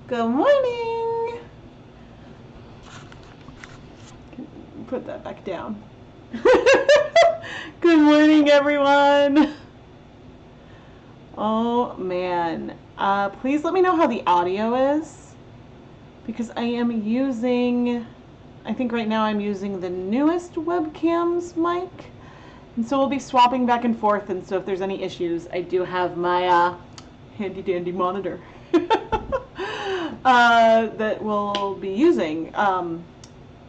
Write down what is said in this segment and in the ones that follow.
Good morning. Put that back down. Good morning, everyone. Oh man, please let me know how the audio is, because I am using, I think right now I'm using the newest webcam's mic, and so we'll be swapping back and forth, and so if there's any issues, I do have my handy dandy monitor that we'll be using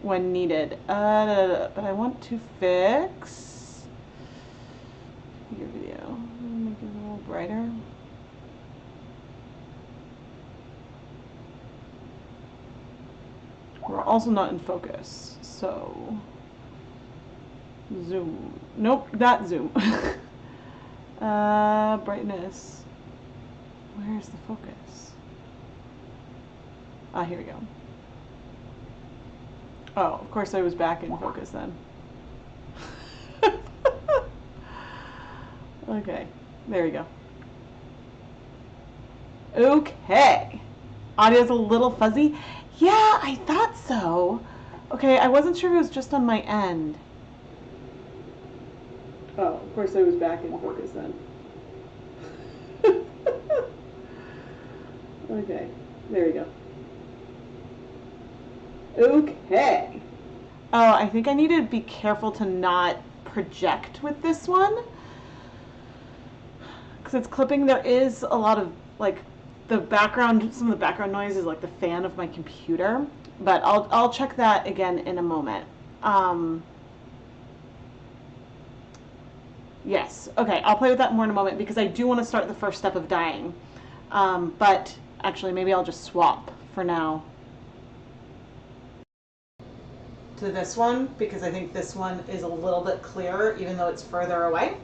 when needed. But I want to fix your video. Make it a little brighter. We're also not in focus, so zoom. Nope, not zoom. Brightness. Where's the focus? Ah, here we go. Oh, of course I was back in focus then. Okay, there we go. Okay. Audio's a little fuzzy. Yeah, I thought so. Okay, I wasn't sure if it was just on my end. Oh, of course I was back in focus then. Okay, there we go. Okay. Oh, I think I need to be careful to not project with this one, because it's clipping. There is a lot of like the background, some of the background noise is like the fan of my computer, but I'll check that again in a moment. Yes, okay, I'll play with that more in a moment because I do want to start the first step of dyeing. But actually maybe I'll just swap for now to this one, because I think this one is a little bit clearer even though it's further away.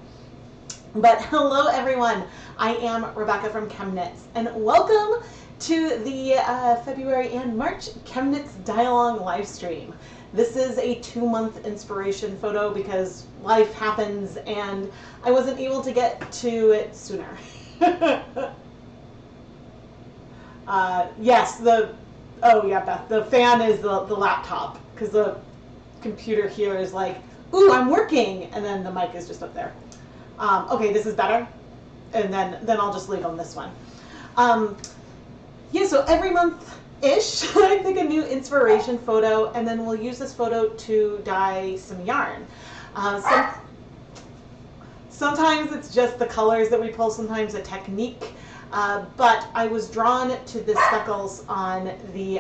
But hello everyone, I am Rebecca from ChemKnits, and welcome to the February and March ChemKnits Dye-Along live stream. This is a 2-month inspiration photo because life happens and I wasn't able to get to it sooner. Yes, oh yeah, Beth, the fan is the laptop, because the computer here is like, ooh, I'm working, and then the mic is just up there. Okay, this is better, and then I'll just leave on this one. Yeah, so every month-ish, I pick a new inspiration photo, and then we'll use this photo to dye some yarn. Sometimes it's just the colors that we pull, sometimes a technique, but I was drawn to the speckles on the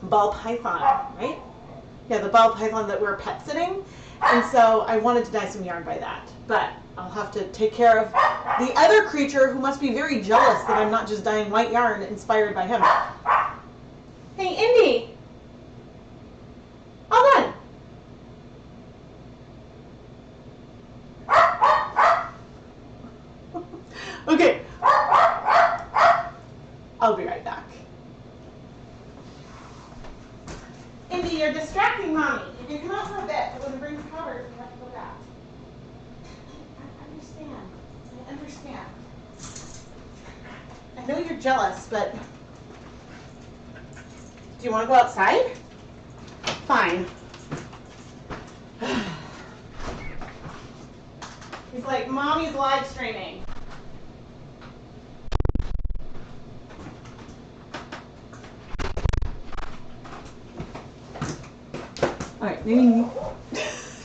ball python, right? Yeah, the ball python that we're pet sitting, and so I wanted to dye some yarn by that, but I'll have to take care of the other creature who must be very jealous that I'm not just dyeing white yarn inspired by him. Hey, Indy! All done! Okay. I'll be right back. Indy, you're distracting Mommy. You can come out for a bit, but when it brings cover, you have to go back. I understand. I know you're jealous, but do you want to go outside? Fine. He's like, Mommy's live streaming. All right, maybe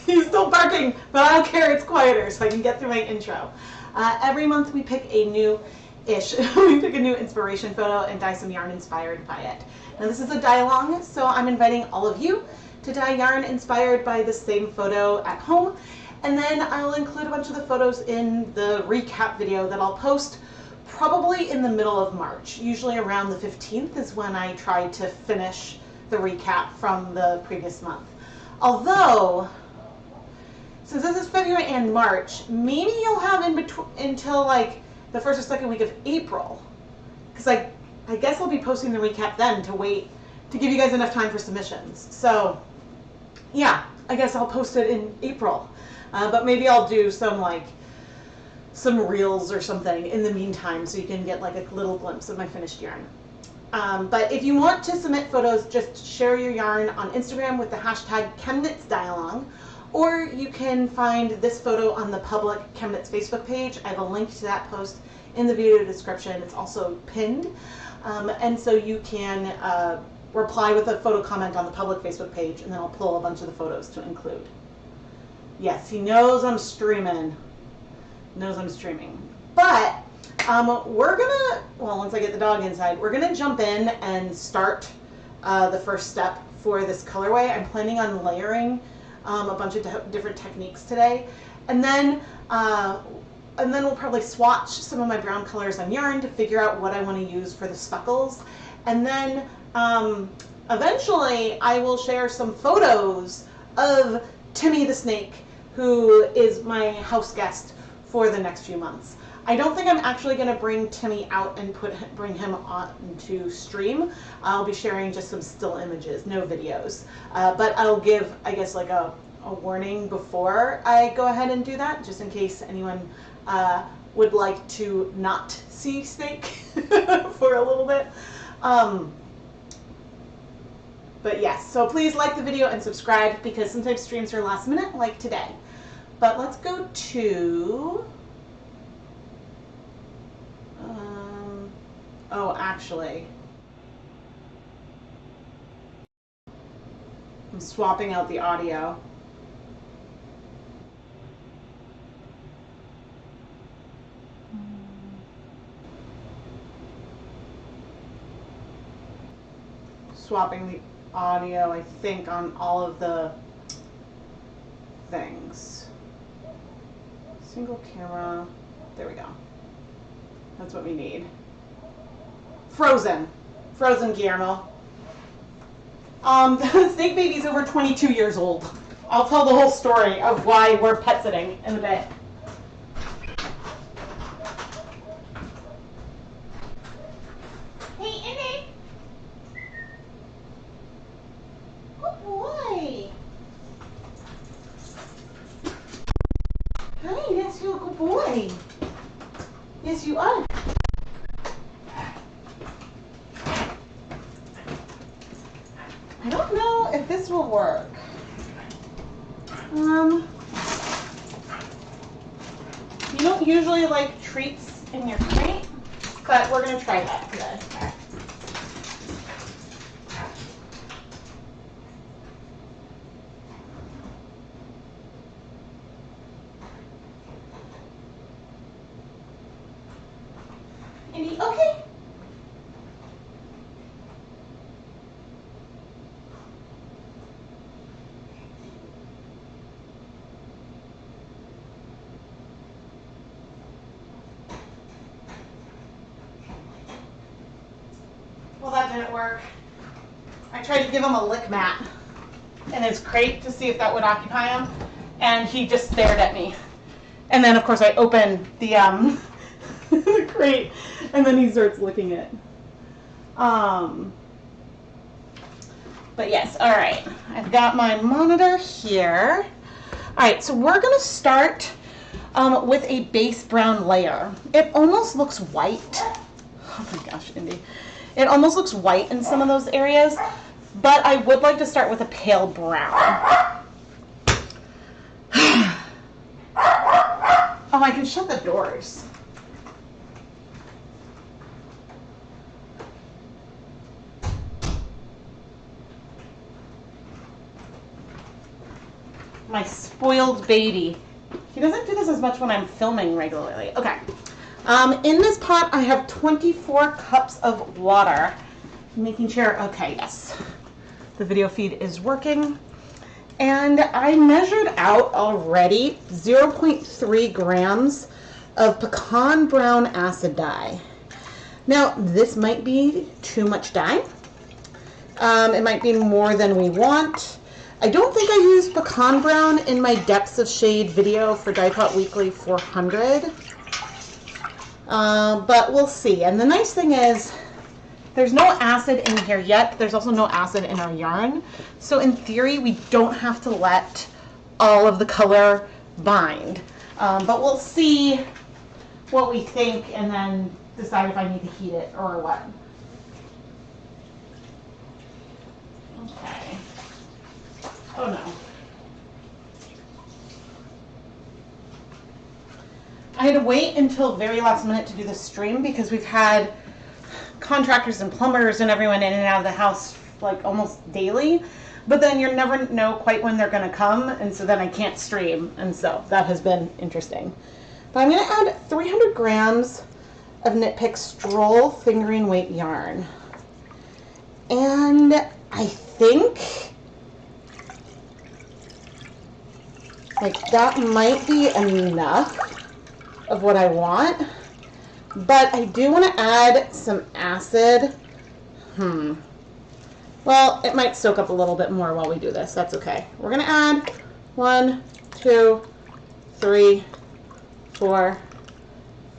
he's still barking, but I don't care. It's quieter, so I can get through my intro. Every month we pick a new-ish, we pick a new inspiration photo and dye some yarn inspired by it. Now this is a dye-along, so I'm inviting all of you to dye yarn inspired by the same photo at home, and then I'll include a bunch of the photos in the recap video that I'll post probably in the middle of March. Usually around the 15th is when I try to finish the recap from the previous month. Although, since this is February and March, maybe you'll have in between until like the first or second week of April, because I guess I'll be posting the recap then to give you guys enough time for submissions. So yeah, I guess I'll post it in April, but maybe I'll do some reels or something in the meantime, so you can get like a little glimpse of my finished yarn. But if you want to submit photos, just share your yarn on Instagram with the hashtag ChemKnitsDialong, or you can find this photo on the public ChemKnits Facebook page. I have a link to that post in the video description. It's also pinned. And so you can reply with a photo comment on the public Facebook page, and then I'll pull a bunch of the photos to include. Yes, he knows I'm streaming. Knows I'm streaming. But we're gonna, well, once I get the dog inside, we're gonna jump in and start the first step for this colorway. I'm planning on layering a bunch of different techniques today, and then we'll probably swatch some of my brown colors on yarn to figure out what I want to use for the speckles, and then eventually I will share some photos of Timmy the snake, who is my house guest for the next few months. I don't think I'm actually going to bring Timmy out and bring him onto stream. I'll be sharing just some still images, no videos. But I'll give, I guess, like a warning before I go ahead and do that, just in case anyone would like to not see snake for a little bit. But yes, so please like the video and subscribe, because sometimes streams are last minute, like today. But let's go to... oh, actually, I'm swapping out the audio. Swapping the audio, I think, on all of the things. Single camera. There we go. That's what we need. Frozen Guillermo. The snake baby's over 22 years old. I'll tell the whole story of why we're pet sitting in a bit. Hey, Indy. Good boy. Hi, yes, you're a good boy. Yes, you are. I don't know if this will work. You don't usually like treats in your crate, but we're gonna try that today. Indy, okay. Well, that didn't work. I tried to give him a lick mat in his crate to see if that would occupy him, and he just stared at me. And then, of course, I opened the the crate, and then he starts licking it. But yes, all right. I've got my monitor here. All right, so we're gonna start with a base brown layer. It almost looks white. Oh my gosh, Indy. It almost looks white in some of those areas, but I would like to start with a pale brown. Oh, I can shut the doors. My spoiled baby. He doesn't do this as much when I'm filming regularly. Okay. In this pot, I have 24 cups of water. Making sure, okay, yes. The video feed is working. And I measured out already 0.3 grams of pecan brown acid dye. Now, this might be too much dye. It might be more than we want. I don't think I used pecan brown in my depths of shade video for Dye Pot Weekly 400. But we'll see. And the nice thing is, there's no acid in here yet. There's also no acid in our yarn. So in theory, we don't have to let all of the color bind. But we'll see what we think and then decide if I need to heat it or what. Okay. Oh no. I had to wait until very last minute to do the stream because we've had contractors and plumbers and everyone in and out of the house like almost daily. But then you never know quite when they're going to come, and so then I can't stream, and so that has been interesting. But I'm going to add 300 grams of Knit Pick Stroll fingering weight yarn. And I think like that might be enough of what I want, but I do want to add some acid. Well, it might soak up a little bit more while we do this. That's okay. We're going to add 1, 2, 3, 4,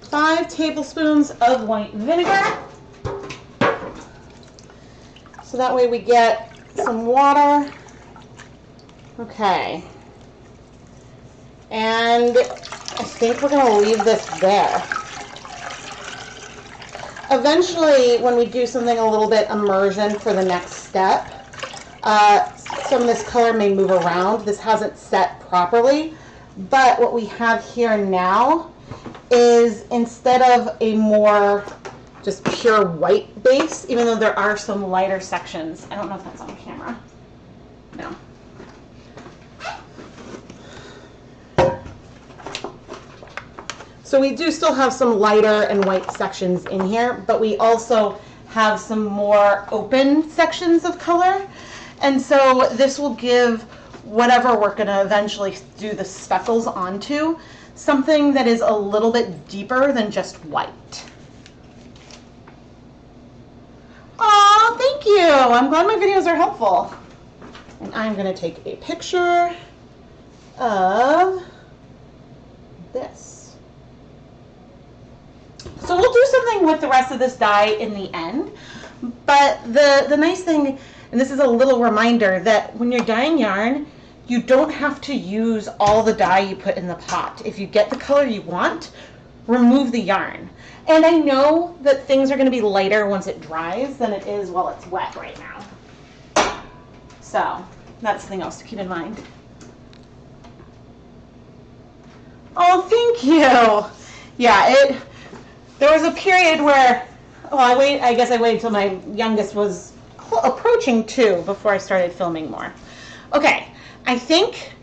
5 tablespoons of white vinegar. So that way we get some water. Okay. And I think we're going to leave this there. Eventually, when we do something a little bit immersion for the next step, some of this color may move around. This hasn't set properly, but what we have here now is, instead of a more just pure white base, even though there are some lighter sections. I don't know if that's on camera. No. So we do still have some lighter and white sections in here, but we also have some more open sections of color. And so this will give whatever we're going to eventually do the speckles onto something that is a little bit deeper than just white. Aw, thank you. I'm glad my videos are helpful. And I'm going to take a picture of this. So we'll do something with the rest of this dye in the end, but the nice thing, and this is a little reminder, that when you're dyeing yarn, you don't have to use all the dye you put in the pot. If you get the color you want, remove the yarn. And I know that things are going to be lighter once it dries than it is while it's wet right now. So that's something else to keep in mind. Oh, thank you. Yeah, there was a period where, well, I guess I waited until my youngest was approaching 2 before I started filming more. Okay, I think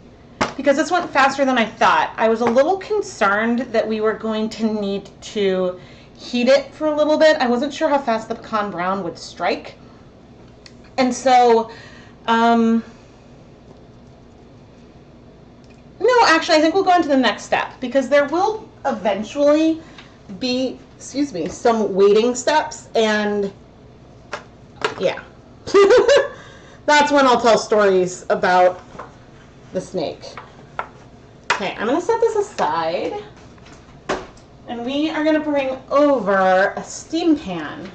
because this went faster than I thought, I was a little concerned that we were going to need to heat it for a little bit. I wasn't sure how fast the pecan brown would strike. And so, no, actually, I think we'll go into the next step, because there will eventually be, excuse me, some waiting steps, and yeah. That's when I'll tell stories about the snake. Okay, I'm going to set this aside, and we are going to bring over a steam pan.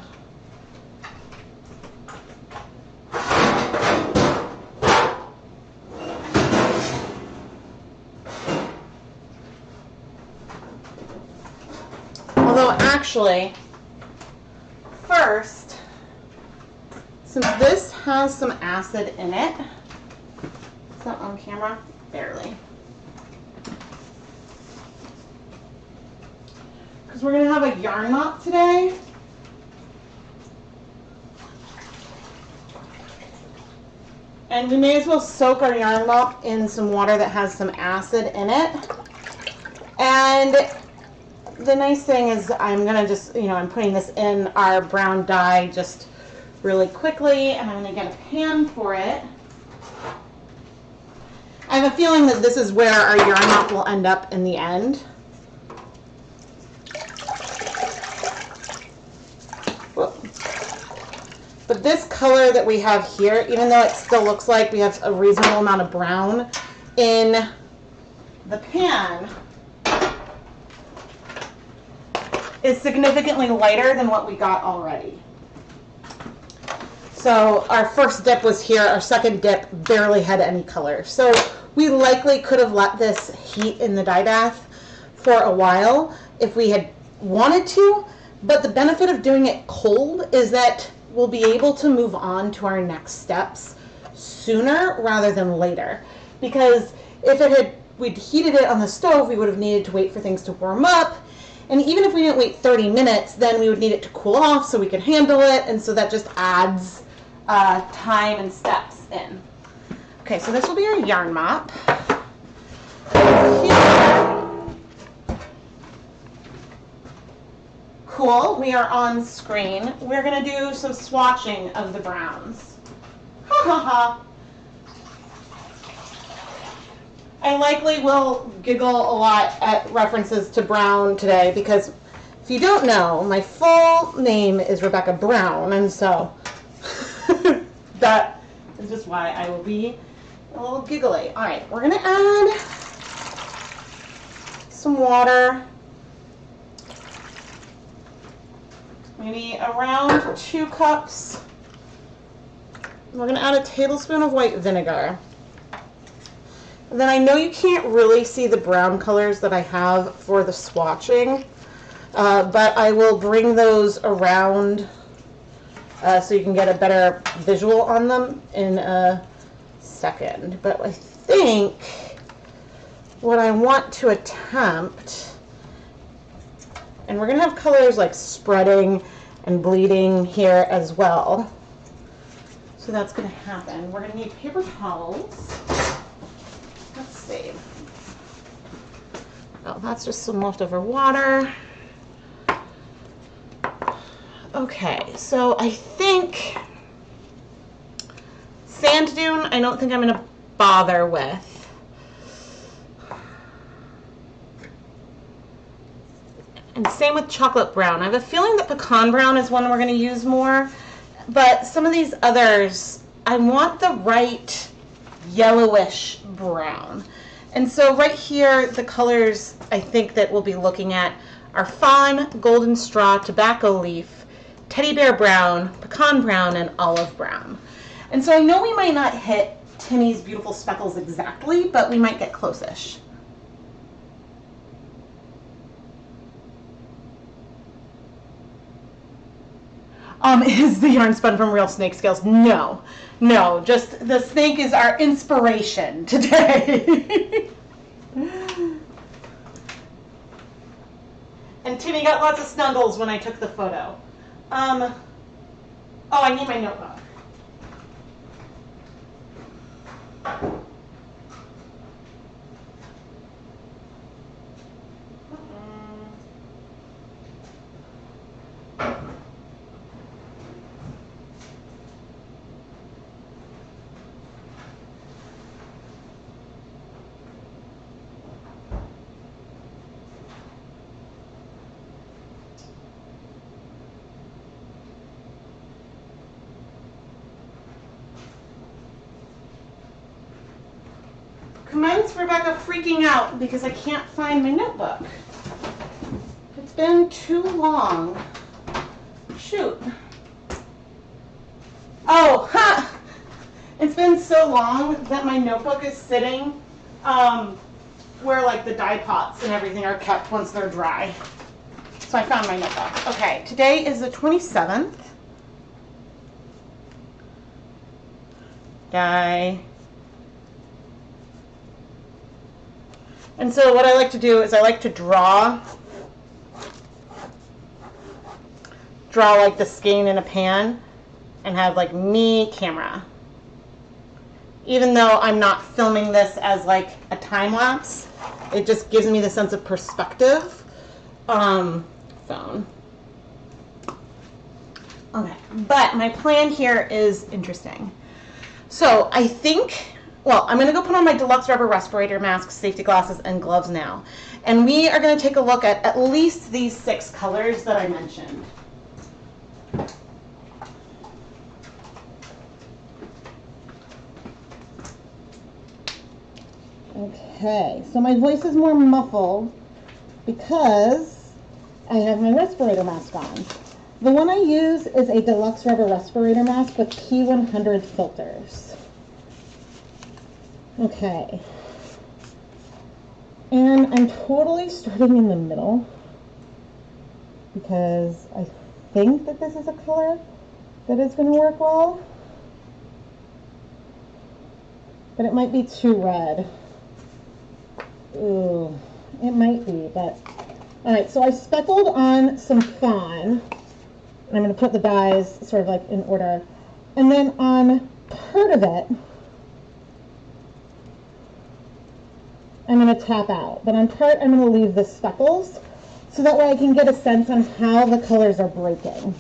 Although actually, first, since this has some acid in it, it's not on camera, barely. Because we're going to have a yarn mop today. And we may as well soak our yarn mop in some water that has some acid in it. And the nice thing is I'm going to just, I'm putting this in our brown dye just really quickly, and I'm going to get a pan for it. I have a feeling that this is where our yarn mop will end up in the end. Whoop. But this color that we have here, even though it still looks like we have a reasonable amount of brown in the pan, is significantly lighter than what we got already. So our first dip was here, our second dip barely had any color. So we likely could have let this heat in the dye bath for a while if we had wanted to, but the benefit of doing it cold is that we'll be able to move on to our next steps sooner rather than later. Because if we'd heated it on the stove, we would have needed to wait for things to warm up. And even if we didn't wait 30 minutes, then we would need it to cool off so we could handle it. And so that just adds time and steps in. Okay, so this will be our yarn mop. Here. Cool, we are on screen. We're gonna do some swatching of the browns. Ha ha ha. I likely will giggle a lot at references to Brown today because if you don't know, my full name is Rebecca Brown, and so that is just why I will be a little giggly. All right, we're gonna add some water, maybe around 2 cups. We're gonna add a tablespoon of white vinegar. And then I know you can't really see the brown colors that I have for the swatching, but I will bring those around so you can get a better visual on them in a second. But I think what I want to attempt, and we're going to have colors like spreading and bleeding here as well. So that's going to happen. We're going to need paper towels. Let's see. Oh, that's just some leftover water. Okay, so I think sand dune, I don't think I'm going to bother with. And same with chocolate brown. I have a feeling that pecan brown is one we're going to use more, but some of these others, I want the right yellowish brown. And so right here, the colors I think that we'll be looking at are fawn, golden straw, tobacco leaf, teddy bear brown, pecan brown, and olive brown. And so I know we might not hit Timmy's beautiful speckles exactly, but we might get close-ish. Is the yarn spun from real snake scales? No, no, just the snake is our inspiration today. And Timmy got lots of snuggles when I took the photo. Oh, I need my notebook. Mine's Rebecca freaking out because I can't find my notebook. It's been too long. Shoot. Oh, ha! It's been so long that my notebook is sitting where like the dye pots and everything are kept once they're dry. So I found my notebook. Okay, today is the 27th. Dye. And so what I like to do is I like to draw like the skein in a pan and have like me camera. Even though I'm not filming this as like a time lapse, it just gives me the sense of perspective. Phone. Okay, but my plan here is interesting. So I think, well, I'm going to go put on my deluxe rubber respirator mask, safety glasses, and gloves now. And we are going to take a look at least these 6 colors that I mentioned. Okay, so my voice is more muffled because I have my respirator mask on. The one I use is a deluxe rubber respirator mask with P100 filters. Okay, and I'm totally starting in the middle because I think that this is a color that is going to work well. but it might be too red. Ooh, it might be, but all right. So I speckled on some fawn. I'm going to put the dyes sort of like in order, and then on part of it, I'm going to tap out, but on part I'm going to leave the speckles so that way I can get a sense on how the colors are breaking.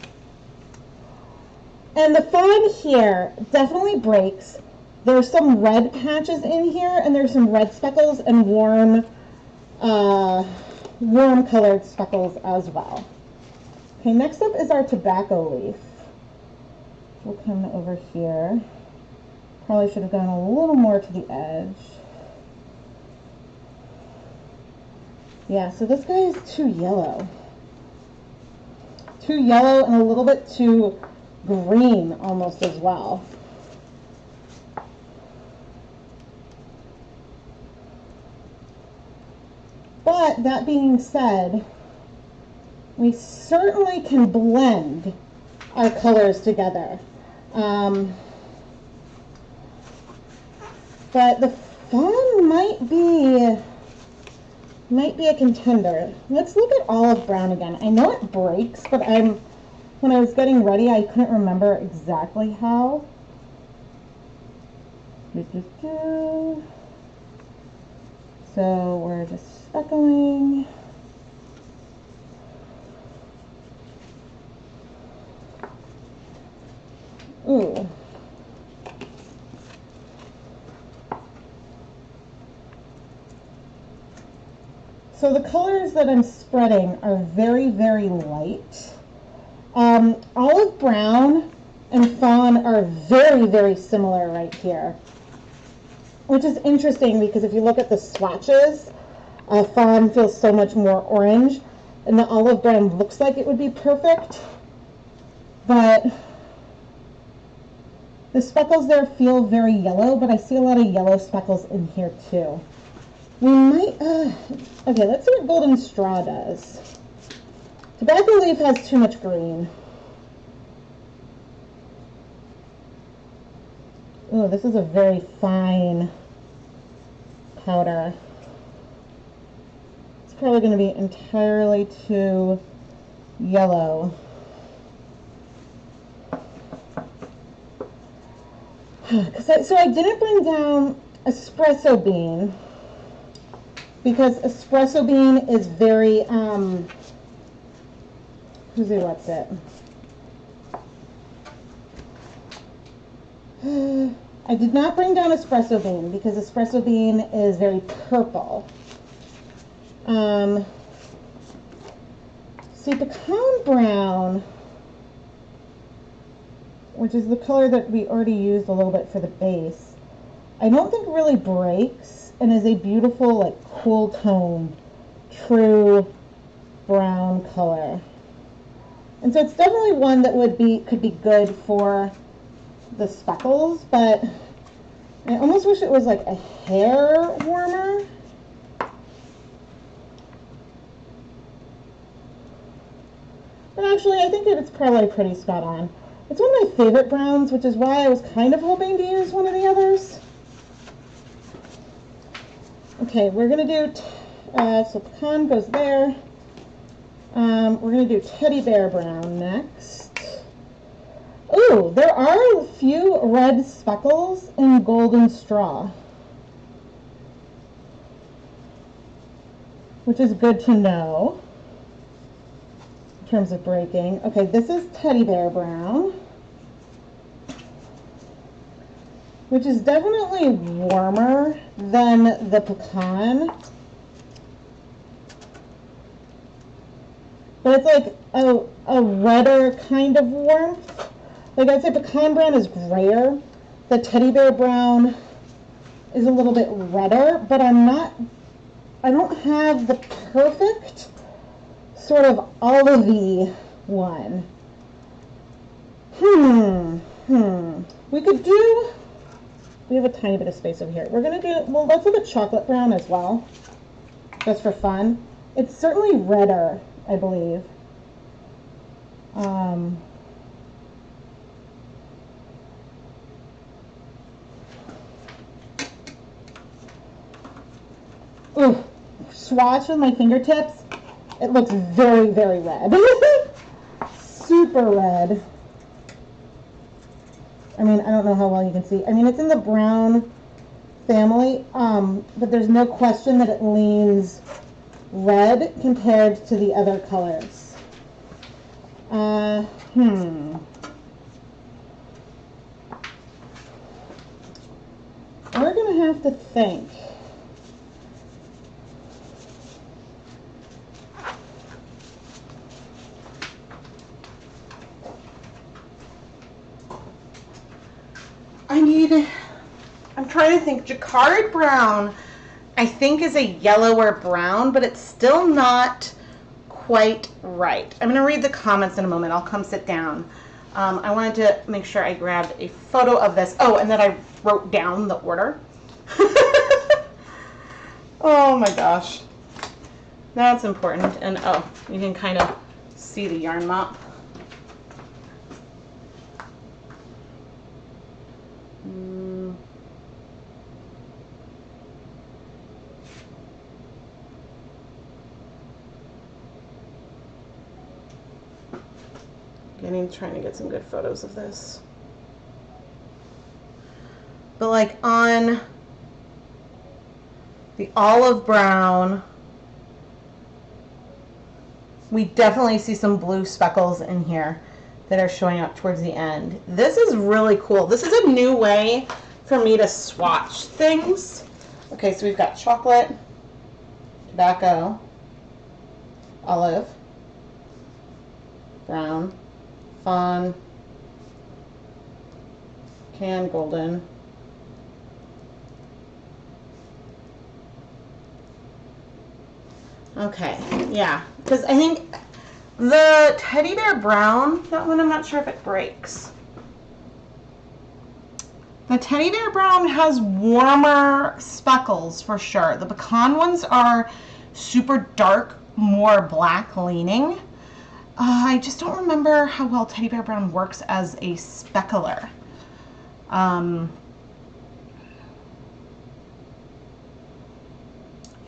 And the fawn here definitely breaks. There's some red patches in here, and there's some red speckles and warm colored speckles as well. Okay, next up is our tobacco leaf. We'll come over here. Probably should have gone a little more to the edge. Yeah, so this guy is too yellow. Too yellow and a little bit too green almost as well. But that being said, we certainly can blend our colors together. But the fawn might be a contender. Let's look at olive brown again. I know it breaks, but when I was getting ready, I couldn't remember exactly how. So we're just speckling. Ooh. So the colors that I'm spreading are very, very light. Olive brown and fawn are very, very similar right here, which is interesting because if you look at the swatches, fawn feels so much more orange, and the olive brown looks like it would be perfect, but the speckles there feel very yellow, but I see a lot of yellow speckles in here too. We might, okay, let's see what golden straw does. Tobacco leaf has too much green. Oh, this is a very fine powder. It's probably going to be entirely too yellow. So I didn't bring down espresso bean because espresso bean is very, what's it? I did not bring down espresso bean because espresso bean is very purple. See, pecan brown, which is the color that we already used a little bit for the base, I don't think really breaks and is a beautiful, like, cool tone, true brown color. And so it's definitely one that could be good for the speckles, but I almost wish it was like a hair warmer. But actually, I think that it's probably pretty spot on. It's one of my favorite browns, which is why I was kind of hoping to use one of the others. Okay, we're going to do, so pecan goes there. We're going to do teddy bear brown next. Ooh, there are a few red speckles in golden straw, which is good to know in terms of breaking. Okay, this is teddy bear brown, which is definitely warmer than the pecan. But it's like a redder kind of warmth. Like I'd say pecan brown is grayer. The teddy bear brown is a little bit redder, but I don't have the perfect sort of olivey one. We have a tiny bit of space over here. We're going to do, well, let's look at chocolate brown as well, just for fun. It's certainly redder, I believe. Ooh, swatch with my fingertips, it looks very, very red. Super red. I mean, I don't know how well you can see. I mean, it's in the brown family, but there's no question that it leans red compared to the other colors. We're gonna have to think. I'm trying to think. Jacquard brown, I think, is a yellower brown, but it's still not quite right. I'm going to read the comments in a moment. I'll come sit down. I wanted to make sure I grabbed a photo of this. Oh, and then I wrote down the order. Oh my gosh. That's important. And oh, you can kind of see the yarn mop. Trying to get some good photos of this. But like on the olive brown, we definitely see some blue speckles in here that are showing up towards the end. This is really cool. This is a new way for me to swatch things. Okay, so we've got chocolate, tobacco, olive, brown, fawn, can golden, okay, yeah, because I think the teddy bear brown, that one I'm not sure if it breaks. The teddy bear brown has warmer speckles for sure. The pecan ones are super dark, more black leaning. I just don't remember how well teddy bear brown works as a speckler. Yeah,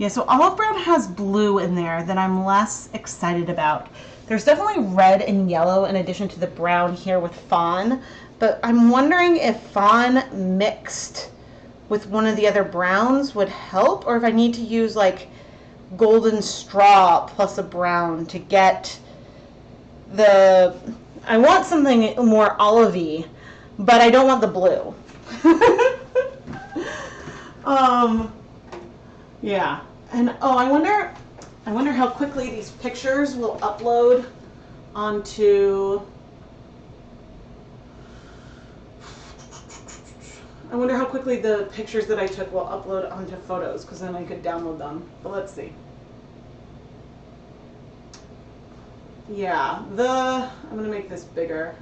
so olive brown has blue in there that I'm less excited about. There's definitely red and yellow in addition to the brown here with fawn, but I'm wondering if fawn mixed with one of the other browns would help, or if I need to use like golden straw plus a brown to get I want something more olivey, but I don't want the blue. Yeah, and oh, I wonder how quickly these pictures will upload onto. I wonder how quickly the pictures that I took will upload onto photos, because then I could download them. But let's see. Yeah, I'm gonna make this bigger.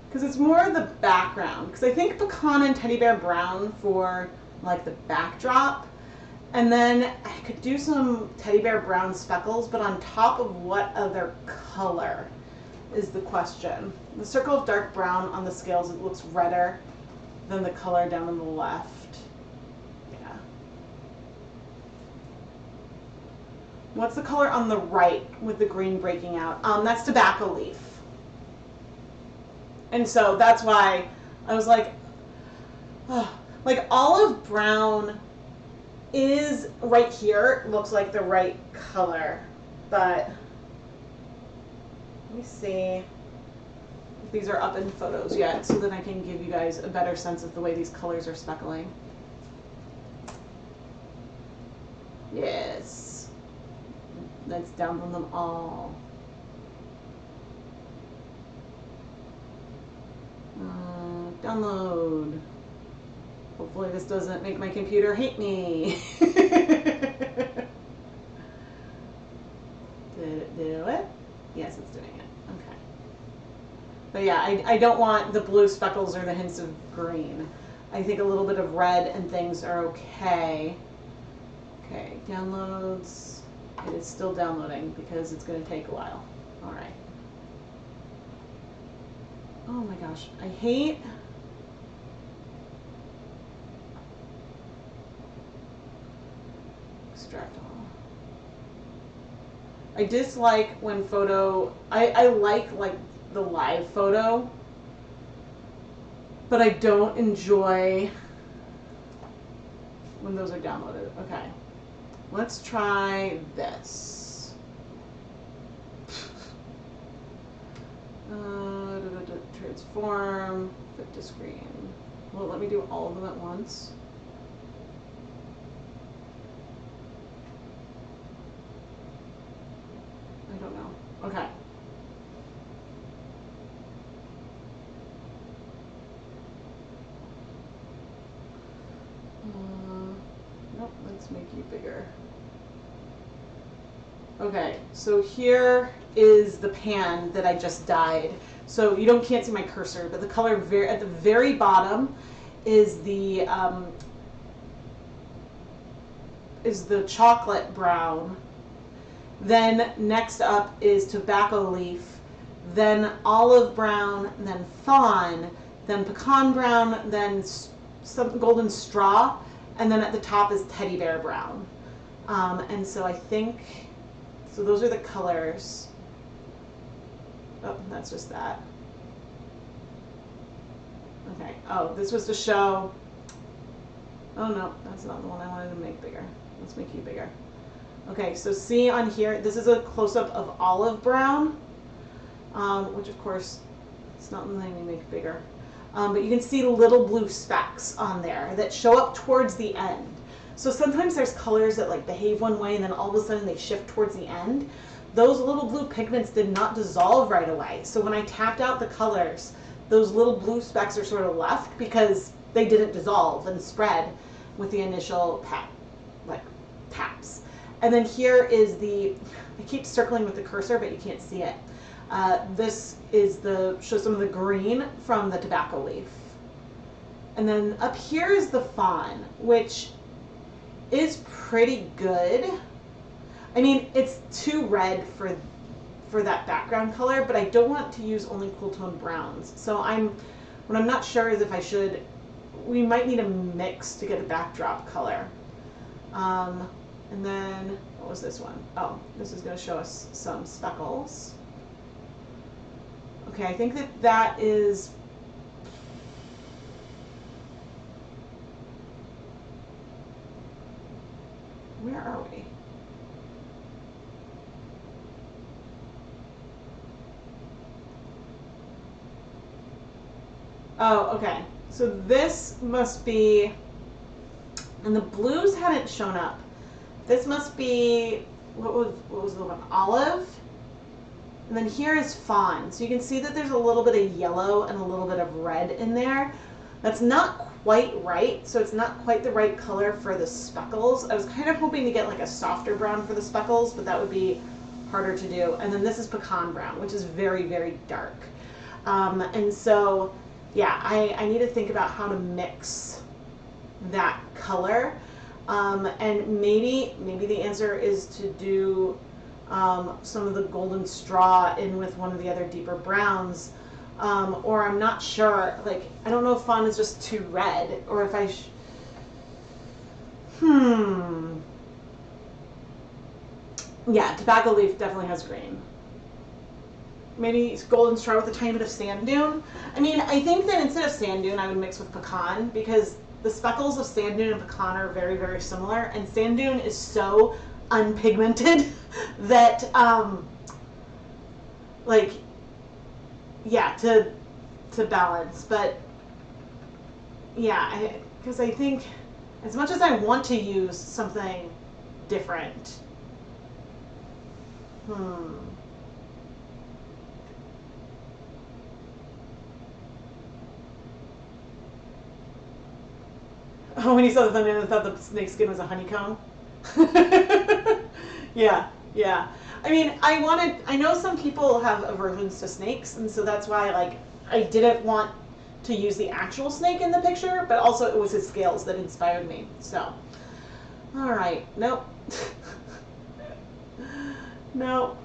Because it's more the background. Because I think pecan and teddy bear brown for like the backdrop. And then I could do some teddy bear brown speckles, but on top of what other color is the question. The circle of dark brown on the scales, it looks redder than the color down on the left. Yeah. What's the color on the right with the green breaking out? That's tobacco leaf. And so that's why I was like, oh, like olive brown is right here, looks like the right color, but let me see if these are up in photos yet, so that I can give you guys a better sense of the way these colors are speckling. Yes, let's download them all. Download. Hopefully this doesn't make my computer hate me. Did it do it? Yes, it's doing it. Okay. But yeah, I don't want the blue speckles or the hints of green. I think a little bit of red and things are okay. Okay, downloads. It is still downloading because it's going to take a while. All right. Oh my gosh, I hate extract all. I dislike when photo, I like the live photo, but I don't enjoy when those are downloaded. Okay, let's try this. Transform, fit to screen. Well, let me do all of them at once. I don't know. Okay. Nope, let's make you bigger. Okay, so here is the pan that I just dyed. So you can't see my cursor, but the color at the very bottom is the chocolate brown. Then next up is tobacco leaf, then olive brown, then fawn, then pecan brown, then some golden straw, and then at the top is teddy bear brown. And so I think, so those are the colors. Oh, that's just that. Okay, oh, this was to show, oh no, that's not the one I wanted to make bigger. Let's make you bigger. Okay, so see on here, this is a close-up of olive brown, which of course, it's not letting me make bigger. But you can see little blue specks on there that show up towards the end. So sometimes there's colors that like behave one way and then all of a sudden they shift towards the end. Those little blue pigments did not dissolve right away. So when I tapped out the colors, those little blue specks are sort of left because they didn't dissolve and spread with the initial taps. And then here is I keep circling with the cursor, but you can't see it. This is shows some of the green from the tobacco leaf. And then up here is the fawn, which is pretty good. I mean, it's too red for that background color, but I don't want to use only cool tone browns. So what I'm not sure is if we might need a mix to get a backdrop color. And then, what was this one? Oh, this is going to show us some speckles. Okay, I think that is, where are we? Oh, okay. So this must be, and the blues hadn't shown up. This must be, what was the one? Olive. And then here is fawn. So you can see that there's a little bit of yellow and a little bit of red in there. That's not quite right. So it's not quite the right color for the speckles. I was kind of hoping to get like a softer brown for the speckles, but that would be harder to do. And then this is pecan brown, which is very, very dark. And so, yeah, I need to think about how to mix that color. And maybe the answer is to do some of the golden straw in with one of the other deeper browns, or I'm not sure. Like, I don't know if fawn is just too red, or if I yeah, tobacco leaf definitely has green. Maybe golden straw with a tiny bit of sand dune. I mean, I think that instead of sand dune, I would mix with pecan, because the speckles of sand dune and pecan are very, very similar, and sand dune is so unpigmented that, like, yeah, to balance. But yeah, because I think as much as I want to use something different, Oh, when you saw the thumbnail, I thought the snake skin was a honeycomb. Yeah, yeah. I mean, I know some people have aversions to snakes, and so that's why, like, I didn't want to use the actual snake in the picture, but also it was his scales that inspired me, so. All right, nope. No,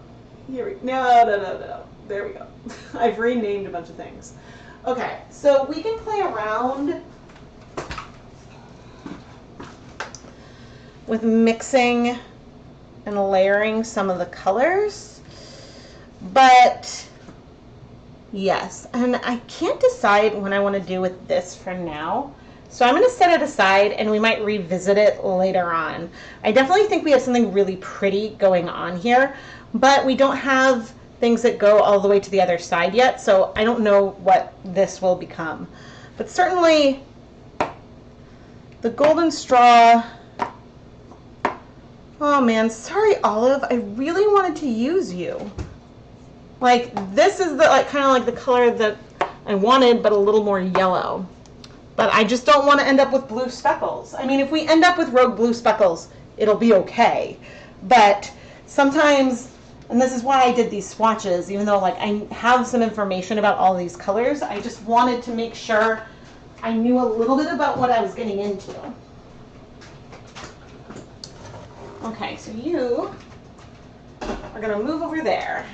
no. There we go. I've renamed a bunch of things. Okay, so we can play around with mixing and layering some of the colors, but yes, and I can't decide what I want to do with this for now. So I'm going to set it aside and we might revisit it later on. I definitely think we have something really pretty going on here, but we don't have things that go all the way to the other side yet, so I don't know what this will become. But certainly the golden straw, oh man, sorry Olive, I really wanted to use you. Like this is the kind of like the color that I wanted, but a little more yellow. But I just don't want to end up with blue speckles. I mean, if we end up with rogue blue speckles, it'll be okay. But sometimes, and this is why I did these swatches, even though like I have some information about all these colors, I just wanted to make sure I knew a little bit about what I was getting into. Okay, so you are going to move over there.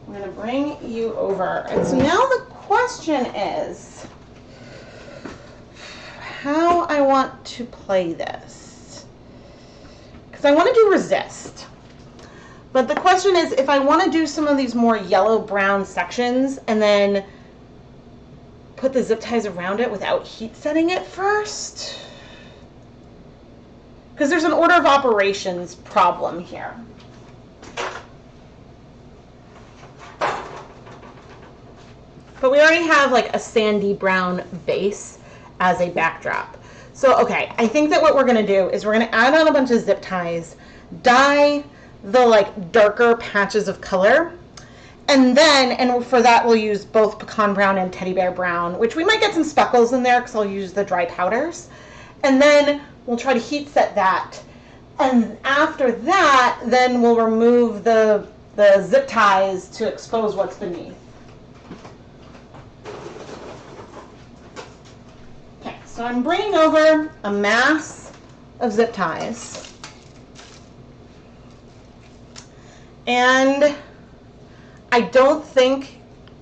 I'm going to bring you over. And so now the question is how I want to play this. Because I want to do resist. But the question is if I want to do some of these more yellow-brown sections and then put the zip ties around it without heat setting it first. Because there's an order of operations problem here. But we already have like a sandy brown base as a backdrop. So, okay, I think that what we're gonna do is we're gonna add on a bunch of zip ties, dye the like darker patches of color, and then, and for that we'll use both pecan brown and teddy bear brown, which we might get some speckles in there because I'll use the dry powders. And then we'll try to heat set that. And after that, then we'll remove the zip ties to expose what's beneath. Okay, so I'm bringing over a mass of zip ties. And I don't think,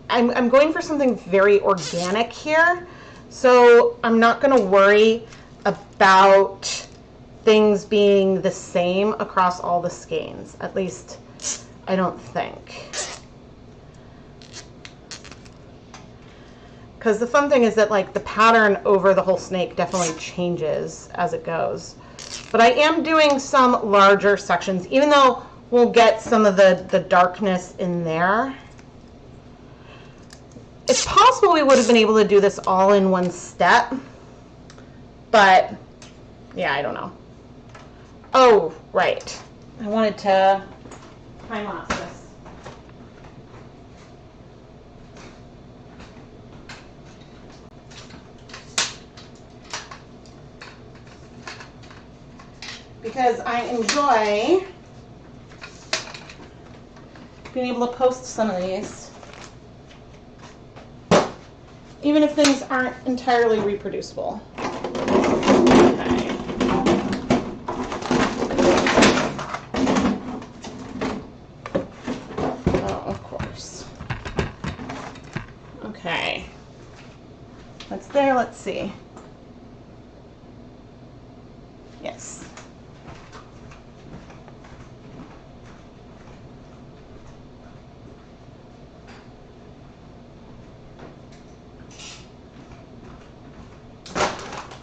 I'm going for something very organic here, so I'm not going to worry about things being the same across all the skeins. At least, I don't think. Because the fun thing is that like the pattern over the whole snake definitely changes as it goes. But I am doing some larger sections, even though we'll get some of the darkness in there. It's possible we would have been able to do this all in one step, but yeah, I don't know. Oh, right. I wanted to time lapse this. Because I enjoy being able to post some of these, even if things aren't entirely reproducible. Okay. Oh, of course. Okay. That's there, let's see. Yes.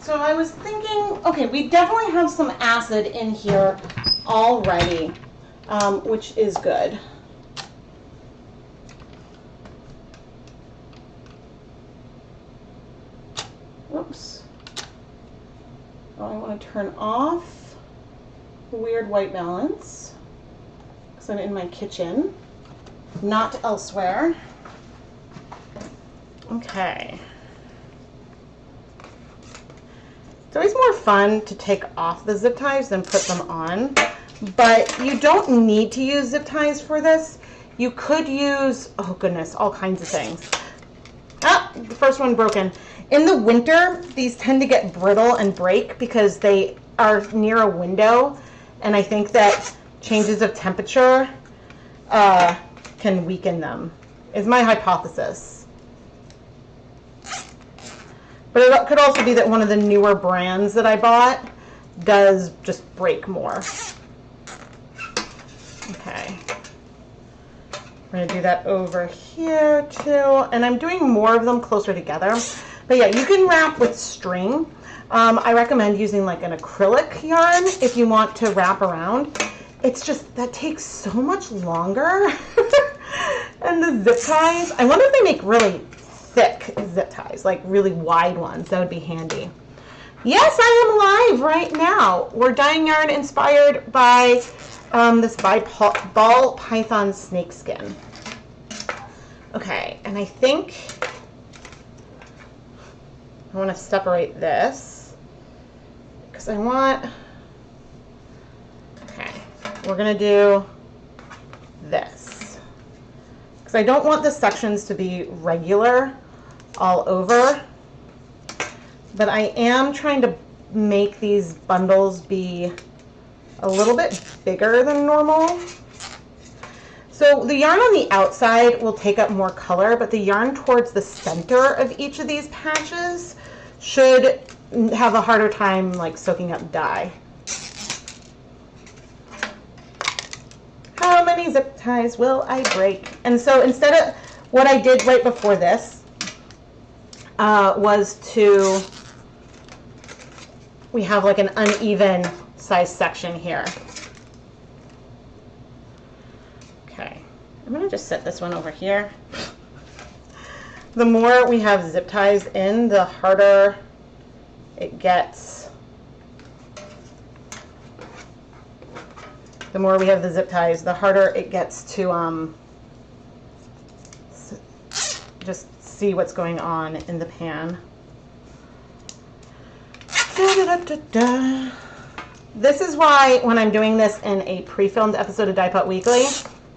So I was thinking, okay, we definitely have some acid in here already, which is good. Oops. Oh, I want to turn off the weird white balance because I'm in my kitchen, not elsewhere. Okay. It's always more fun to take off the zip ties than put them on, but you don't need to use zip ties for this. You could use, oh goodness, all kinds of things. Ah, the first one broken. In the winter, these tend to get brittle and break because they are near a window, and I think that changes of temperature can weaken them, is my hypothesis. But it could also be that one of the newer brands that I bought does just break more. Okay. We're going to do that over here too. And I'm doing more of them closer together. But yeah, you can wrap with string. I recommend using like an acrylic yarn if you want to wrap around. It's just, that takes so much longer. And the zip ties, I wonder if they make really thick zip ties, like really wide ones. That would be handy. Yes, I am live right now. We're dyeing yarn inspired by this ball python snakeskin. Okay, and I think I want to separate this because I want, okay, we're going to do this because I don't want the sections to be regular all over, but I am trying to make these bundles be a little bit bigger than normal. So the yarn on the outside will take up more color, but the yarn towards the center of each of these patches should have a harder time like soaking up dye. How many zip ties will I break? And so instead of what I did right before this was to, we have like an uneven size section here. Okay, I'm gonna just set this one over here. The more we have zip ties in, the harder it gets. The more we have the zip ties, the harder it gets to just see what's going on in the pan. This is why when I'm doing this in a pre-filmed episode of Dye Pot Weekly,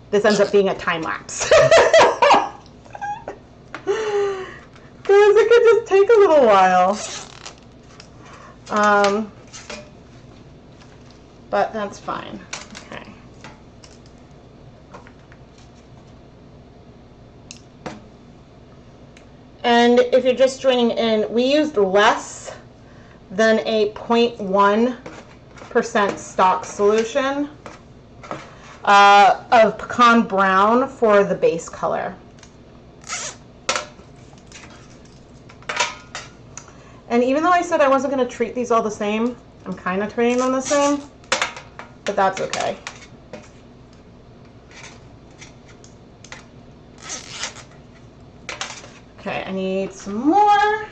this ends up being a time lapse. Because it could just take a little while. But that's fine. Okay. And if you're just joining in, we used less than a 0.1% stock solution of pecan brown for the base color. And even though I said I wasn't going to treat these all the same, I'm kind of treating them the same, but that's okay. Okay, I need some more.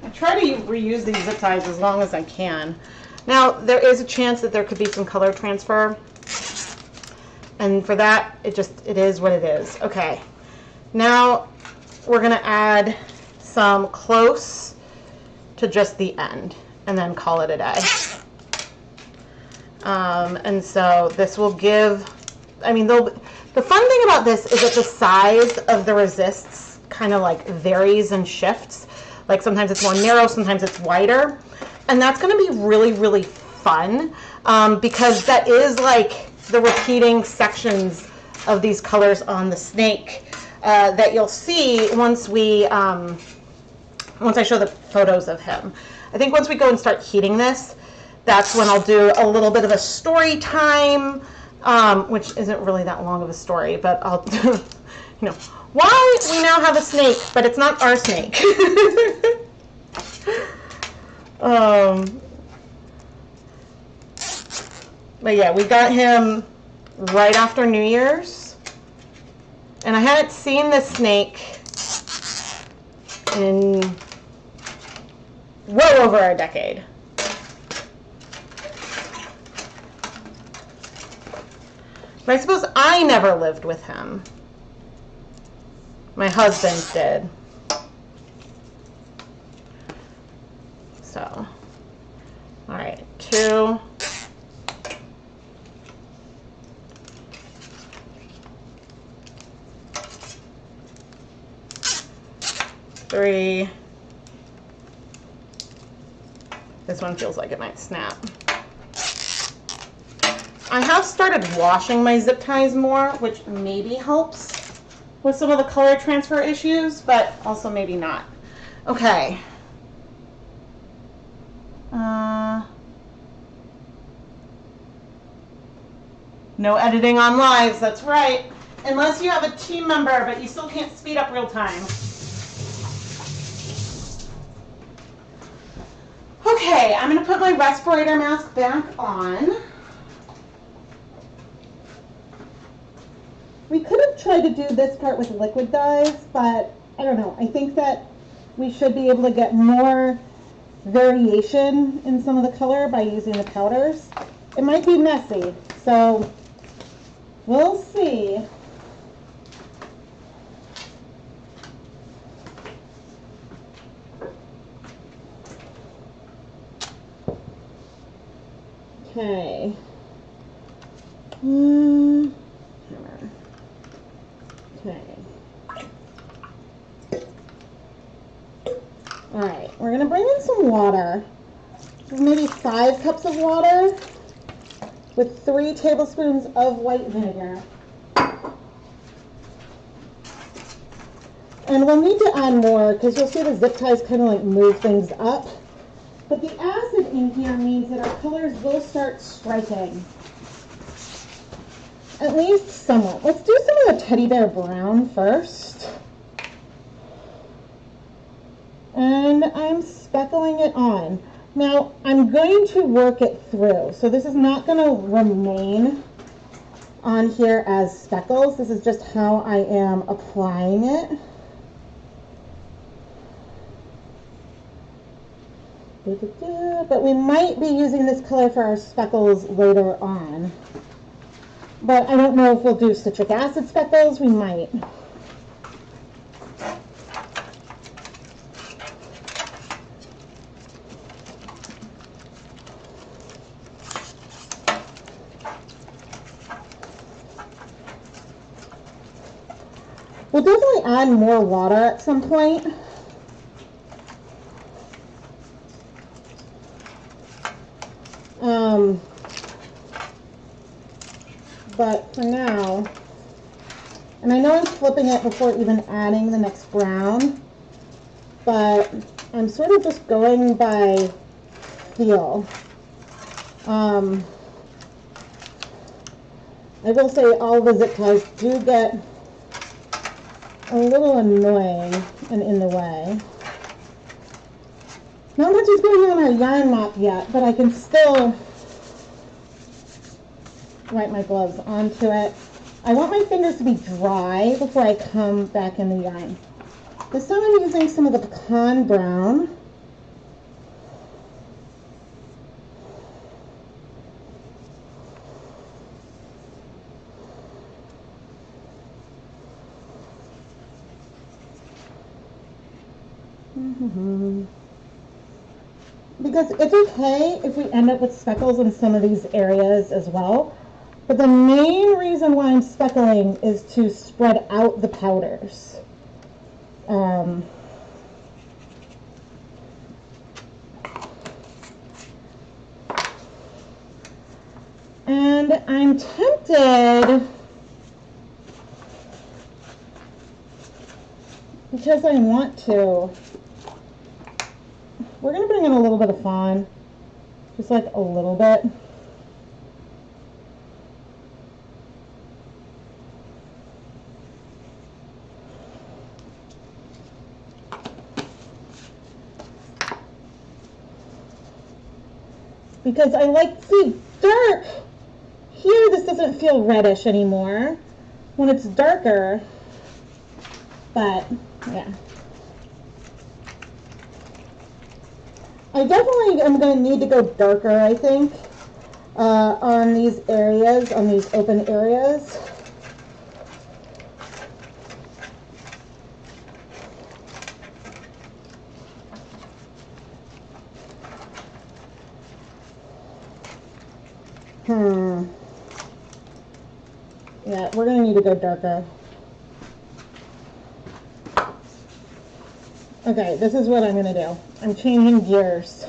I try to reuse these zip ties as long as I can. Now, there is a chance that there could be some color transfer, and for that, it is what it is. Okay. Now we're going to add some close to just the end and then call it a day. And so this will give, I mean, the fun thing about this is that the size of the resists kind of like varies and shifts. Like sometimes it's more narrow, sometimes it's wider. And that's going to be really, really fun because that is like the repeating sections of these colors on the snake. That you'll see once I show the photos of him. I think once we go and start heating this, that's when I'll do a little bit of a story time, which isn't really that long of a story, but I'll do, you know, why we now have a snake, but it's not our snake. But yeah, we got him right after New Year's. And I hadn't seen this snake in well over a decade. But I suppose I never lived with him. My husband did. So, all right, 2. 3. This one feels like it might snap. I have started washing my zip ties more, which maybe helps with some of the color transfer issues, but also maybe not. Okay. No editing on lives, that's right. Unless you have a team member, but you still can't speed up real time. Okay, I'm gonna put my respirator mask back on. We could have tried to do this part with liquid dyes, but I don't know. I think that we should be able to get more variation in some of the color by using the powders. It might be messy, so we'll see. Okay. Okay. All right, we're gonna bring in some water. Maybe 5 cups of water with 3 tablespoons of white vinegar. And we'll need to add more because you'll see the zip ties kind of like move things up. But the acid in here means that our colors will start striking. At least somewhat. Let's do some of the teddy bear brown first. And I'm speckling it on. Now, I'm going to work it through. So this is not going to remain on here as speckles. This is just how I am applying it. But we might be using this color for our speckles later on. But I don't know if we'll do citric acid speckles. We might. We'll definitely add more water at some point. But for now, and I know I'm flipping it before even adding the next brown, but I'm sort of just going by feel. I will say all the zip ties do get a little annoying and in the way. Not much is going on our yarn mop yet, but I can still wipe my gloves onto it. I want my fingers to be dry before I come back in the yarn. This time I'm using some of the pecan brown. Because it's okay if we end up with speckles in some of these areas as well. But the main reason why I'm speckling is to spread out the powders. And I'm tempted, because I want to, we're going to bring in a little bit of fawn, just like a little bit. Because I like, see, dark. Here this doesn't feel reddish anymore when it's darker, but yeah. I definitely am going to need to go darker, I think, on these areas, on these open areas. Yeah, we're going to need to go darker. Okay, this is what I'm going to do. I'm changing gears.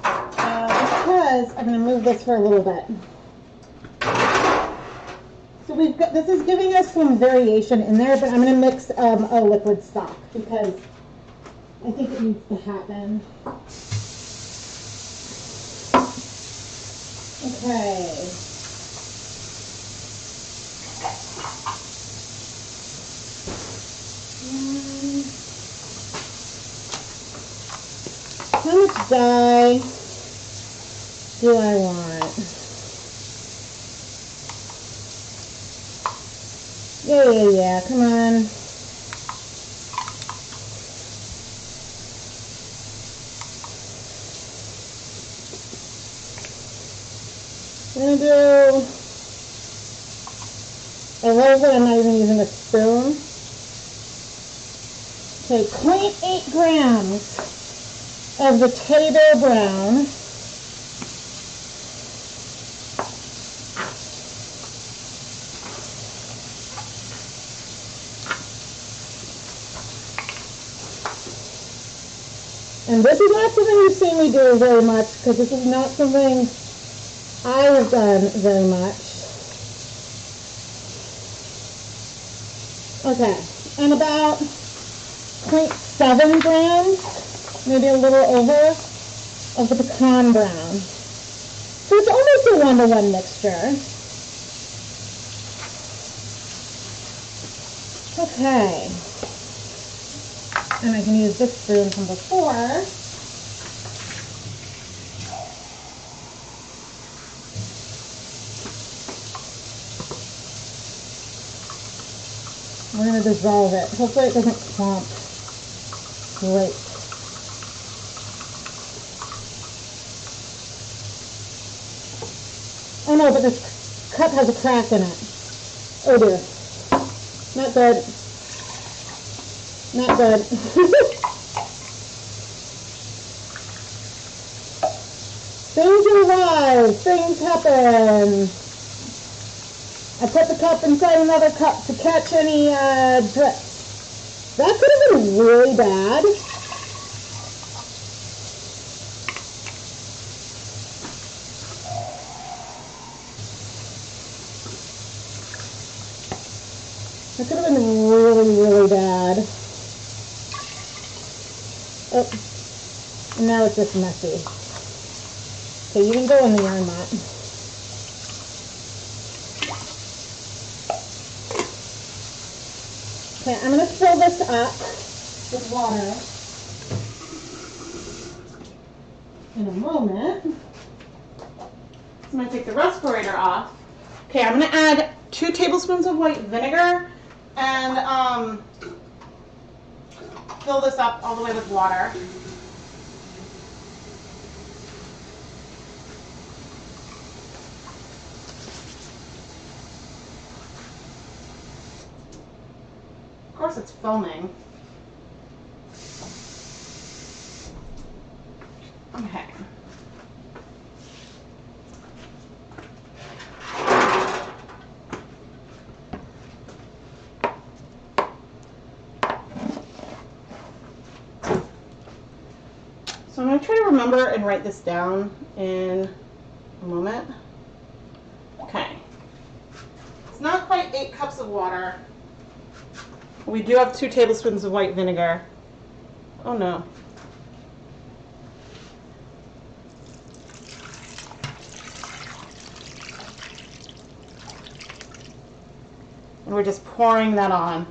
Because because I'm going to move this for a little bit. So we've got, this is giving us some variation in there, but I'm going to mix a liquid stock because I think it needs to happen. Okay. How much dye do I want? Yeah, come on. I'm gonna do, I love that I'm not even using a spoon. Okay, 0.8 grams of the teddy bear brown. And this is not something you've seen me do very much, because this is not something I have done very much. Okay, and about 0.7 grams, maybe a little over, of the pecan brown. So it's almost a 1-to-1 mixture. Okay. And I can use this spoon from before. We're going to dissolve it. Hopefully it doesn't clump. Great. Oh no, but this cup has a crack in it. Oh dear. Not good. Not good. Things arise. Things happen. I put the cup inside another cup to catch any drips. That could have been really bad. That could have been really, really bad. Oh, and now it's just messy. Okay, you can go in the yarn mat. Okay, I'm going to fill this up with water in a moment. I'm going to take the respirator off. Okay, I'm going to add 2 tablespoons of white vinegar and fill this up all the way with water. Of course it's foaming. Okay. So I'm going to try to remember and write this down in a moment. Okay. It's not quite 8 cups of water. We do have 2 tablespoons of white vinegar. Oh no. And we're just pouring that on.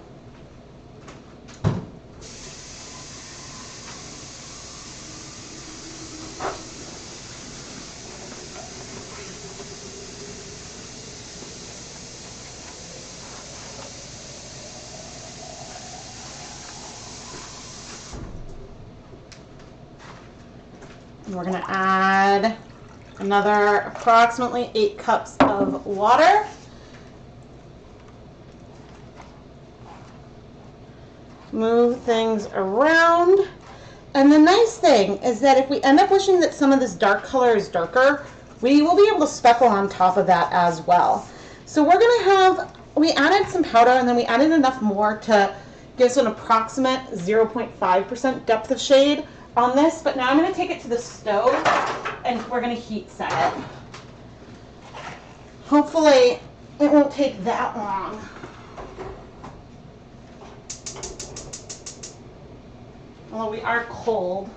We're going to add another approximately 8 cups of water. Move things around. And the nice thing is that if we end up wishing that some of this dark color is darker, we will be able to speckle on top of that as well. So we're going to have, we added some powder and then we added enough more to give us an approximate 0.5% depth of shade. on this, but now I'm going to take it to the stove and we're going to heat set it. Hopefully it won't take that long. Although we are cold.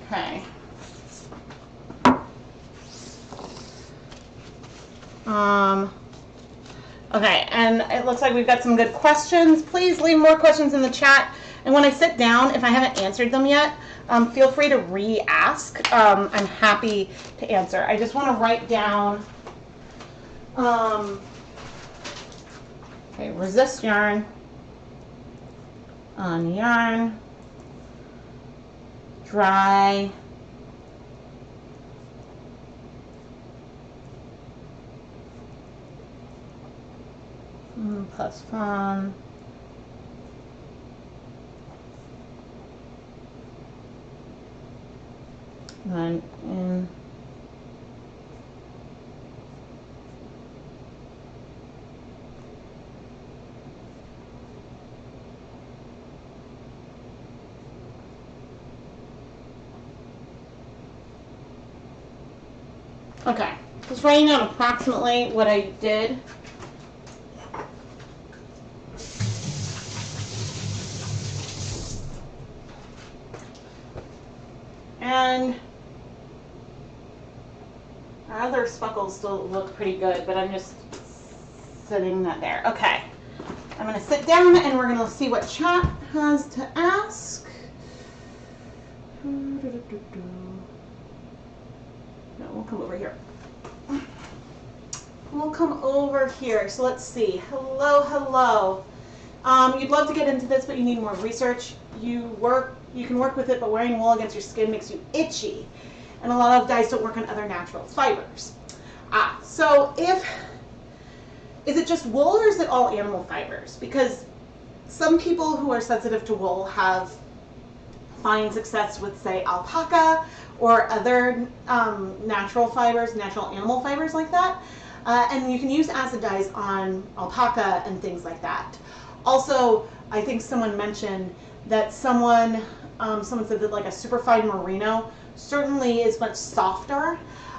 Okay. Okay, and it looks like we've got some good questions. Please leave more questions in the chat. And when I sit down, if I haven't answered them yet, feel free to re-ask. I'm happy to answer. I just want to write down, okay, resist yarn on yarn, dry, plus fawn, and in okay, just writing down approximately what I did. And our other speckles still look pretty good, but I'm just sitting that there. Okay, I'm going to sit down and we're going to see what chat has to ask. No, we'll come over here. We'll come over here. So let's see. Hello, hello. You'd love to get into this, but you need more research. You can work with it, but wearing wool against your skin makes you itchy. And a lot of dyes don't work on other natural fibers. So is it just wool or is it all animal fibers? Because some people who are sensitive to wool have fine success with, say, alpaca or other natural fibers, natural animal fibers like that. And you can use acid dyes on alpaca and things like that. Also, I think someone mentioned that someone said that like a superfine merino certainly is much softer.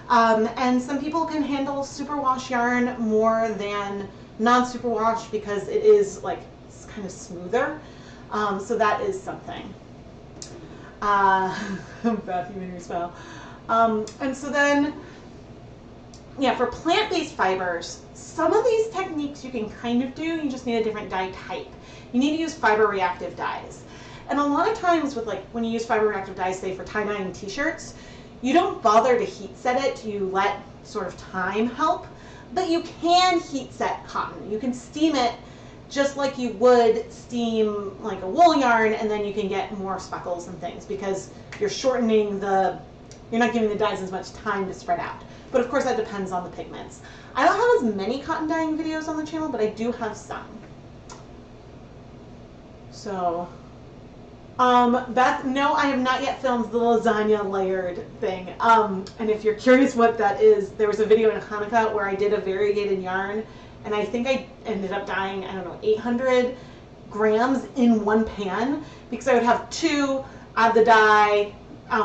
And some people can handle superwash yarn more than non-superwash because it is like it's kind of smoother. So that is something. Beth, you made me smile. And so then, yeah, for plant-based fibers, some of these techniques you can kind of do, you just need a different dye type. You need to use fiber reactive dyes. And a lot of times with like, when you use fiber reactive dyes, say for tie-dyeing t-shirts, you don't bother to heat set it, you let sort of time help, but you can heat set cotton. You can steam it just like you would steam like a wool yarn, and then you can get more speckles and things because you're shortening you're not giving the dyes as much time to spread out. But of course that depends on the pigments. I don't have as many cotton dyeing videos on the channel, but I do have some. So, Beth, no, I have not yet filmed the lasagna layered thing. And if you're curious what that is, there was a video in Hanukkah where I did a variegated yarn, and I think I ended up dyeing, I don't know, 800 grams in one pan because I would have two, add the dye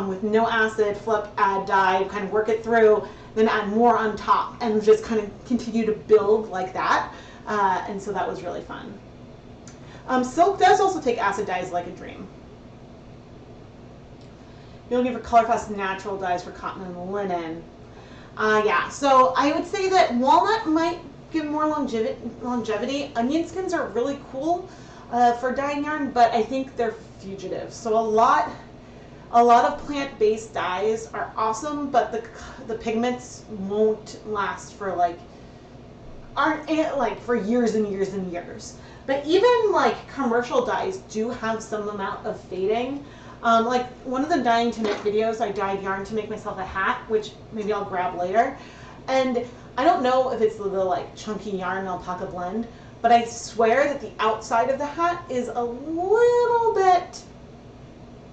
with no acid, flip, add dye, kind of work it through, then add more on top, and just kind of continue to build like that. And so that was really fun. Silk does also take acid dyes like a dream. You're looking for color fast natural dyes for cotton and linen. Yeah, so I would say that walnut might give more longevity. Onion skins are really cool for dyeing yarn, but I think they're fugitive. So a lot of plant-based dyes are awesome, but the pigments won't last for aren't for years and years and years. But even like commercial dyes do have some amount of fading. Like one of the dyeing to knit videos, I dyed yarn to make myself a hat, which maybe I'll grab later. And I don't know if it's the like chunky yarn alpaca blend, but I swear that the outside of the hat is a little bit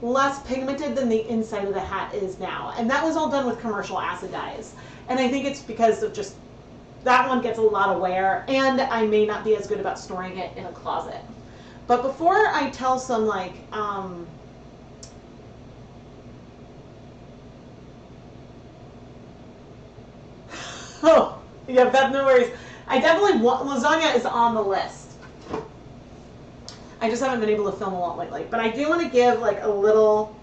less pigmented than the inside of the hat is now. And that was all done with commercial acid dyes. And I think it's because of just that one gets a lot of wear, and I may not be as good about storing it in a closet. But before I tell some like Oh, yeah, that's no worries. I definitely want, lasagna is on the list. I just haven't been able to film a lot lately. But I do want to give like a little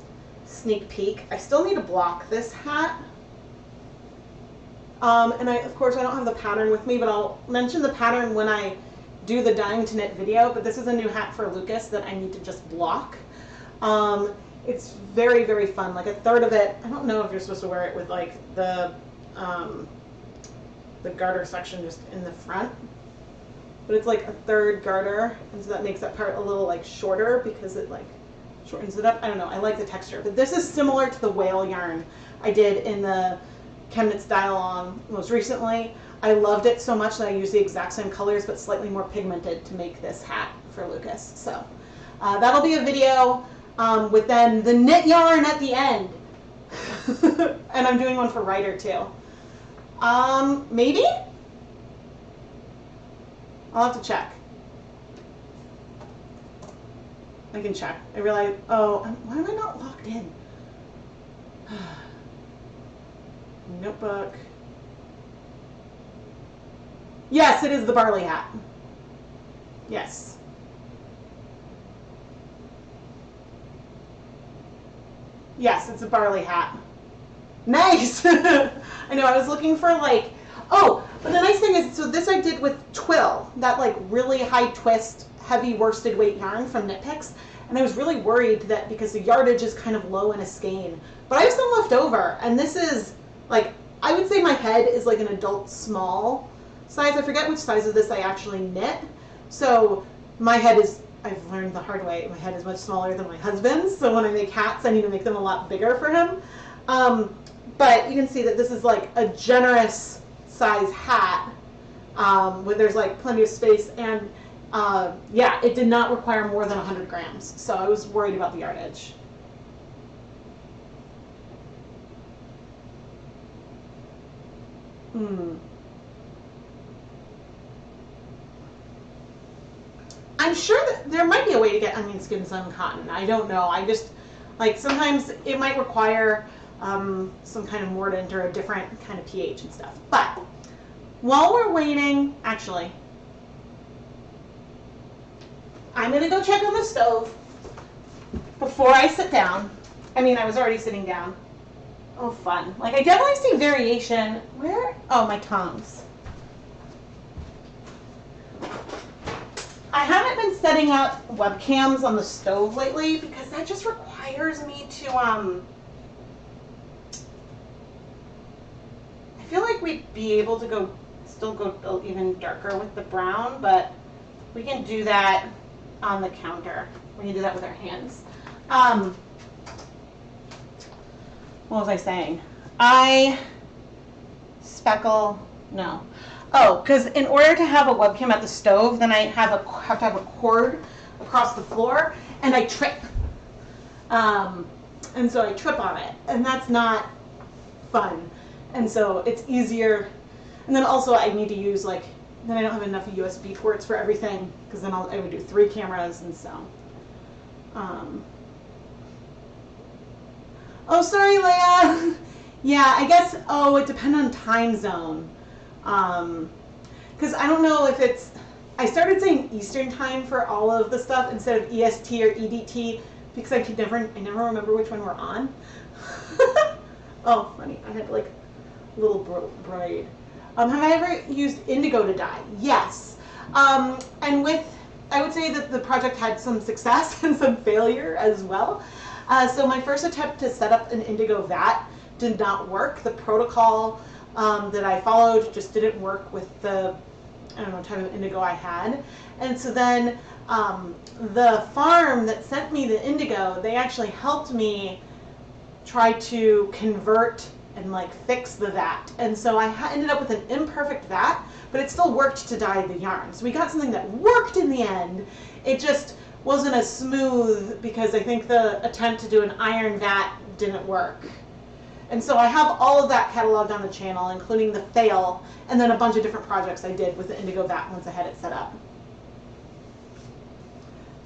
sneak peek. I still need to block this hat. And of course, I don't have the pattern with me, but I'll mention the pattern when I do the Dying to Knit video. But this is a new hat for Lucas that I need to just block. It's very, very fun. Like a third of it, I don't know if you're supposed to wear it with like the garter section just in the front. But it's like a third garter, and so that makes that part a little like shorter because it like shortens it up. I don't know, I like the texture. But this is similar to the whale yarn I did in the ChemKnits Dial-On most recently. I loved it so much that I used the exact same colors but slightly more pigmented to make this hat for Lucas. So that'll be a video with then the knit yarn at the end. And I'm doing one for Ryder too. Maybe? I'll have to check. I can check. I realize, oh, why am I not logged in? Notebook. Yes, it is the barley hat. Yes. Yes, it's a barley hat. Nice! I know, I was looking for like, oh, but the nice thing is, so this I did with twill, that like really high twist, heavy worsted weight yarn from Knit Picks, and I was really worried that because the yardage is kind of low in a skein, but I have some left over, and this is like, I would say my head is like an adult small size. I forget which size of this I actually knit, so my head is, I've learned the hard way, my head is much smaller than my husband's, so when I make hats, I need to make them a lot bigger for him. But you can see that this is like a generous size hat where there's like plenty of space, and yeah, it did not require more than 100 grams, so I was worried about the yardage. I'm sure that there might be a way to get onion skins on cotton. I don't know. I just, like, sometimes it might require some kind of mordant or a different kind of pH and stuff. But while we're waiting, actually, I'm going to go check on the stove before I sit down. I mean, I was already sitting down. Oh, fun. Like, I definitely see variation. Where? Oh, my tongs. I haven't been setting up webcams on the stove lately because that just requires me to, I feel like we'd be able to still go even darker with the brown, but we can do that on the counter. We can do that with our hands. What was I saying? No. Oh, because in order to have a webcam at the stove, then I have to have a cord across the floor, and I trip. And so I trip on it, and that's not fun. And so it's easier. And then also I need to use like, then I don't have enough USB ports for everything, because then I would do 3 cameras, and so. Oh, sorry, Leia. Yeah, I guess, oh, it depends on time zone. Because I don't know if it's, I started saying Eastern time for all of the stuff instead of EST or EDT because I never remember which one we're on. Oh, funny, I had like a little braid. Have I ever used indigo to dye? Yes. And I would say that the project had some success and some failure as well. So my first attempt to set up an indigo vat did not work. The protocol that I followed just didn't work with the, I don't know, type of indigo I had. And so then the farm that sent me the indigo, they actually helped me try to convert and like fix the vat. And so I ended up with an imperfect vat, but it still worked to dye the yarn. So we got something that worked in the end. It just wasn't as smooth because I think the attempt to do an iron vat didn't work. And so I have all of that cataloged on the channel, including the fail, and then a bunch of different projects I did with the indigo vat once I had it set up.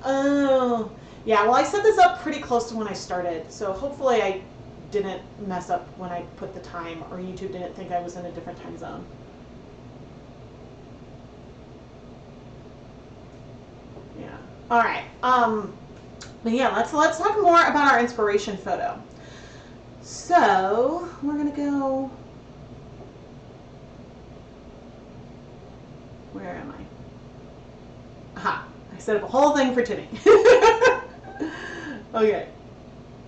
Oh, yeah, well I set this up pretty close to when I started, so hopefully I didn't mess up when I put the time, or YouTube didn't think I was in a different time zone. All right. But yeah, let's talk more about our inspiration photo. So we're gonna go. Where am I? Aha! I set up a whole thing for Timmy. Okay.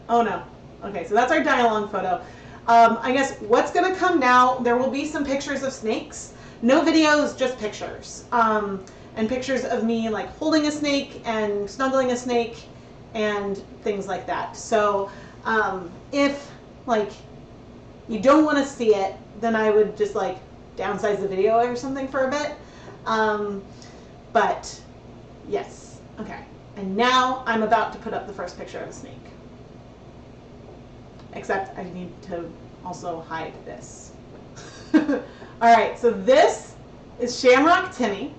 Oh no. Okay, so that's our dialogue photo. I guess what's gonna come now? There will be some pictures of snakes. No videos, just pictures. And pictures of me like holding a snake and snuggling a snake and things like that. So if like you don't want to see it, then I would just like downsize the video or something for a bit. But yes, okay. And now I'm about to put up the first picture of a snake. Except I need to also hide this. All right, so this is Shamrock Timmy.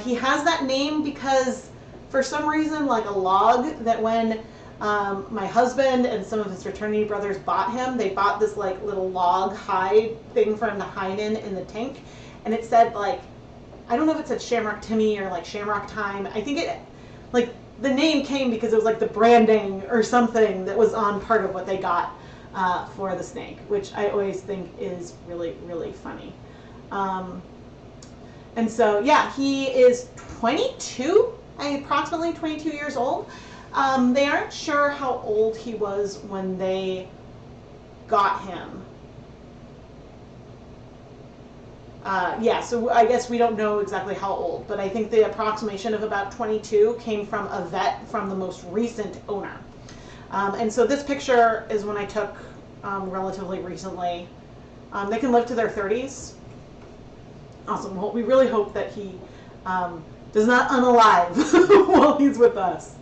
He has that name because for some reason, like a log that when my husband and some of his fraternity brothers bought him, they bought this like little log hide thing for him to hide in the tank. And it said like, I don't know if it said Shamrock Timmy or like Shamrock Time. I think it, like the name came because it was like the branding or something that was on part of what they got for the snake, which I always think is really, really funny. And so, yeah, he is 22, approximately 22 years old. They aren't sure how old he was when they got him. Yeah, so I guess we don't know exactly how old, but I think the approximation of about 22 came from a vet from the most recent owner. And so this picture is one I took relatively recently. They can live to their 30s. Awesome. Well, we really hope that he does not unalive while he's with us.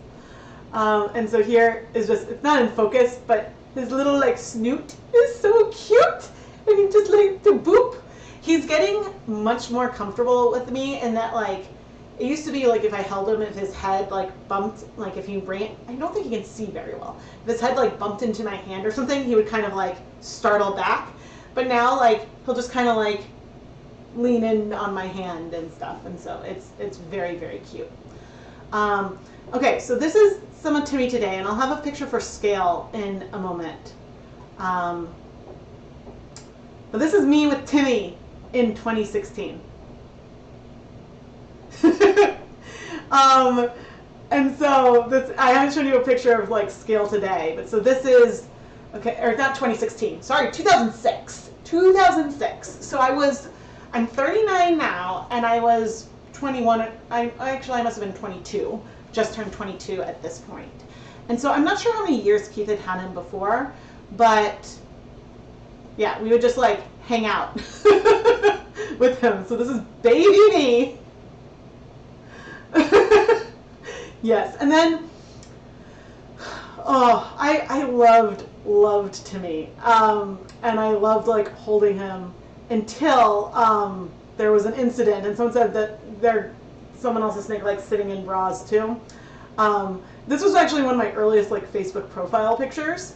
And so here is just, it's not in focus, but his little like snoot is so cute. And he just like to boop. He's getting much more comfortable with me in that like, it used to be like if I held him, if his head like bumped, like if he ran, I don't think he can see very well. If his head like bumped into my hand or something, he would kind of like startle back. But now like, he'll just kind of like lean in on my hand and stuff. And so it's very, very cute. Okay, so this is some of Timmy today, and I'll have a picture for scale in a moment. But this is me with Timmy in 2016. And so this, I haven't shown you a picture of like scale today, but so this is, okay, or not 2016, sorry, 2006. 2006. So I'm 39 now, and I was 21, I must have been 22, just turned 22 at this point. And so I'm not sure how many years Keith had him before, but yeah, we would just like hang out with him. So this is baby me. Yes, and then, oh, I loved Timmy, and I loved like holding him until there was an incident, and someone said that someone else's snake like sitting in bras too. This was actually one of my earliest like Facebook profile pictures,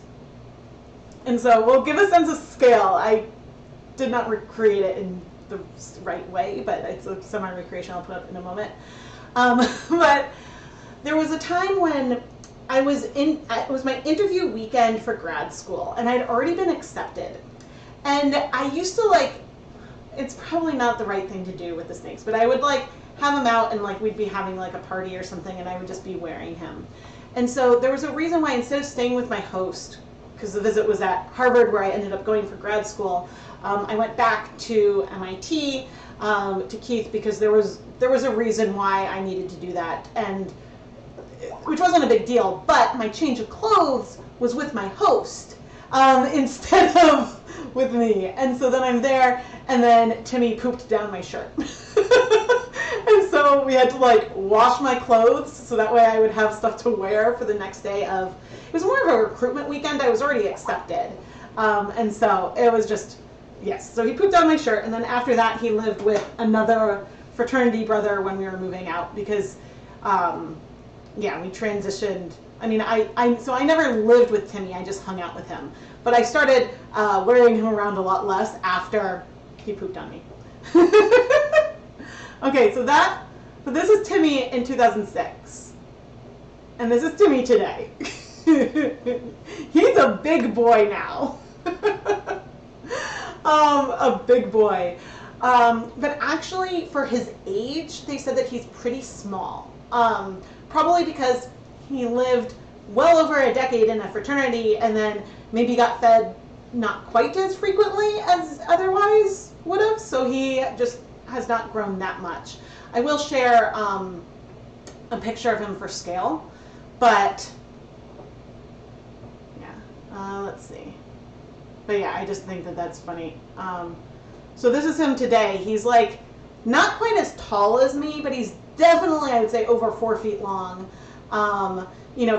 and so we'll give a sense of scale. I did not recreate it in the right way, but it's a semi-recreation I'll put up in a moment. But there was a time when it was my interview weekend for grad school, and I'd already been accepted. And I used to like, it's probably not the right thing to do with the snakes, but I would like have him out and like we'd be having like a party or something, and I would just be wearing him. And so there was a reason why instead of staying with my host, because the visit was at Harvard where I ended up going for grad school, I went back to MIT to Keith because there was a reason why I needed to do that, and which wasn't a big deal, but my change of clothes was with my host instead of with me. And so then I'm there, and then Timmy pooped down my shirt. And so we had to like wash my clothes so that way I would have stuff to wear for the next day of, it was more of a recruitment weekend. I was already accepted. And so it was just, yes. So he pooped down my shirt, and then after that he lived with another fraternity brother when we were moving out because, yeah, we transitioned. I mean, so I never lived with Timmy, I just hung out with him. But I started wearing him around a lot less after he pooped on me. Okay, so this is Timmy in 2006. And this is Timmy today. He's a big boy now. A big boy. But actually, for his age, they said that he's pretty small. Probably because he lived well over a decade in a fraternity and then maybe got fed not quite as frequently as otherwise would have. So he just has not grown that much. I will share a picture of him for scale, but yeah, let's see. But yeah, I just think that that's funny. So this is him today. He's like not quite as tall as me, but he's definitely, I would say, over 4 feet long. You know,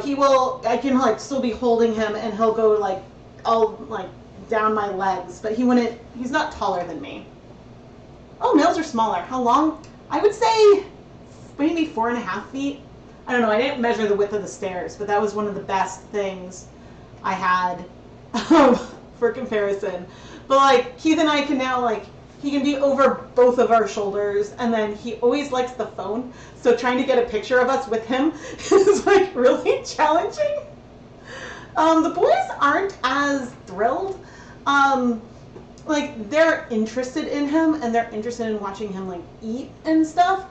I can like still be holding him and he'll go like all like down my legs, but he's not taller than me. Oh, males are smaller. How long? I would say maybe 4.5 feet. I don't know. I didn't measure the width of the stairs, but that was one of the best things I had for comparison. But like Keith and I can now like, he can be over both of our shoulders, and then he always likes the phone. So trying to get a picture of us with him is like really challenging. The boys aren't as thrilled. Like they're interested in him and they're interested in watching him like eat and stuff,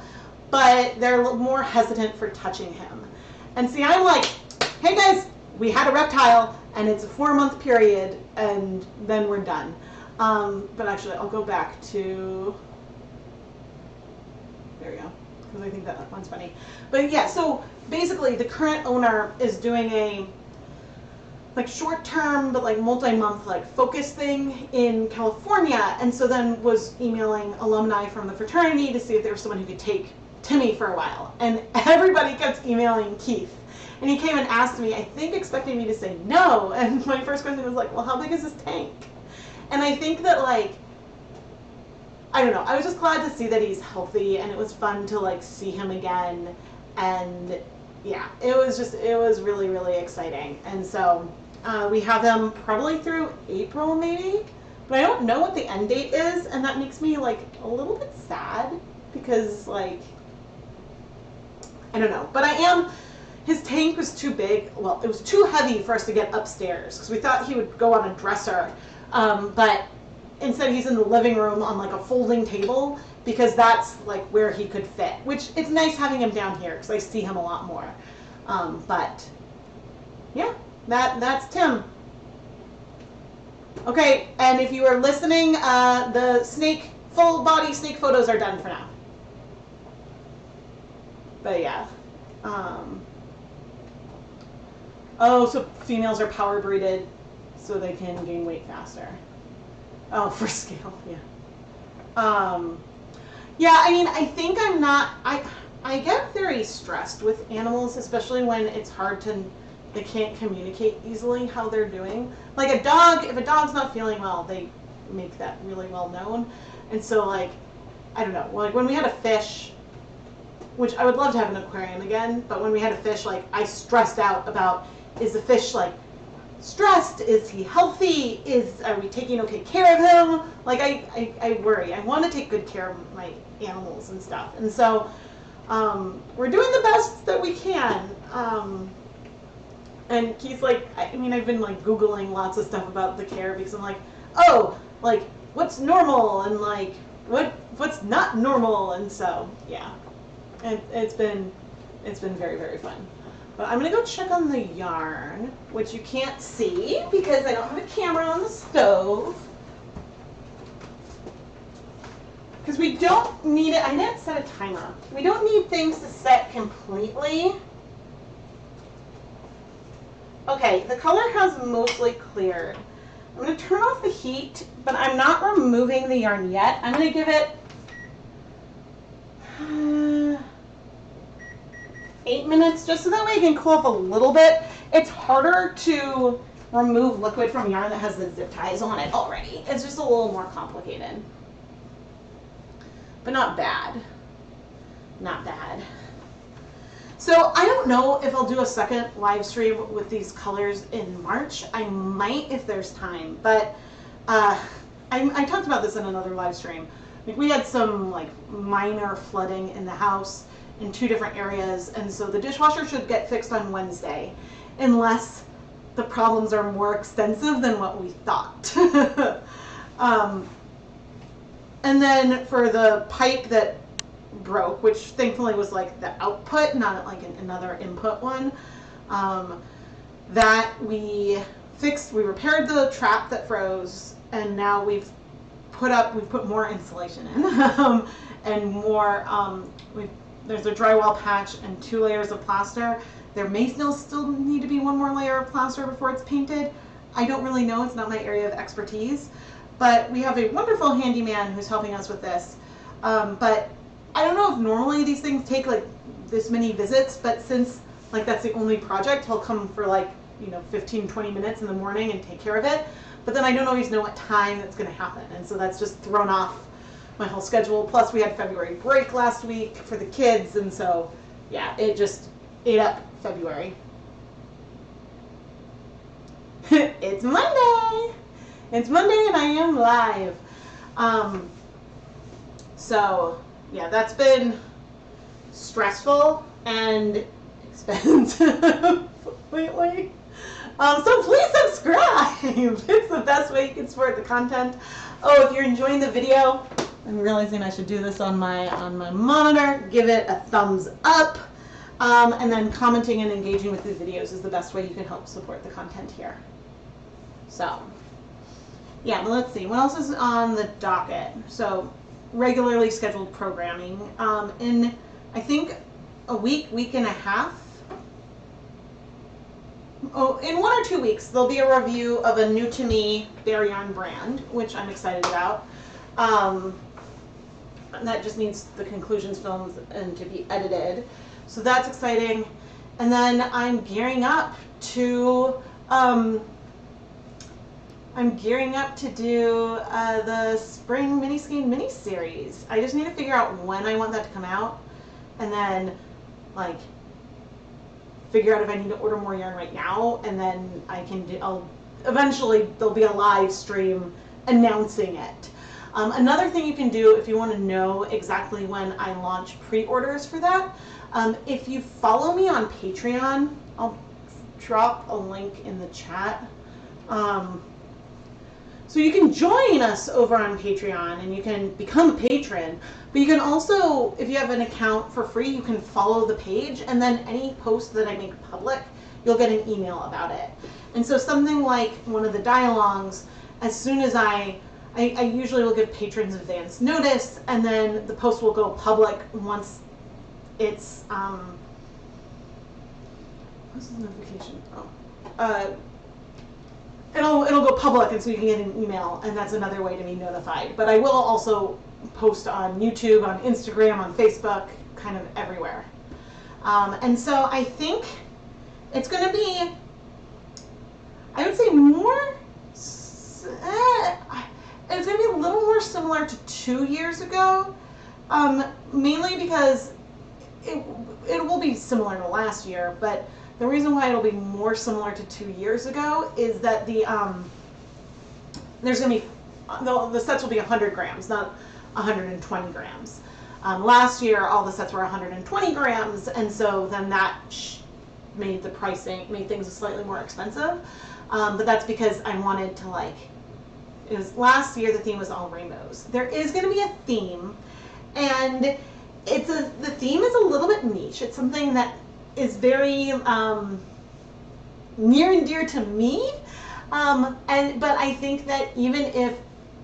but they're more hesitant for touching him. And see, I'm like, hey guys, we had a reptile and it's a 4-month period and then we're done. But actually I'll go back to, there we go, because I think that one's funny. But yeah, so basically the current owner is doing a like short-term but like multi-month like focus thing in California, and so then was emailing alumni from the fraternity to see if there was someone who could take Timmy for a while, and everybody kept emailing Keith, and he came and asked me, I think expecting me to say no, and my first question was like, well, how big is this tank? And I think that like, I don't know, I was just glad to see that he's healthy, and it was fun to like see him again, and yeah, it was really, really exciting. And so we have them probably through April maybe, but I don't know what the end date is, and that makes me like a little bit sad because like, I don't know, but his tank was too big. Well, it was too heavy for us to get upstairs because we thought he would go on a dresser, but instead he's in the living room on like a folding table because that's like where he could fit, which it's nice having him down here because I see him a lot more. But yeah, that's Tim. Okay, and if you are listening, the full body snake photos are done for now. But yeah. Oh, so females are power breeded so they can gain weight faster. Oh, for scale, yeah. Yeah, I mean, I think I get very stressed with animals, especially when it's hard they can't communicate easily how they're doing. Like a dog, if a dog's not feeling well, they make that really well known. And so like, I don't know, like when we had a fish, which I would love to have an aquarium again, but when we had a fish, like I stressed out about, is the fish like stressed? Is he healthy? Are we taking okay care of him? Like I worry. I want to take good care of my animals and stuff. And so we're doing the best that we can. And Keith's like, I mean, I've been like Googling lots of stuff about the care because I'm like, oh, like what's normal and like what's not normal. And so yeah, it's been very, very fun. But I'm going to go check on the yarn, which you can't see because I don't have a camera on the stove. Because we don't need it. I didn't set a timer. We don't need things to set completely. Okay, the color has mostly cleared. I'm going to turn off the heat, but I'm not removing the yarn yet. I'm going to give it 8 minutes, just so that way it can cool off a little bit. It's harder to remove liquid from yarn that has the zip ties on it already. It's just a little more complicated. But not bad. Not bad. So I don't know if I'll do a second live stream with these colors in March. I might if there's time, but I talked about this in another live stream. Like we had some like minor flooding in the house, in 2 different areas, and so the dishwasher should get fixed on Wednesday, unless the problems are more extensive than what we thought. And then for the pipe that broke, which thankfully was like the output, not like another input one, that we fixed. We repaired the trap that froze, and now we've put more insulation in, and more. There's a drywall patch and 2 layers of plaster. There may still need to be 1 more layer of plaster before it's painted. I don't really know. It's not my area of expertise. But we have a wonderful handyman who's helping us with this. But I don't know if normally these things take like this many visits, but since like that's the only project, he'll come for like, 15, 20 minutes in the morning and take care of it. But then I don't always know what time that's going to happen. And so that's just thrown off my whole schedule. Plus we had February break last week for the kids. And so, yeah, it just ate up February. It's Monday. It's Monday and I am live. So yeah, that's been stressful and expensive lately. So please subscribe. It's the best way you can support the content. Oh, if you're enjoying the video, I'm realizing I should do this on my monitor. Give it a thumbs up. And then commenting and engaging with the videos is the best way you can help support the content here. So, yeah, but let's see. What else is on the docket? So, regularly scheduled programming. In, I think, a week and a half. Oh, in 1 or 2 weeks, there'll be a review of a new to me Bear Yarn brand, which I'm excited about. That just needs the conclusions filmed and to be edited. So that's exciting. And then I'm gearing up to do the spring mini skein mini series. I just need to figure out when I want that to come out, and then like figure out if I need to order more yarn right now, and then eventually there'll be a live stream announcing it. Another thing you can do if you want to know exactly when I launch pre-orders for that, if you follow me on Patreon, I'll drop a link in the chat. So you can join us over on Patreon and you can become a patron, but you can also, if you have an account for free, you can follow the page, and then any post that I make public, you'll get an email about it. And so something like one of the dialogues, as soon as I usually will give patrons advance notice, and then the post will go public once it's, what's the notification? It'll go public, and so you can get an email, and that's another way to be notified. But I will also post on YouTube, on Instagram, on Facebook, kind of everywhere. And so I think it's going to be, I would say more, it's going to be a little more similar to 2 years ago, mainly because it will be similar to last year, but the reason why it'll be more similar to 2 years ago is that there's going to be, the sets will be 100 grams, not 120 grams. Last year, all the sets were 120 grams, and so then that made things slightly more expensive. But that's because I wanted to last year the theme was all rainbows. There is going to be a theme, and the theme is a little bit niche. It's something that is very near and dear to me, but I think that even if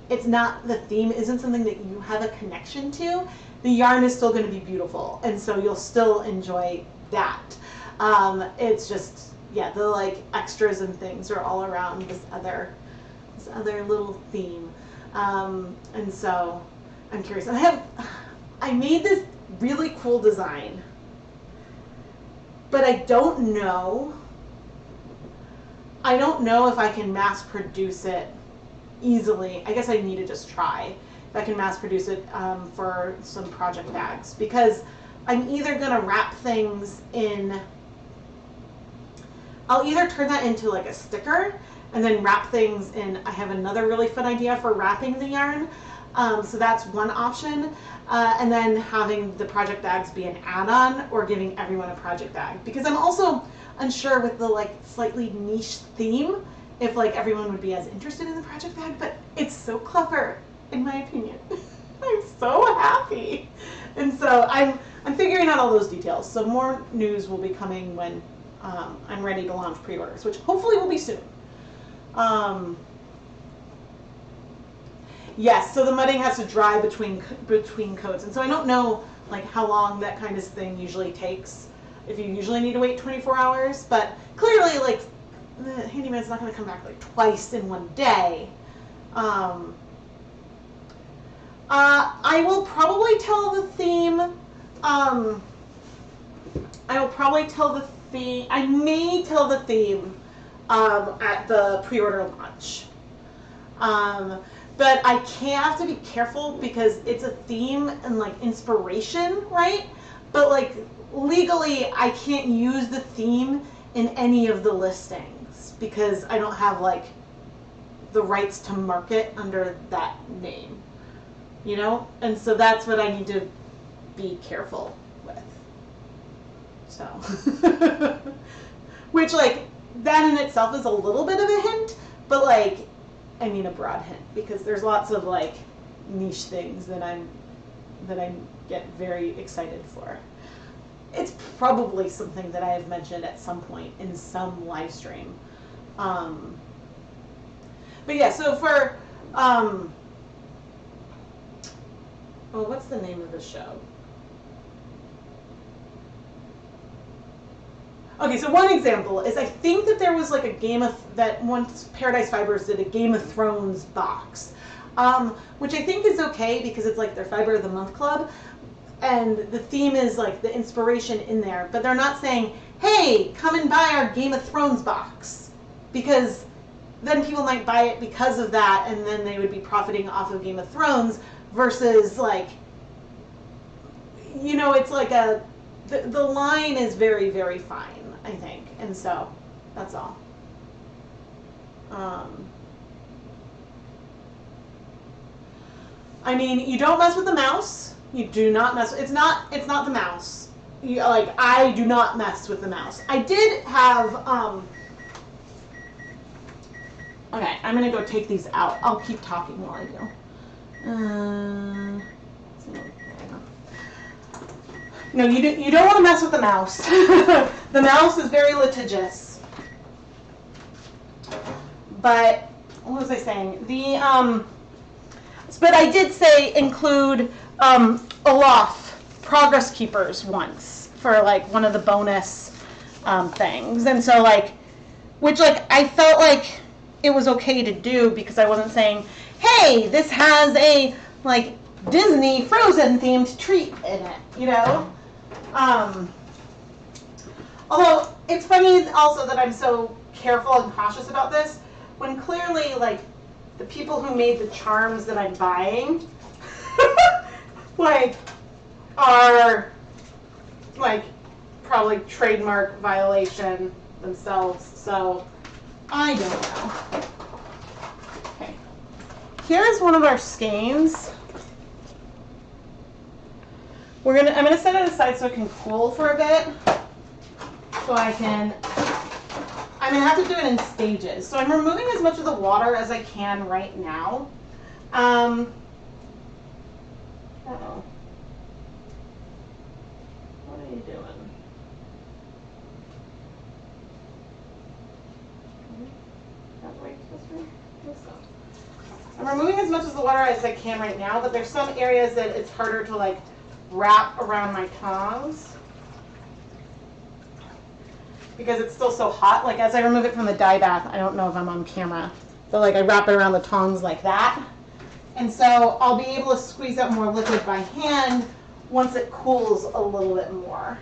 the theme isn't something that you have a connection to, the yarn is still going to be beautiful, and so you'll still enjoy that. It's just, yeah, the extras and things are all around this other little theme, and so I'm curious. I made this really cool design, but I don't know if I can mass produce it easily. I guess I need to just try if I can mass produce it for some project bags, because I'm either going to wrap things in, I'll either turn that into a sticker and then wrap things in. I have another really fun idea for wrapping the yarn. So that's one option. And then having the project bags be an add-on or giving everyone a project bag. Because I'm also unsure with the like slightly niche theme if like everyone would be as interested in the project bag, but it's so clever in my opinion. I'm so happy. And so I'm figuring out all those details. So more news will be coming when I'm ready to launch pre-orders, which hopefully will be soon. Yes, so the mudding has to dry between coats, and so I don't know like how long that kind of thing usually takes. If you usually need to wait 24 hours, but clearly like the handyman's not going to come back like twice in one day. I will probably tell the theme. I will probably tell the theme. I may tell the theme at the pre-order launch. But I have to be careful because it's a theme and like inspiration, right? But like legally, I can't use the theme in any of the listings because I don't have like the rights to market under that name, you know? And so that's what I need to be careful with. So, which like that in itself is a little bit of a hint, but like, I mean a broad hint because there's lots of like niche things that I get very excited for. It's probably something that I have mentioned at some point in some live stream. But yeah, so for well, what's the name of the show? Okay, so one example is I think that there was like a that once Paradise Fibers did a Game of Thrones box, which I think is okay because it's like their Fiber of the Month club, and the theme is like the inspiration in there, but they're not saying, hey, come and buy our Game of Thrones box, because then people might buy it because of that, and then they would be profiting off of Game of Thrones, versus like, you know, it's like the line is very, very fine, I think, and so that's all. I mean, you don't mess with the mouse. You do not mess. It's not the mouse. I do not mess with the mouse. I did have. Okay, I'm gonna go take these out. I'll keep talking while I do. No, you don't want to mess with the mouse. The mouse is very litigious. But what was I saying? But I did say include Olaf Progress Keepers once for like one of the bonus things, and so like, which like I felt like it was okay to do because I wasn't saying, hey, this has a like Disney Frozen themed treat in it, you know. Although it's funny also that I'm so careful and cautious about this when clearly like the people who made the charms that I'm buying like are like probably trademark violation themselves, so I don't know. Okay, here's one of our skeins. I'm gonna set it aside so it can cool for a bit, so I'm gonna have to do it in stages. So I'm removing as much of the water as I can right now. Uh-oh. What are you doing? I'm removing as much of the water as I can right now, but there's some areas that it's harder to like wrap around my tongs because it's still so hot. Like as I remove it from the dye bath, I don't know if I'm on camera, but like I wrap it around the tongs like that. And so I'll be able to squeeze out more liquid by hand once it cools a little bit more.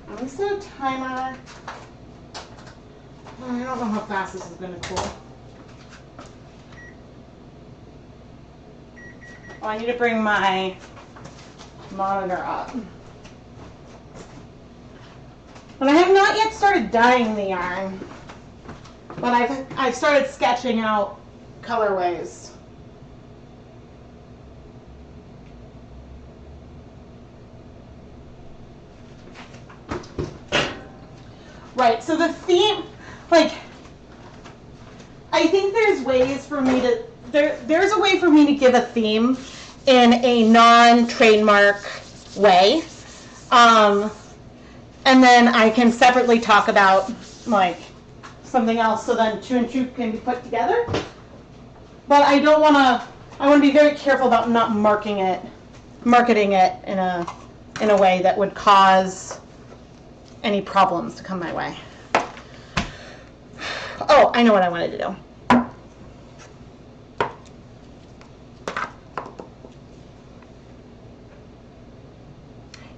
I'm going to set a timer. I don't know how fast this is going to cool. Oh, I need to bring my monitor up. And I have not yet started dyeing the yarn, but I've started sketching out colorways. Right, so the theme, like, I think there's ways for me to, there's a way for me to give a theme in a non-trademark way. And then I can separately talk about, like, something else, so then 2 and 2 can be put together. But I don't want to, I want to be very careful about not marketing it in a way that would cause any problems to come my way. Oh, I know what I wanted to do.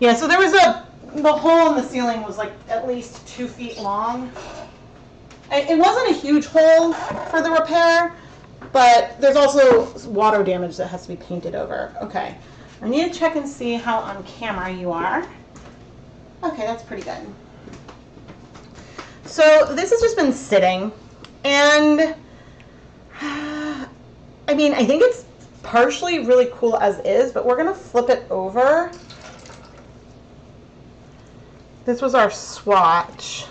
Yeah, so there was the hole in the ceiling was like at least 2 feet long. It wasn't a huge hole for the repair, but there's also water damage that has to be painted over. Okay, I need to check and see how on camera you are. Okay, that's pretty good. So this has just been sitting, and I mean, I think it's partially really cool as is, but we're gonna flip it over. This was our swatch.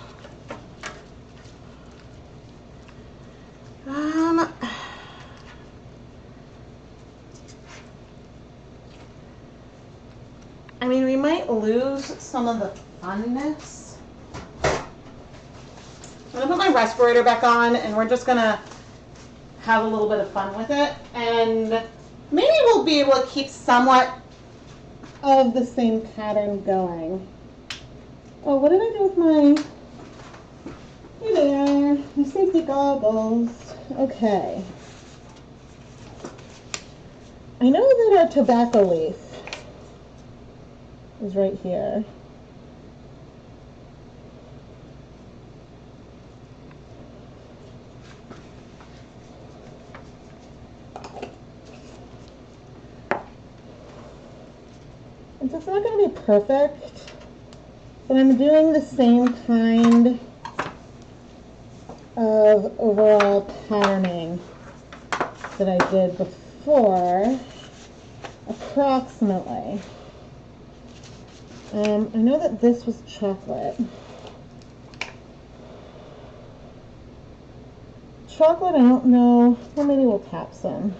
I mean, we might lose some of the funness. I'm gonna put my respirator back on, and we're just gonna have a little bit of fun with it, and maybe we'll be able to keep somewhat of the same pattern going. Oh, what did I do with my, here they are, my safety goggles. Okay. I know that our tobacco leaf is right here. It's just not going to be perfect, but I'm doing the same kind of overall patterning that I did before, approximately. I know that this was chocolate. Chocolate, I don't know. Well, maybe we'll tap some.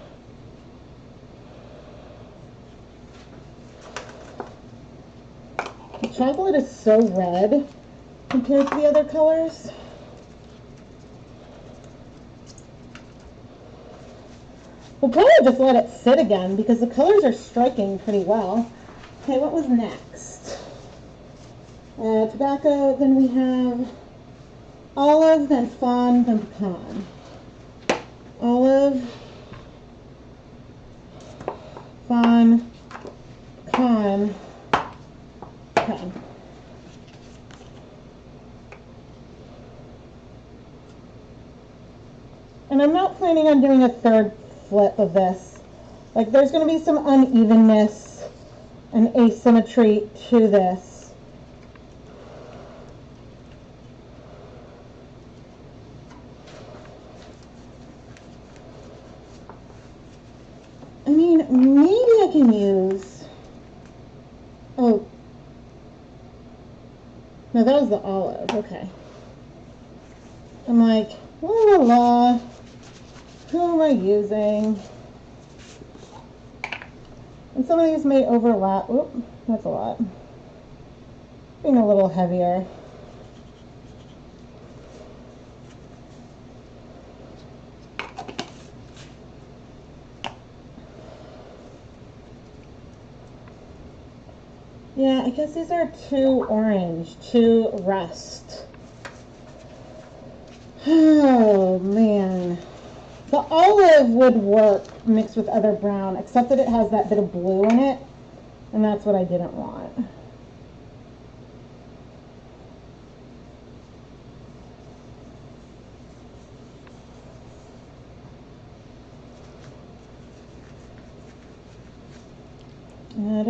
The chocolate is so red compared to the other colors. We'll probably just let it sit again because the colors are striking pretty well. Okay, what was next? Tobacco, then we have olive, then fawn, then pecan. Olive, fawn, pecan, pecan. And I'm not planning on doing a third flip of this. Like, there's going to be some unevenness and asymmetry to this. I mean, maybe I can use, oh, no, that was the olive, okay. I'm like, la la la, who am I using? And some of these may overlap. Oop, that's a lot. Being a little heavier. Yeah, I guess these are too orange, too rust. Oh, man. The olive would work mixed with other brown, except that it has that bit of blue in it, and that's what I didn't want. And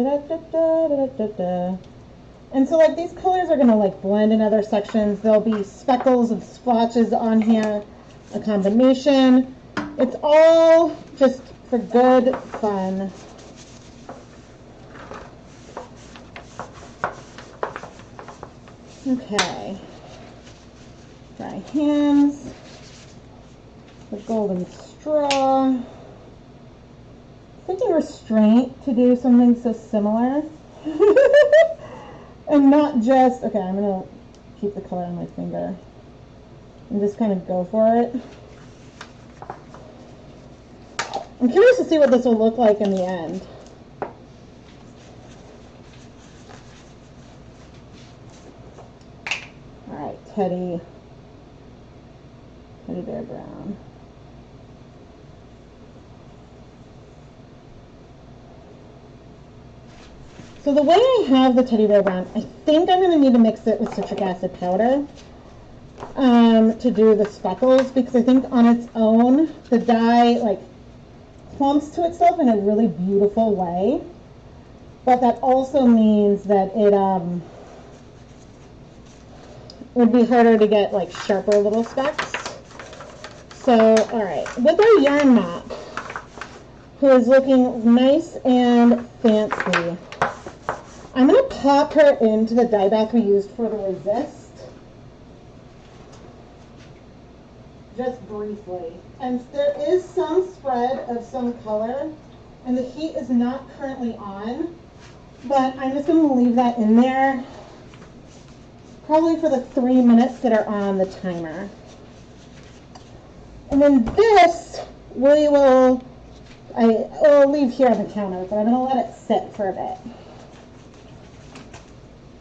so like these colors are gonna like blend in other sections. There'll be speckles of splotches on here, a combination. It's all just for good fun. Okay. Dry hands. The golden straw. Thinking restraint to do something so similar. And not just, okay, I'm going to keep the color on my finger and just kind of go for it. I'm curious to see what this will look like in the end. All right, teddy bear brown. So the way I have the teddy bear brown, I think I'm going to need to mix it with citric acid powder to do the speckles, because I think on its own the dye like clumps to itself in a really beautiful way, but that also means that it would be harder to get like sharper little specks. So all right, with our yarn mat, who is looking nice and fancy, I'm going to pop her into the dye bath we used for the resist, just briefly. And there is some spread of some color, and the heat is not currently on, but I'm just going to leave that in there, probably for the 3 minutes that are on the timer. And then this, I'll leave here on the counter, but I'm going to let it sit for a bit.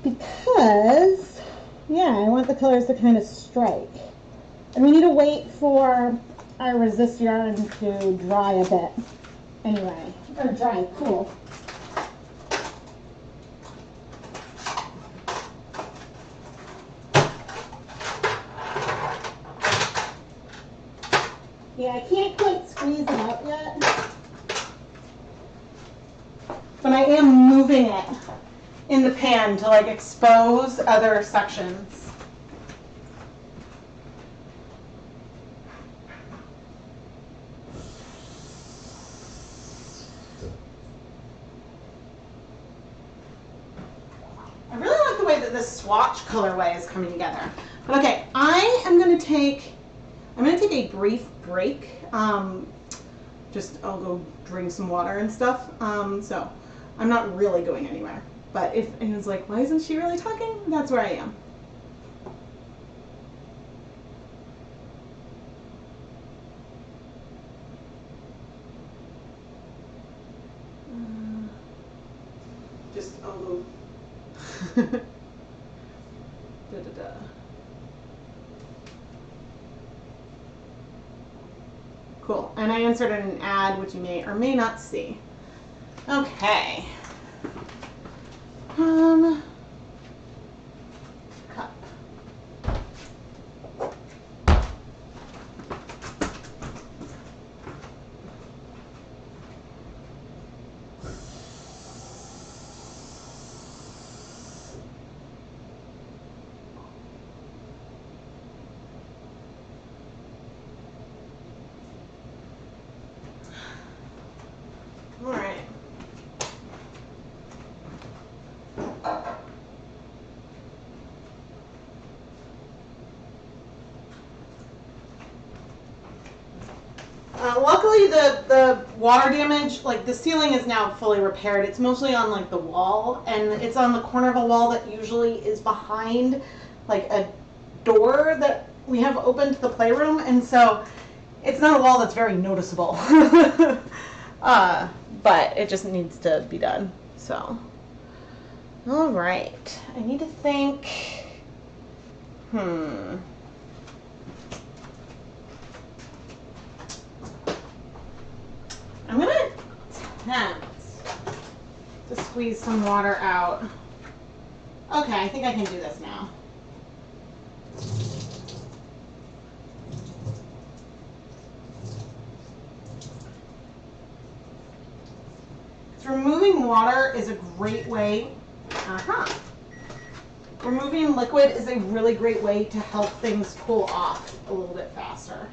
Because, yeah, I want the colors to kind of strike. And we need to wait for our resist yarn to dry a bit. Anyway, or dry, cool. Yeah, I can't quite squeeze it out yet. But I am moving it in the pan to like expose other sections. I really like the way that this swatch colorway is coming together. But okay, I'm gonna take a brief break. I'll go drink some water and stuff. So I'm not really going anywhere. But if anyone's like, why isn't she really talking? That's where I am. I'll go. Cool. And I inserted an ad, which you may or may not see. Okay. Cup. All right. Luckily, the water damage, like the ceiling is now fully repaired. It's mostly on like the wall, and it's on the corner of a wall that usually is behind like a door that we have open to the playroom, and so it's not a wall that's very noticeable. But it just needs to be done. So, all right. I need to think. I'm gonna attempt to squeeze some water out. Okay, I think I can do this now. removing water is a great way. Removing liquid is a really great way to help things cool off a little bit faster.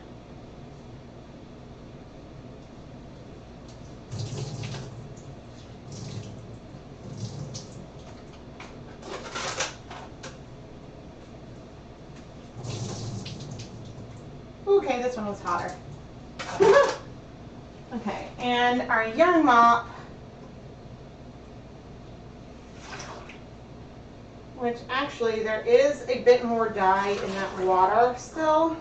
Okay, this one was hotter. Okay, and our yarn mop, which actually there is a bit more dye in that water still.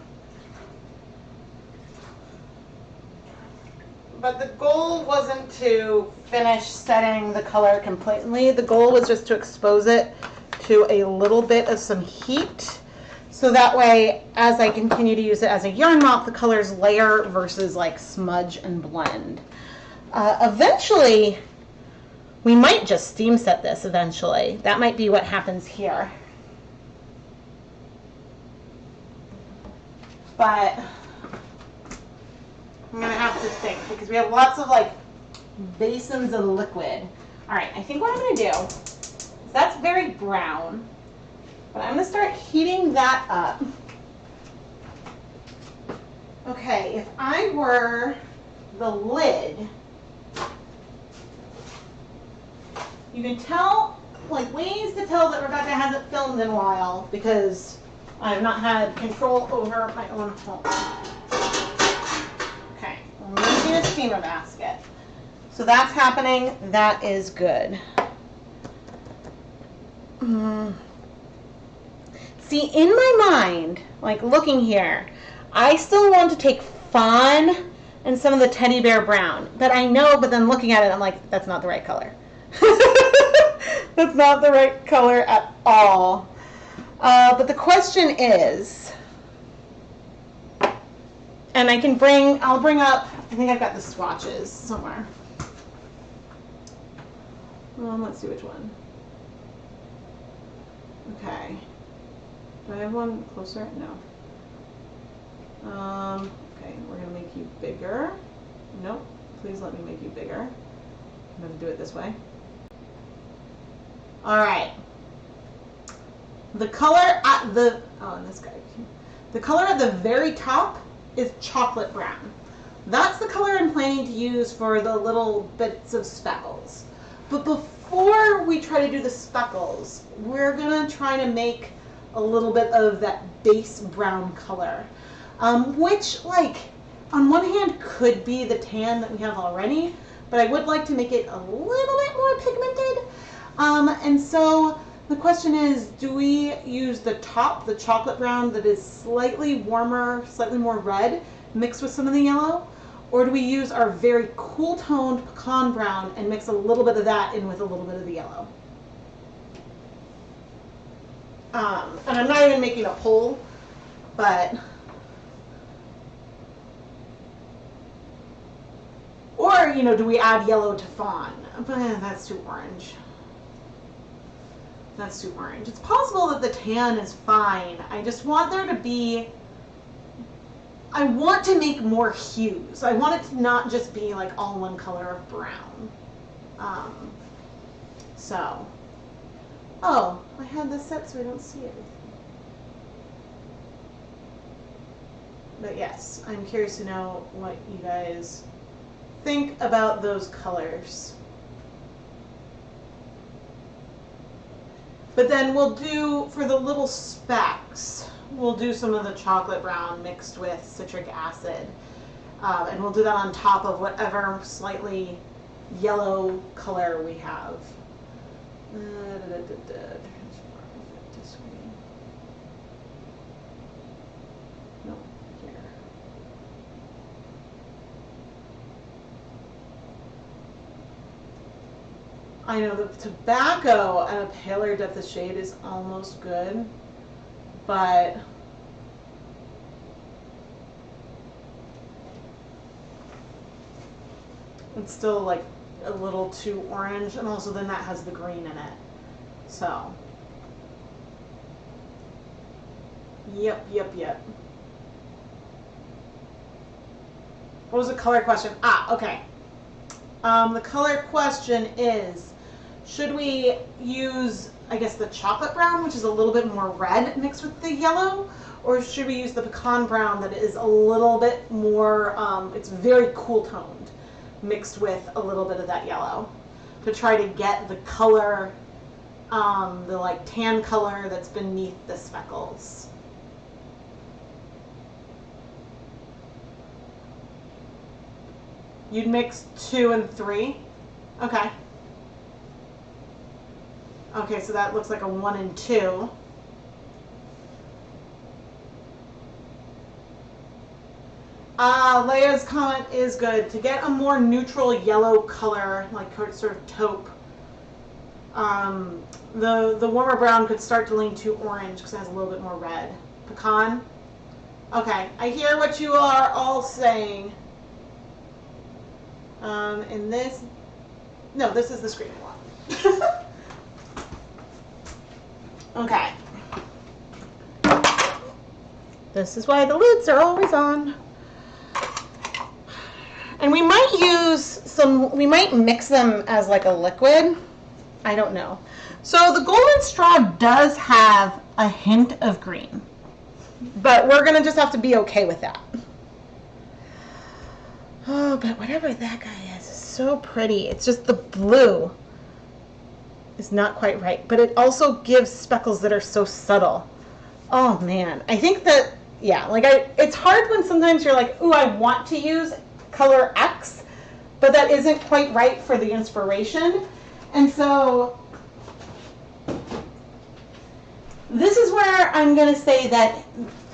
But the goal wasn't to finish setting the color completely. The goal was just to expose it to a little bit of some heat. So that way, as I continue to use it as a yarn mop, the colors layer versus like smudge and blend. Eventually, we might just steam set this eventually. That might be what happens here. But I'm gonna have to think because we have lots of like basins of liquid. All right, I think what I'm gonna do is that's very brown. But I'm going to start heating that up. Okay, if I were the lid, you can tell, like ways to tell that Rebecca hasn't filmed in a while because I have not had control over my own home. Okay, I'm using a steamer basket. So that's happening. That is good. See, in my mind, like looking here, I still want to take Fawn and some of the teddy bear brown. But I know, but then looking at it, I'm like, that's not the right color. That's not the right color at all. But the question is, and I'll bring up, I think I've got the swatches somewhere. Let's see which one. Okay. Do I have one closer? No. Okay, we're going to make you bigger. Nope, please let me make you bigger. I'm going to do it this way. All right. The color at the, and this guy. The color at the very top is chocolate brown. That's the color I'm planning to use for the little bits of speckles. But before we try to do the speckles, we're going to try to make a little bit of that base brown color, which like on one hand could be the tan that we have already, but I would like to make it a little bit more pigmented. And so the question is, do we use the top, the chocolate brown that is slightly warmer, slightly more red, mixed with some of the yellow? Or do we use our very cool toned pecan brown and mix a little bit of that in with a little bit of the yellow? And I'm not even making a poll, but, or, you know, do we add yellow to fawn? But that's too orange. That's too orange. It's possible that the tan is fine. I just want there to be, I want to make more hues. I want it to not just be like all one color of brown. So. Oh, I had this set so I don't see everything. But yes, I'm curious to know what you guys think about those colors. But then we'll do, for the little specks, we'll do some of the chocolate brown mixed with citric acid. And we'll do that on top of whatever slightly yellow color we have. No, here. I know the tobacco at a paler depth of shade is almost good, but it's still like a little too orange, and also then that has the green in it. So, yep. What was the color question? Ah, okay. The color question is, should we use, I guess, the chocolate brown, which is a little bit more red mixed with the yellow, or should we use the pecan brown that is a little bit more, it's very cool toned, mixed with a little bit of that yellow, to try to get the color, the like tan color that's beneath the speckles. You'd mix 2 and 3? Okay. Okay, so that looks like a 1 and 2. Leia's comment is good. To get a more neutral yellow color, like sort of taupe, the warmer brown could start to lean to orange because it has a little bit more red. Pecan? Okay, I hear what you are all saying. And this, no, this is the screening one. Okay. This is why the lids are always on. And we might use some, we might mix them as like a liquid. I don't know. So the golden straw does have a hint of green, but we're gonna just have to be okay with that. Oh, but whatever that guy is so pretty. It's just the blue is not quite right, but it also gives speckles that are so subtle. Oh man, I think that, yeah, like it's hard when sometimes you're like, ooh, I want to use color X, but that isn't quite right for the inspiration. And so this is where I'm going to say that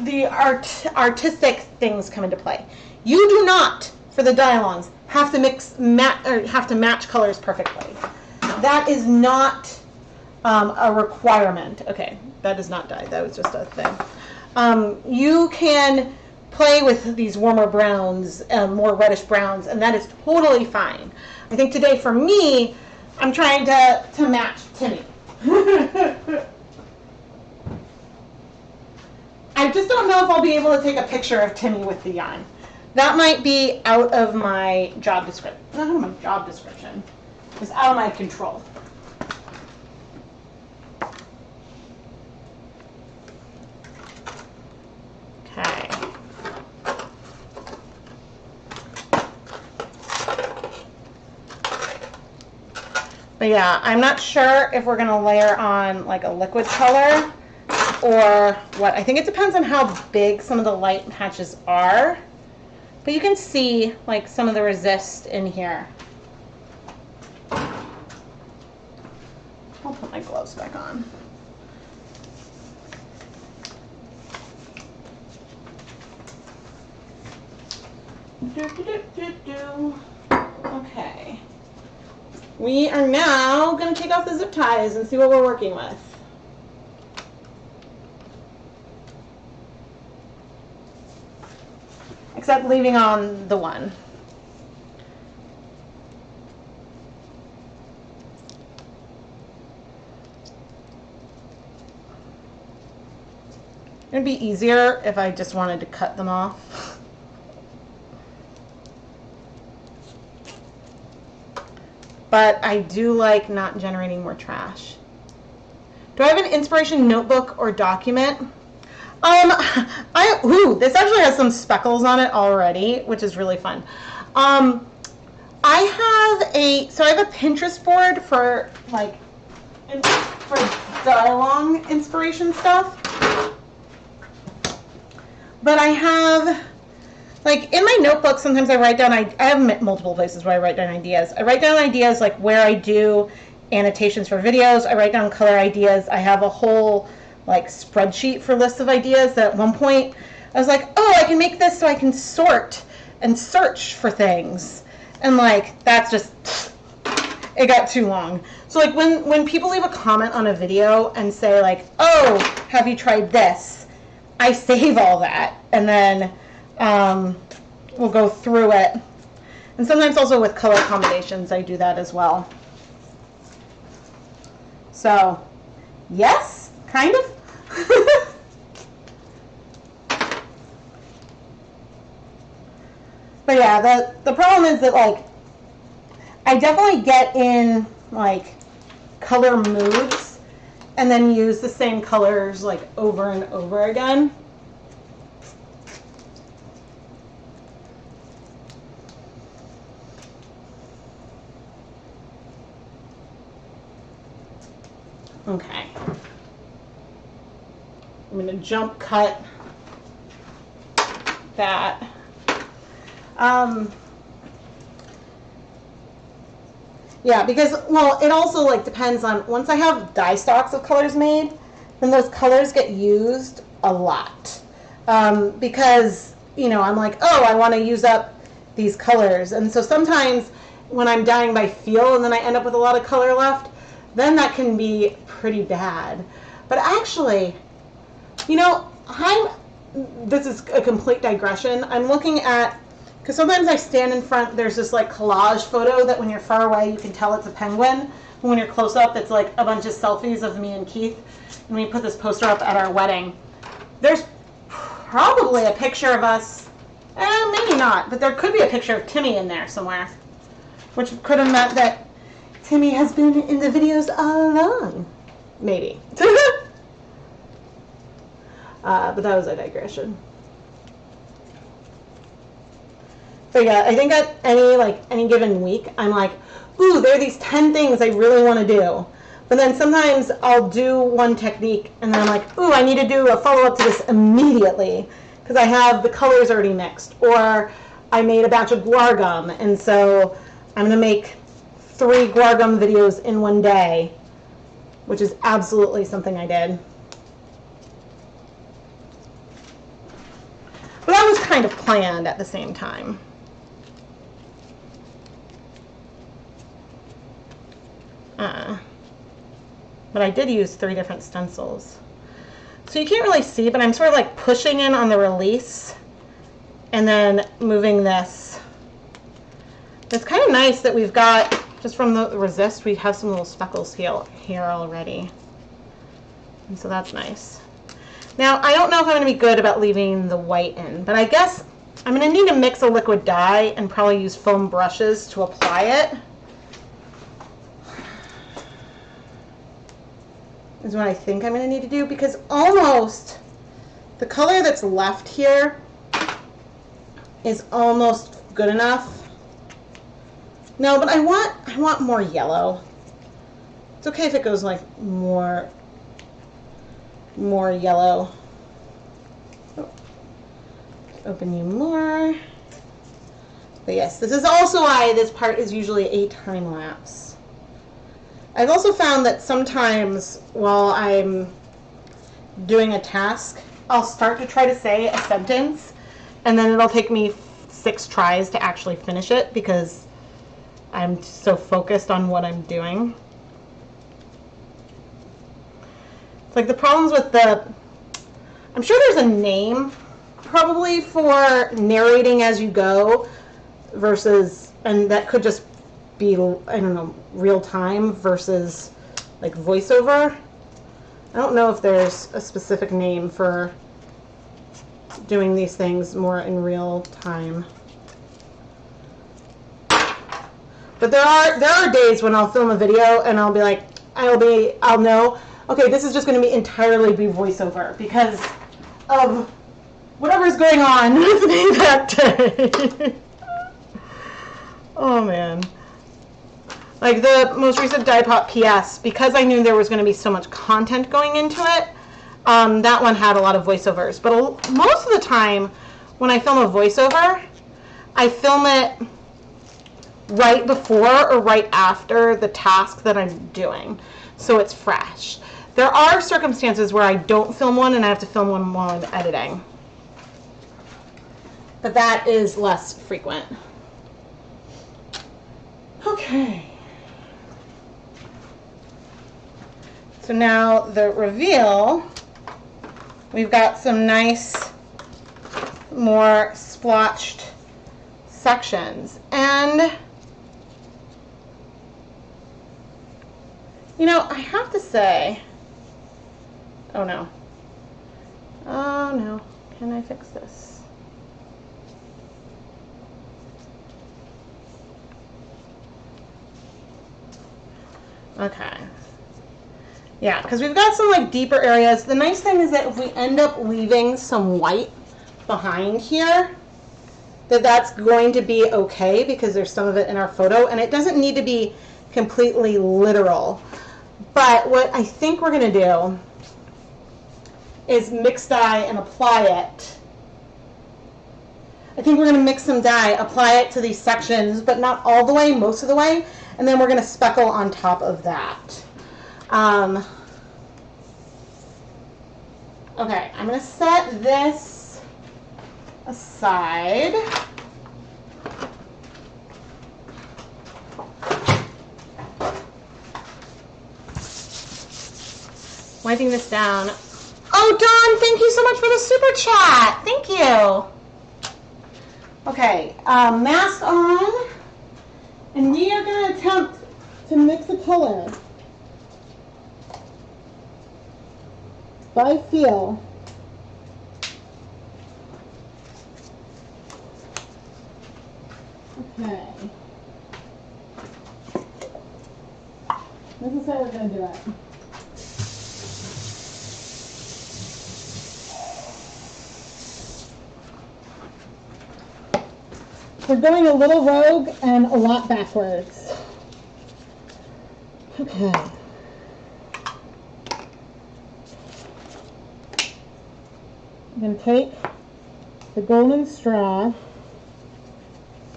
the artistic things come into play. You do not, for the dye-alongs, have to have to match colors perfectly. That is not a requirement. Okay, that is not dye. That was just a thing. You can play with these warmer browns, more reddish browns, and that is totally fine. I think today for me, I'm trying to match Timmy. I just don't know if I'll be able to take a picture of Timmy with the yarn. That might be out of my job description. Not out of my job description. It's out of my control. Okay. But yeah, I'm not sure if we're going to layer on like a liquid color or what. I think it depends on how big some of the light patches are. But you can see like some of the resist in here. I'll put my gloves back on. Okay. We are now going to take off the zip ties and see what we're working with. Except leaving on the one. It'd be easier if I just wanted to cut them off. But I do like not generating more trash. Do I have an inspiration notebook or document? This actually has some speckles on it already, which is really fun. I have a Pinterest board for dye-along inspiration stuff. But I have, like, in my notebook, sometimes I write down, I have multiple places where I write down ideas. I write down ideas like where I do annotations for videos. I write down color ideas. I have a whole like spreadsheet for lists of ideas that at one point I was like, oh, I can make this so I can sort and search for things. And like, that's just, it got too long. So like when people leave a comment on a video and say like, oh, have you tried this? I save all that and then we'll go through it. And sometimes also with color combinations, I do that as well. So yes, kind of. But yeah, the problem is that like I definitely get in like color moods and then use the same colors like over and over again. Okay. I'm going to jump cut that. Yeah, because, well, it also like depends on, once I have dye stocks of colors made, then those colors get used a lot. Because, you know, I'm like, oh, I want to use up these colors. And so sometimes when I'm dyeing by feel and then I end up with a lot of color left, then that can be pretty bad. But actually, you know, this is a complete digression. I'm looking at, because sometimes I stand in front, there's this like collage photo that when you're far away you can tell it's a penguin. And when you're close up, it's like a bunch of selfies of me and Keith. And we put this poster up at our wedding. There's probably a picture of us, maybe not, but there could be a picture of Timmy in there somewhere. Which could have meant that Timmy has been in the videos all along. Maybe. But that was a digression. But yeah, I think at any given week, I'm like, ooh, there are these 10 things I really want to do. But then sometimes I'll do one technique and then I'm like, ooh, I need to do a follow-up to this immediately because I have the colors already mixed. Or I made a batch of guar gum and so I'm going to make 3 guar gum videos in one day, which is absolutely something I did. But that was kind of planned at the same time. But I did use 3 different stencils. So you can't really see, but I'm sort of like pushing in on the release and then moving this. It's kind of nice that we've got, just from the resist, we have some little speckles here already. And so that's nice. Now, I don't know if I'm going to be good about leaving the white in, but I guess I'm going to need to mix a liquid dye and probably use foam brushes to apply it. Is what I think I'm going to need to do, because almost the color that's left here is almost good enough. No, but I want more yellow. It's okay if it goes like more yellow. Oh. Open you more. But yes, this is also why this part is usually a time lapse. I've also found that sometimes while I'm doing a task, I'll start to try to say a sentence and then it'll take me 6 tries to actually finish it because I'm so focused on what I'm doing. It's like the problems with I'm sure there's a name probably for narrating as you go versus, and that could just be, I don't know, real time versus like voiceover. I don't know if there's a specific name for doing these things more in real time. But there are days when I'll film a video and I'll be like, I'll know, okay, this is just going to be entirely voiceover because of whatever's going on with me that day. Oh man. Like the most recent Dye Pop PS, because I knew there was going to be so much content going into it, that one had a lot of voiceovers. But most of the time, when I film a voiceover, I film it right before or right after the task that I'm doing, so it's fresh. There are circumstances where I don't film one and I have to film one while I'm editing, but that is less frequent. Okay. So now the reveal, we've got some nice, more splotched sections. And, you know, I have to say, oh no, can I fix this? Okay. Yeah, because we've got some like deeper areas. The nice thing is that if we end up leaving some white behind here, that's going to be okay because there's some of it in our photo, and it doesn't need to be completely literal. But what I think we're going to do is mix dye and apply it. I think we're going to mix some dye, apply it to these sections, but not all the way, most of the way, and then we're going to speckle on top of that. Okay, I'm going to set this aside. Wiping this down. Oh, Dawn, thank you so much for the super chat. Thank you. Okay, mask on, and we are going to attempt to mix a color by feel. Okay. This is how we're going to do it. We're going a little rogue and a lot backwards. Okay. I'm going to take the golden straw,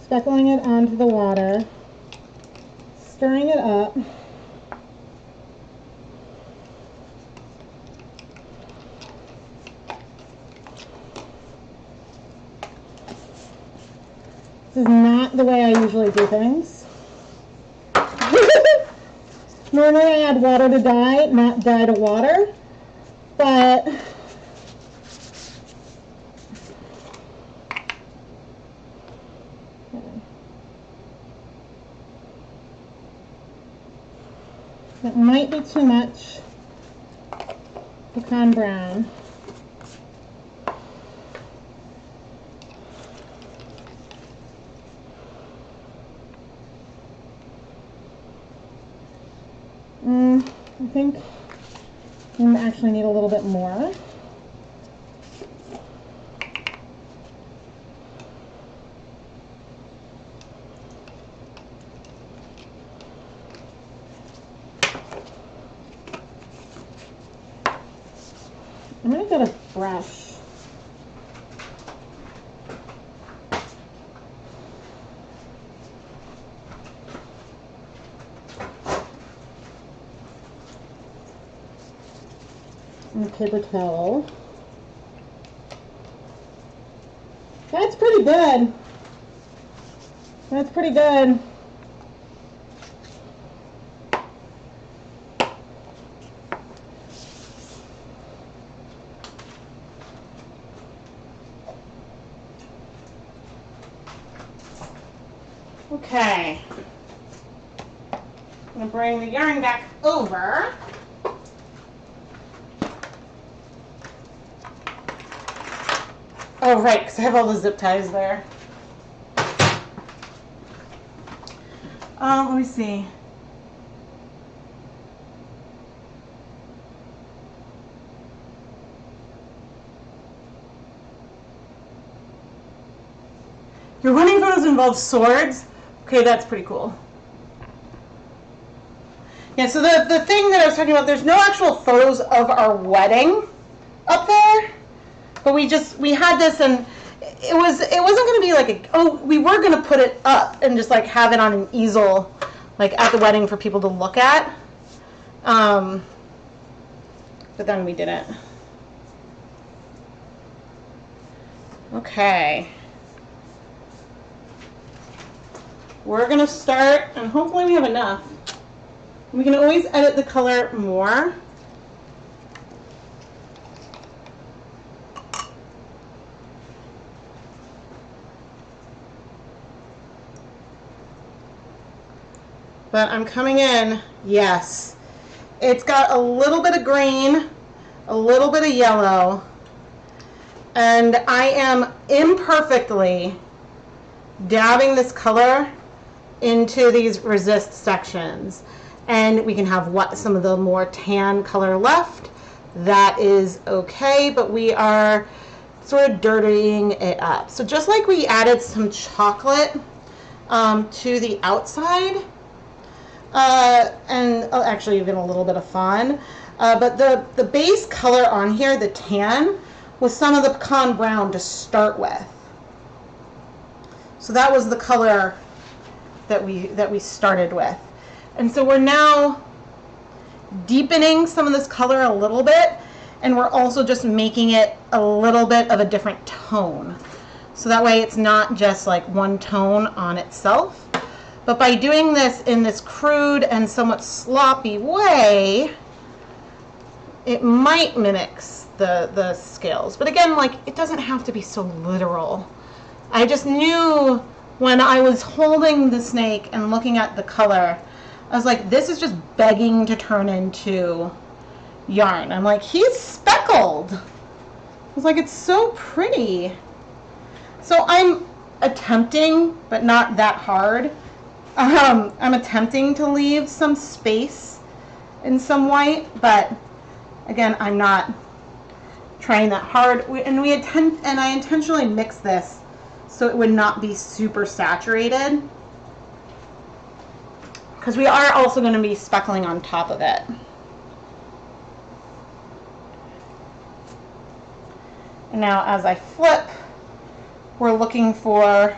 speckling it onto the water, stirring it up. This is not the way I usually do things. Normally I add water to dye, not dye to water, but that might be too much pecan brown. I think I'm actually need a little bit more. I'm going to get a brush. And a paper towel. That's pretty good. That's pretty good. Okay. I'm going to bring the yarn back over. Oh, right, because I have all the zip ties there. Let me see. Your wedding photos involve swords? Okay, that's pretty cool. Yeah, so the thing that I was talking about, there's no actual photos of our wedding up there. But we had this, and it wasn't going to be like we were going to put it up and just like have it on an easel like at the wedding for people to look at. But then we didn't. Okay. We're going to start, and hopefully we have enough. We can always edit the color more. But I'm coming in, yes. It's got a little bit of green, a little bit of yellow, and I am imperfectly dabbing this color into these resist sections. and we can have some of the more tan color left. That is okay, but we are sort of dirtying it up. So just like we added some chocolate to the outside, and actually even a little bit of fawn, but the base color on here, the tan, was some of the pecan brown to start with. So that was the color that we started with. And so we're now deepening some of this color a little bit, and we're also just making it a little bit of a different tone. So that way it's not just like one tone on itself. But by doing this in this crude and somewhat sloppy way, it might mimic the scales. But again, like, it doesn't have to be so literal. I just knew when I was holding the snake and looking at the color, I was like, this is just begging to turn into yarn. I'm like, he's speckled. I was like, it's so pretty. So I'm attempting, but not that hard. I'm attempting to leave some space in some white, but again, I'm not trying that hard. And I intentionally mixed this so it would not be super saturated, because we are also going to be speckling on top of it. And now as I flip, we're looking for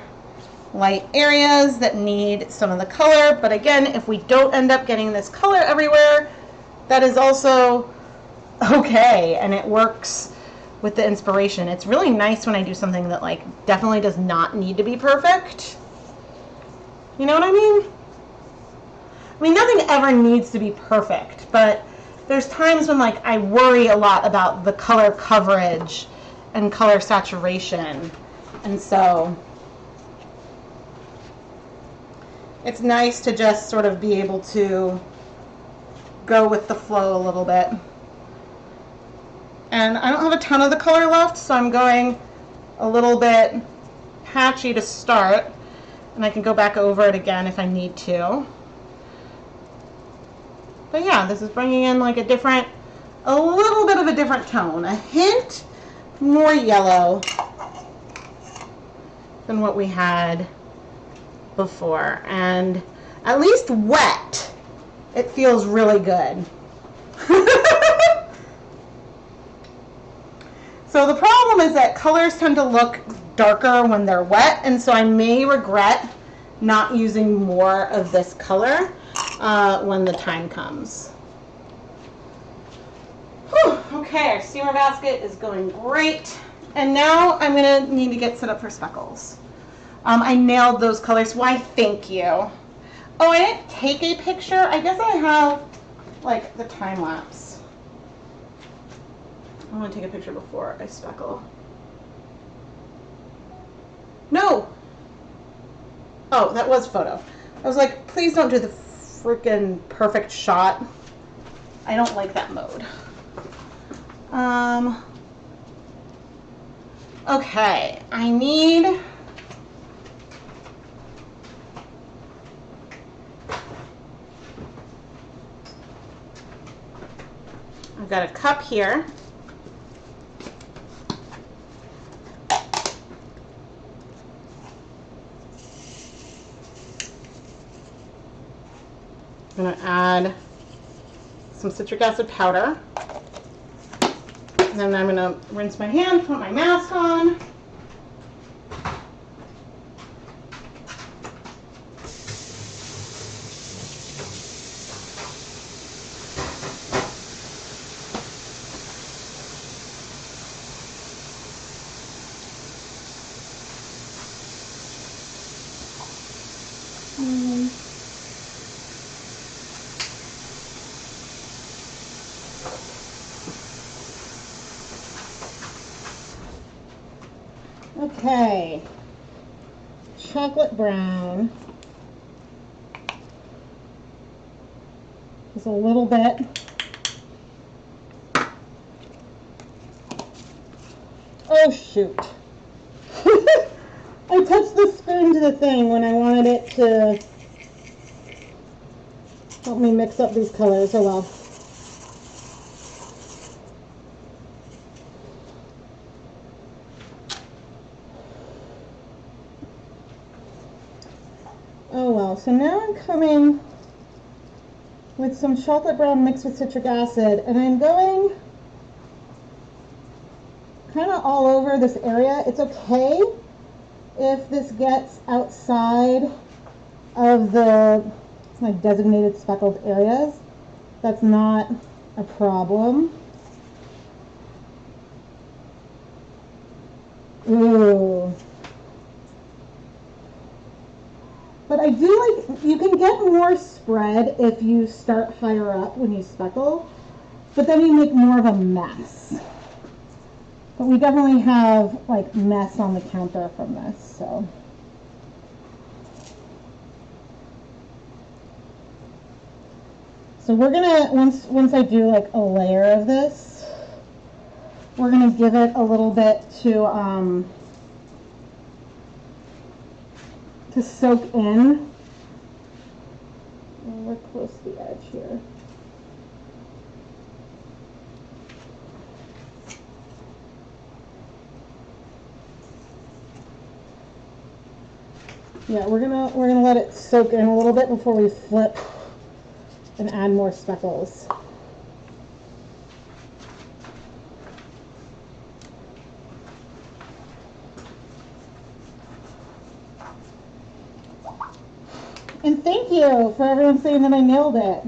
light areas that need some of the color. But again, if we don't end up getting this color everywhere, that is also okay, and it works with the inspiration. It's really nice when I do something that like definitely does not need to be perfect. You know what I mean? I mean, nothing ever needs to be perfect, but there's times when like I worry a lot about the color coverage and color saturation, and so it's nice to just sort of be able to go with the flow a little bit. And I don't have a ton of the color left, so I'm going a little bit patchy to start, and I can go back over it again if I need to. But yeah, this is bringing in like a little bit of a different tone, a hint more yellow than what we had before, and at least wet, it feels really good. So the problem is that colors tend to look darker when they're wet, and so I may regret not using more of this color when the time comes. Whew, okay, our steamer basket is going great, and now I'm going to need to get set up for speckles. I nailed those colors. Why, thank you. Oh, I didn't take a picture. I guess I have like the time lapse. I want to take a picture before I speckle. No! Oh, that was photo. I was like, please don't do the freaking perfect shot. I don't like that mode. Okay, I need... I've got a cup here. I'm going to add some citric acid powder. And then I'm going to rinse my hand, put my mask on. Okay, chocolate brown is a little bit. Oh shoot. I touched the spoon to the thing when I wanted it to Help me mix up these colors. Oh well. Oh well, so now I'm coming with some chocolate brown mixed with citric acid, and I'm going kind of all over this area. It's okay if this gets outside of the like designated speckled areas. That's not a problem. Ooh. But I do like, you can get more spread if you start higher up when you speckle, but then you make more of a mess. But we definitely have like mess on the counter from this, so. So we're gonna, once I do like a layer of this, we're gonna give it a little bit to soak in. We're close to the edge here. Yeah, we're gonna let it soak in a little bit before we flip and add more speckles. And thank you for everyone saying that I nailed it.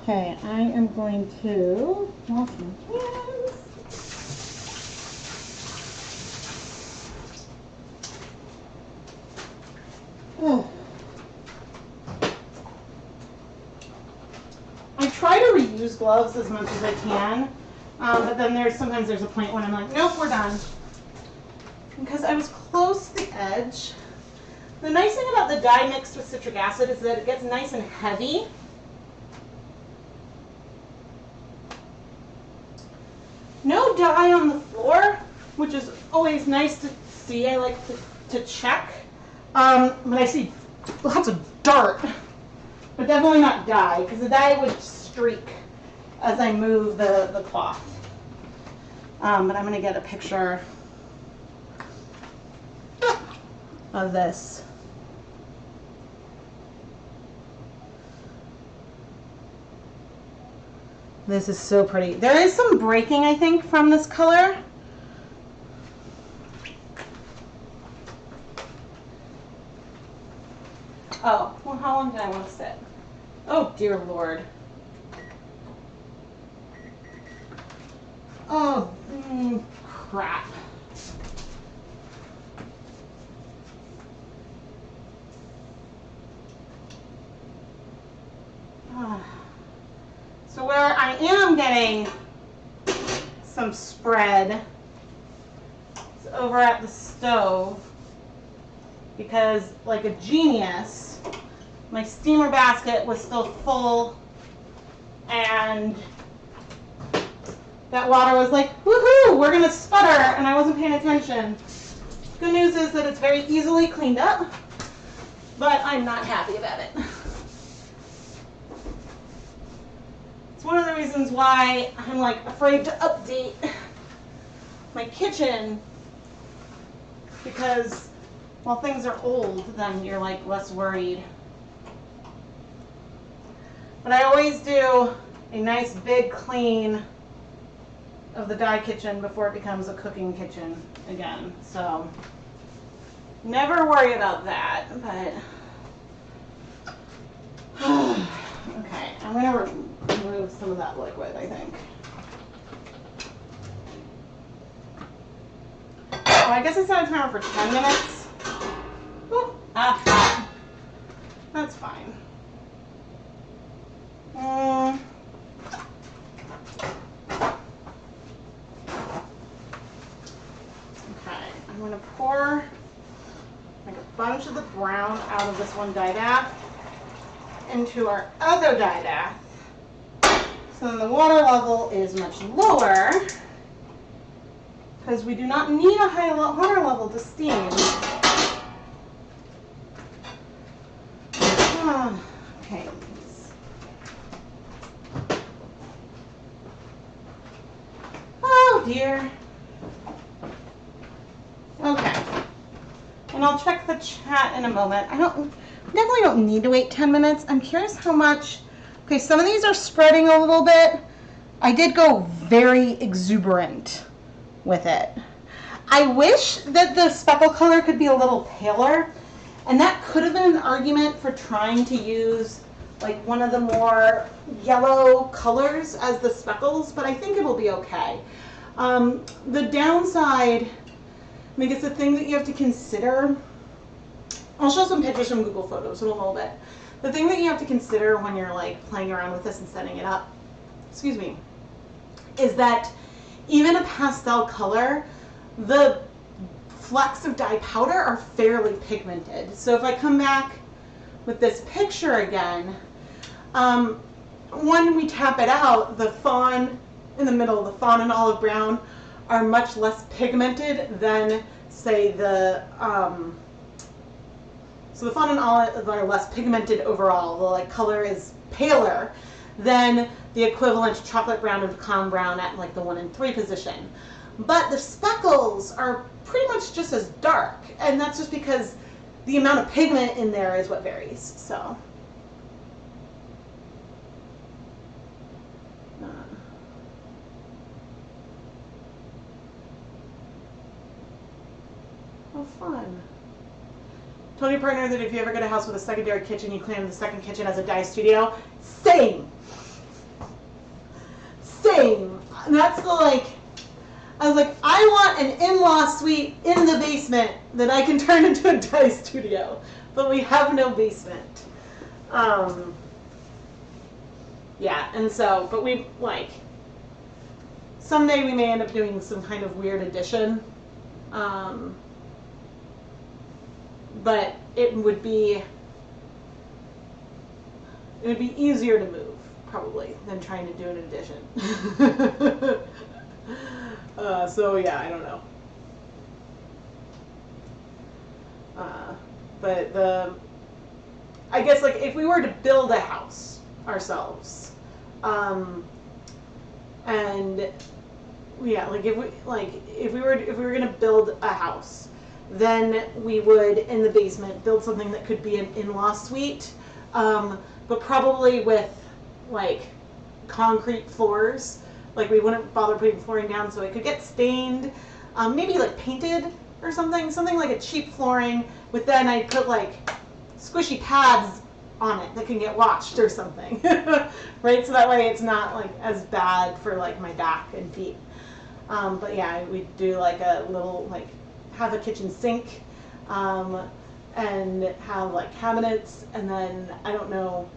Okay, I am going to wash my hands. Oh. I try to reuse gloves as much as I can, but then sometimes there's a point when I'm like, nope, we're done. Because I was close to the edge. The nice thing about the dye mixed with citric acid is that it gets nice and heavy. No dye on the floor, which is always nice to see. I like to check. But I see lots of dirt, but definitely not dye, because the dye would streak as I move the cloth. But I'm going to get a picture of this. This is so pretty. There is some breaking, I think, from this color. Oh, well, how long did I want to sit? Oh, dear Lord. Oh, crap. So where I am getting some spread is over at the stove, because like a genius, my steamer basket was still full and that water was like, woohoo, we're gonna sputter, and I wasn't paying attention. Good news is that it's very easily cleaned up, but I'm not happy about it. It's one of the reasons why I'm like afraid to update my kitchen, because while things are old, then you're like less worried. But I always do a nice big clean of the dye kitchen before it becomes a cooking kitchen again. So never worry about that, but okay, I'm gonna remove some of that liquid, I think. Oh, I guess I set a timer for 10 minutes. Oh, that's fine. Okay, I'm gonna pour like a bunch of the brown out of this one dye bath into our other dye bath. So then the water level is much lower, because we do not need a high water level to steam. And I'll check the chat in a moment. Definitely don't need to wait 10 minutes. I'm curious how much, okay, some of these are spreading a little bit. I did go very exuberant with it. I wish that the speckle color could be a little paler, and that could have been an argument for trying to use like one of the more yellow colors as the speckles, but I think it'll be okay. The downside, I guess the thing that you have to consider, I'll show some pictures from Google Photos in a little bit. The thing that you have to consider when you're like playing around with this and setting it up, excuse me, is that even a pastel color, the flecks of dye powder are fairly pigmented. So if I come back with this picture again, when we tap it out, the fawn in the middle, the fawn and olive brown, are much less pigmented than, say, so the fawn and olive are less pigmented overall. The like color is paler than the equivalent chocolate brown and pecan brown at like the 1 and 3 position. But the speckles are pretty much just as dark, and that's just because the amount of pigment in there is what varies. So. Oh, fun. Told your partner that if you ever get a house with a secondary kitchen, you claim the second kitchen as a dye studio. Same. Same. And that's the like, I was like, I want an in-law suite in the basement that I can turn into a dye studio. But we have no basement. Yeah, and so, but we like, someday we may end up doing some kind of weird addition. But it would be easier to move probably than trying to do an addition. So yeah, I don't know. But I guess like if we were to build a house ourselves, and yeah, like if we were gonna build a house, then we would, in the basement, build something that could be an in-law suite, but probably with, like, concrete floors. Like, we wouldn't bother putting flooring down so it could get stained, maybe, like, painted or something like a cheap flooring, but then I'd put, like, squishy pads on it that can get washed or something, right? So that way it's not, like, as bad for, like, my back and feet. But, yeah, we'd do, like, a little, like, have a kitchen sink, and have like cabinets, and then I don't know,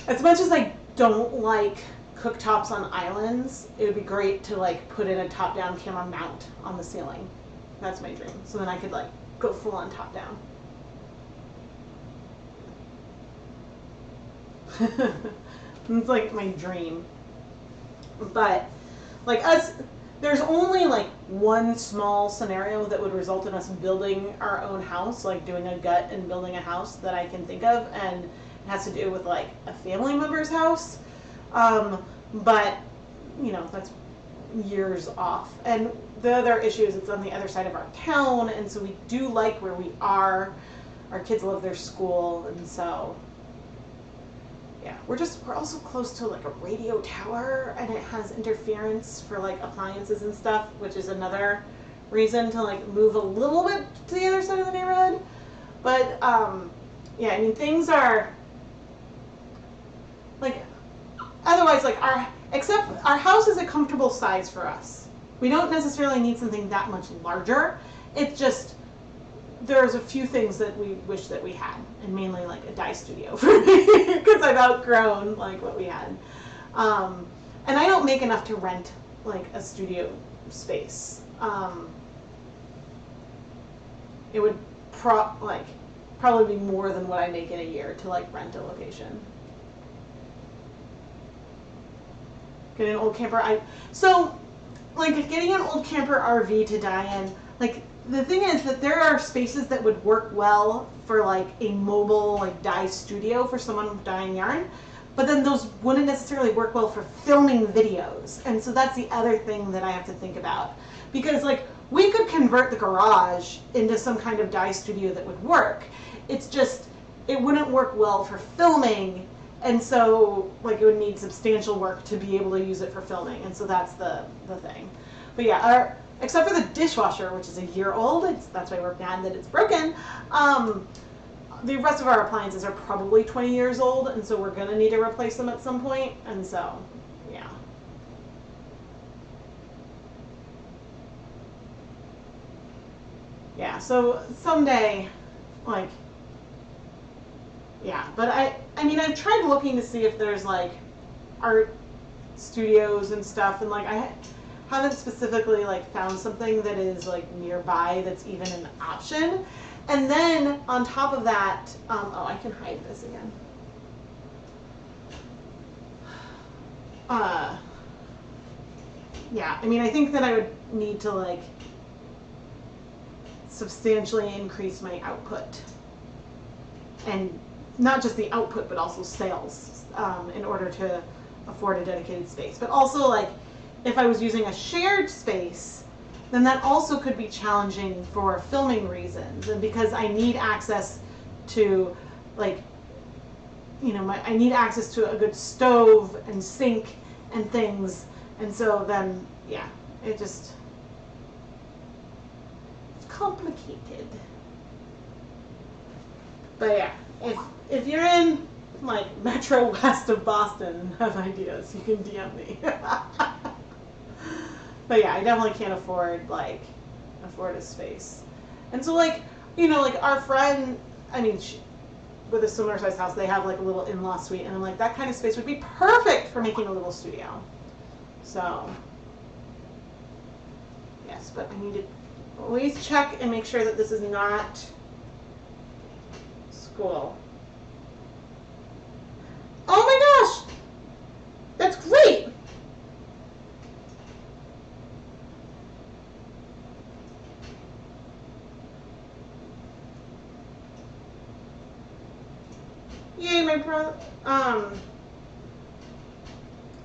as much as I don't like cooktops on islands, it would be great to like put in a top-down camera mount on the ceiling. That's my dream. So then I could like go full on top down. It's like my dream. But like us, there's only like one small scenario that would result in us building our own house, like doing a gut and building a house that I can think of, and it has to do with like a family member's house. But you know, that's years off. And the other issue is it's on the other side of our town, and so we do like where we are. Our kids love their school, and so yeah, we're also close to like a radio tower, and it has interference for like appliances and stuff, which is another reason to like move a little bit to the other side of the neighborhood. But yeah, I mean, things are like, otherwise, like except our house is a comfortable size for us. We don't necessarily need something that much larger. It's just, there's a few things that we wish that we had, and mainly like a dye studio for me, because I've outgrown like what we had. And I don't make enough to rent like a studio space. It would probably be more than what I make in a year to like rent a location. Get an old camper. So like getting an old camper RV to dye in, like, the thing is that there are spaces that would work well for like a mobile like dye studio for someone dyeing yarn, but then those wouldn't necessarily work well for filming videos. And so that's the other thing that I have to think about, because like we could convert the garage into some kind of dye studio that would work. It's just, it wouldn't work well for filming, and so like it would need substantial work to be able to use it for filming, and so that's the thing. But yeah, except for the dishwasher, which is a year old, that's why we're mad that it's broken. The rest of our appliances are probably 20 years old, and so we're gonna need to replace them at some point, and so, yeah. Yeah, so someday, like, yeah, but I mean, I've tried looking to see if there's like art studios and stuff, and like I haven't specifically like found something that is like nearby that's even an option. And then on top of that, oh, I can hide this again. Yeah, I mean, I think that I would need to like substantially increase my output, and not just the output, but also sales, in order to afford a dedicated space. But also, like, if I was using a shared space, then that also could be challenging for filming reasons, and because I need access to, like, you know, I need access to a good stove and sink and things, and so then, yeah, it's complicated. But yeah, if you're in like Metro West of Boston and have ideas, you can DM me. But yeah, I definitely can't afford a space. And so like, you know, like our friend, I mean, with a similar sized house, they have like a little in-law suite, and I'm like, that kind of space would be perfect for making a little studio. So yes, but I need to always check and make sure that this is not school. Oh my gosh! That's great! Yay, my brother.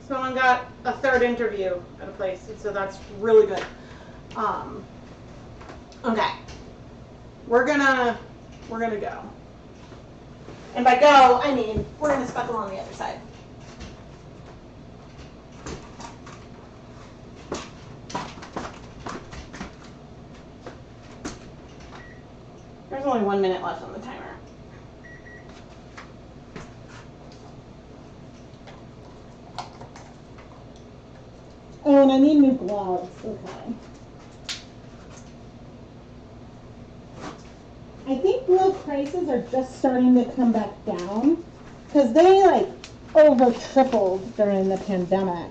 Someone got a third interview at a place, and so that's really good. Okay. We're gonna go. And by go, I mean we're gonna speckle on the other side. There's only 1 minute left on the timer. Oh, and I need new gloves. Okay. I think glove prices are just starting to come back down because they like over tripled during the pandemic.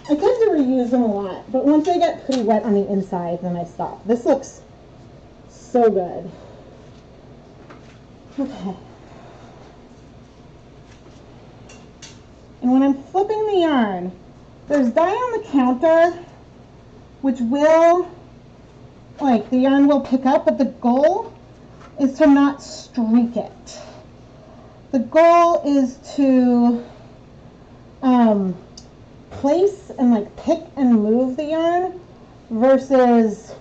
I tend to reuse them a lot, but once they get pretty wet on the inside, then I stop. This looks so good. Okay. And when I'm flipping the yarn, there's dye on the counter, which will, like, the yarn will pick up, but the goal is to not streak it. The goal is to place and like pick and move the yarn versus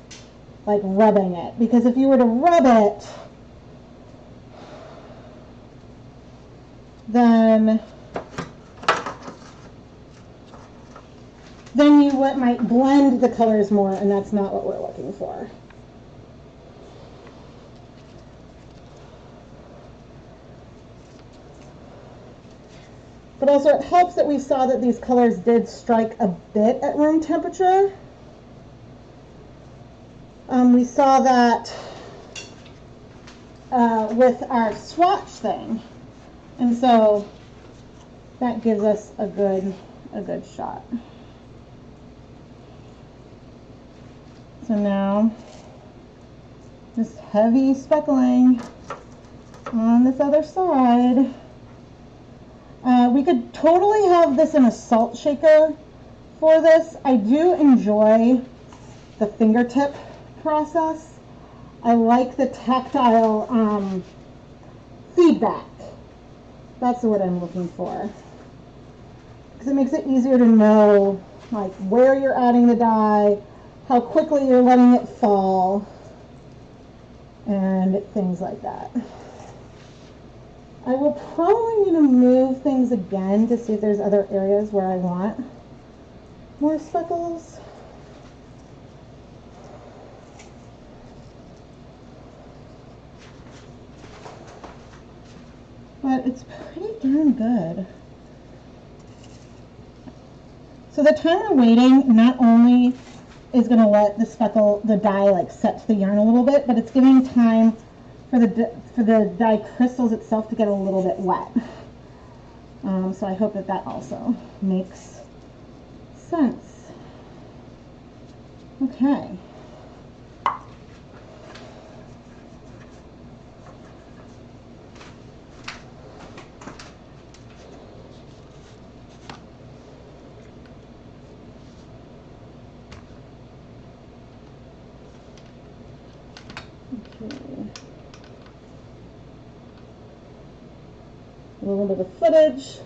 like rubbing it, because if you were to rub it, then you might blend the colors more, and that's not what we're looking for. But also it helps that we saw that these colors did strike a bit at room temperature. We saw that with our swatch thing, and so that gives us a good shot. So now, just heavy speckling on this other side. We could totally have this in a salt shaker for this. I do enjoy the fingertip process. I like the tactile feedback. That's what I'm looking for. because it makes it easier to know like where you're adding the dye, how quickly you're letting it fall, and things like that. I will probably need to move things again to see if there's other areas where I want more speckles. But it's pretty darn good. So the time we're waiting not only is going to let the dye like set to the yarn a little bit, but it's giving time for the dye crystals itself to get a little bit wet. So I hope that that also makes sense. Okay. A little bit of footage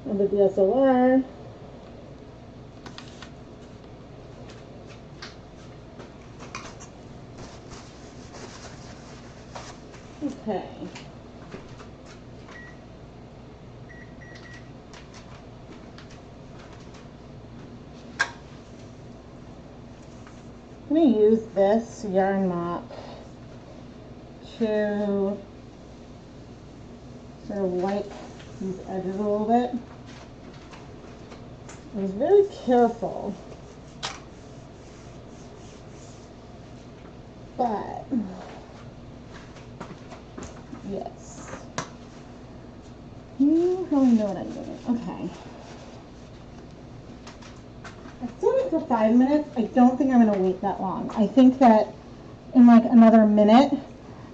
of the DSLR. Okay. I'm going to use this yarn mop to sort of wipe these edges a little bit. I was very careful, but yes, you probably know what I'm doing. Okay. I set it for 5 minutes. I don't think I'm going to wait that long. I think that in like another minute,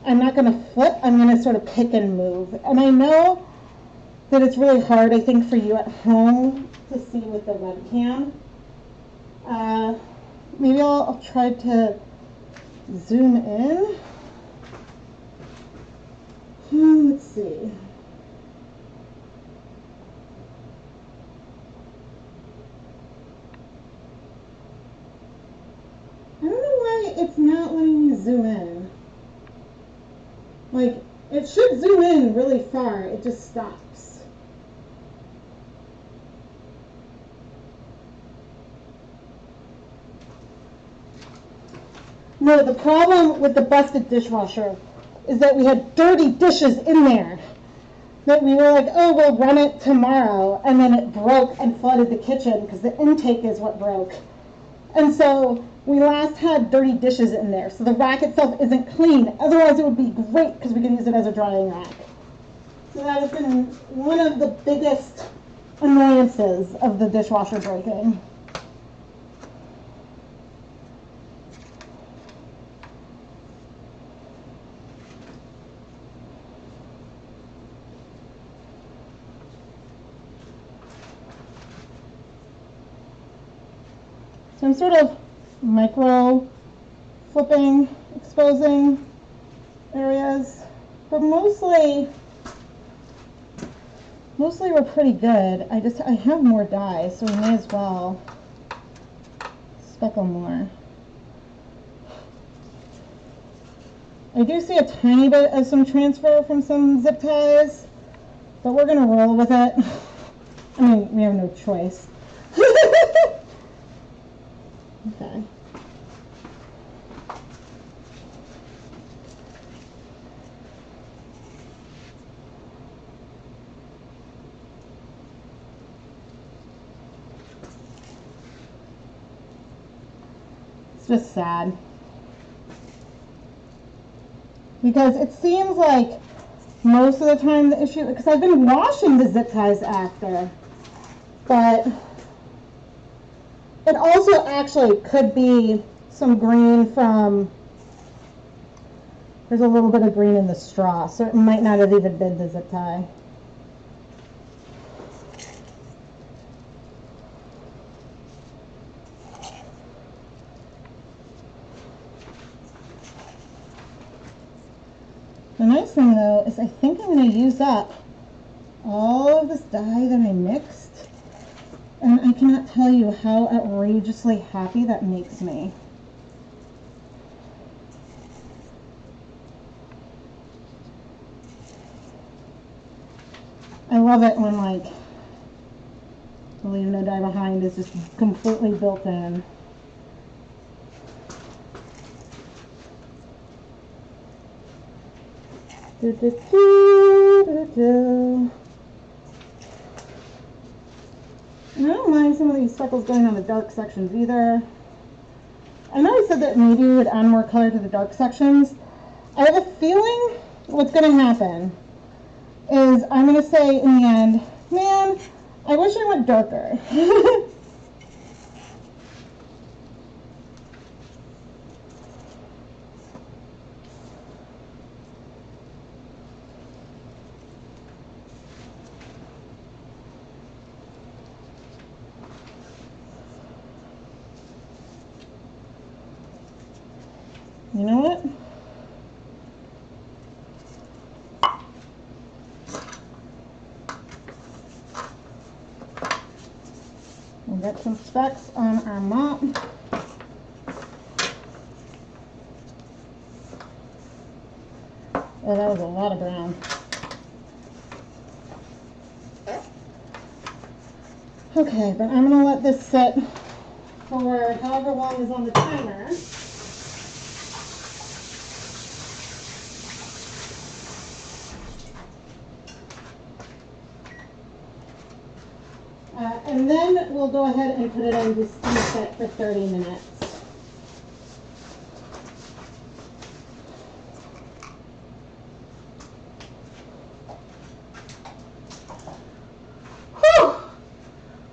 I'm not going to flip. I'm going to sort of pick and move. And I know that it's really hard, I think, for you at home to see with the webcam. Maybe I'll try to zoom in. Let's see. I don't know why it's not letting me zoom in. Like, it should zoom in really far, it just stops. No, the problem with the busted dishwasher is that we had dirty dishes in there. That we were like, oh, we'll run it tomorrow, and then it broke and flooded the kitchen because the intake is what broke. And so we last had dirty dishes in there, so the rack itself isn't clean. Otherwise it would be great because we can use it as a drying rack. So that has been one of the biggest annoyances of the dishwasher breaking. So I'm sort of micro flipping, exposing areas, but mostly we're pretty good. I have more dye, so we may as well speckle more. I do see a tiny bit of some transfer from some zip ties, but we're gonna roll with it. I mean, we have no choice. Okay. It's just sad. Because it seems like most of the time the issue, because I've been washing the zip ties after, but it also actually could be some green from, there's a little bit of green in the straw, so it might not have even been the zip tie. The nice thing though is I think I'm going to use up all of this dye that I mixed. And I cannot tell you how outrageously happy that makes me. I love it when, like, the leave no dye behind is just completely built in. Do, do, do, do, do. And I don't mind some of these speckles going on the dark sections either. I know I said that maybe we would add more color to the dark sections. I have a feeling what's going to happen is I'm going to say in the end, man, I wish I went darker. You know what? We'll get some specks on our mop. Oh, that was a lot of brown. Okay, but I'm going to let this sit for however long is on the timer. And then we'll go ahead and put it on the steam set for 30 minutes. Whew!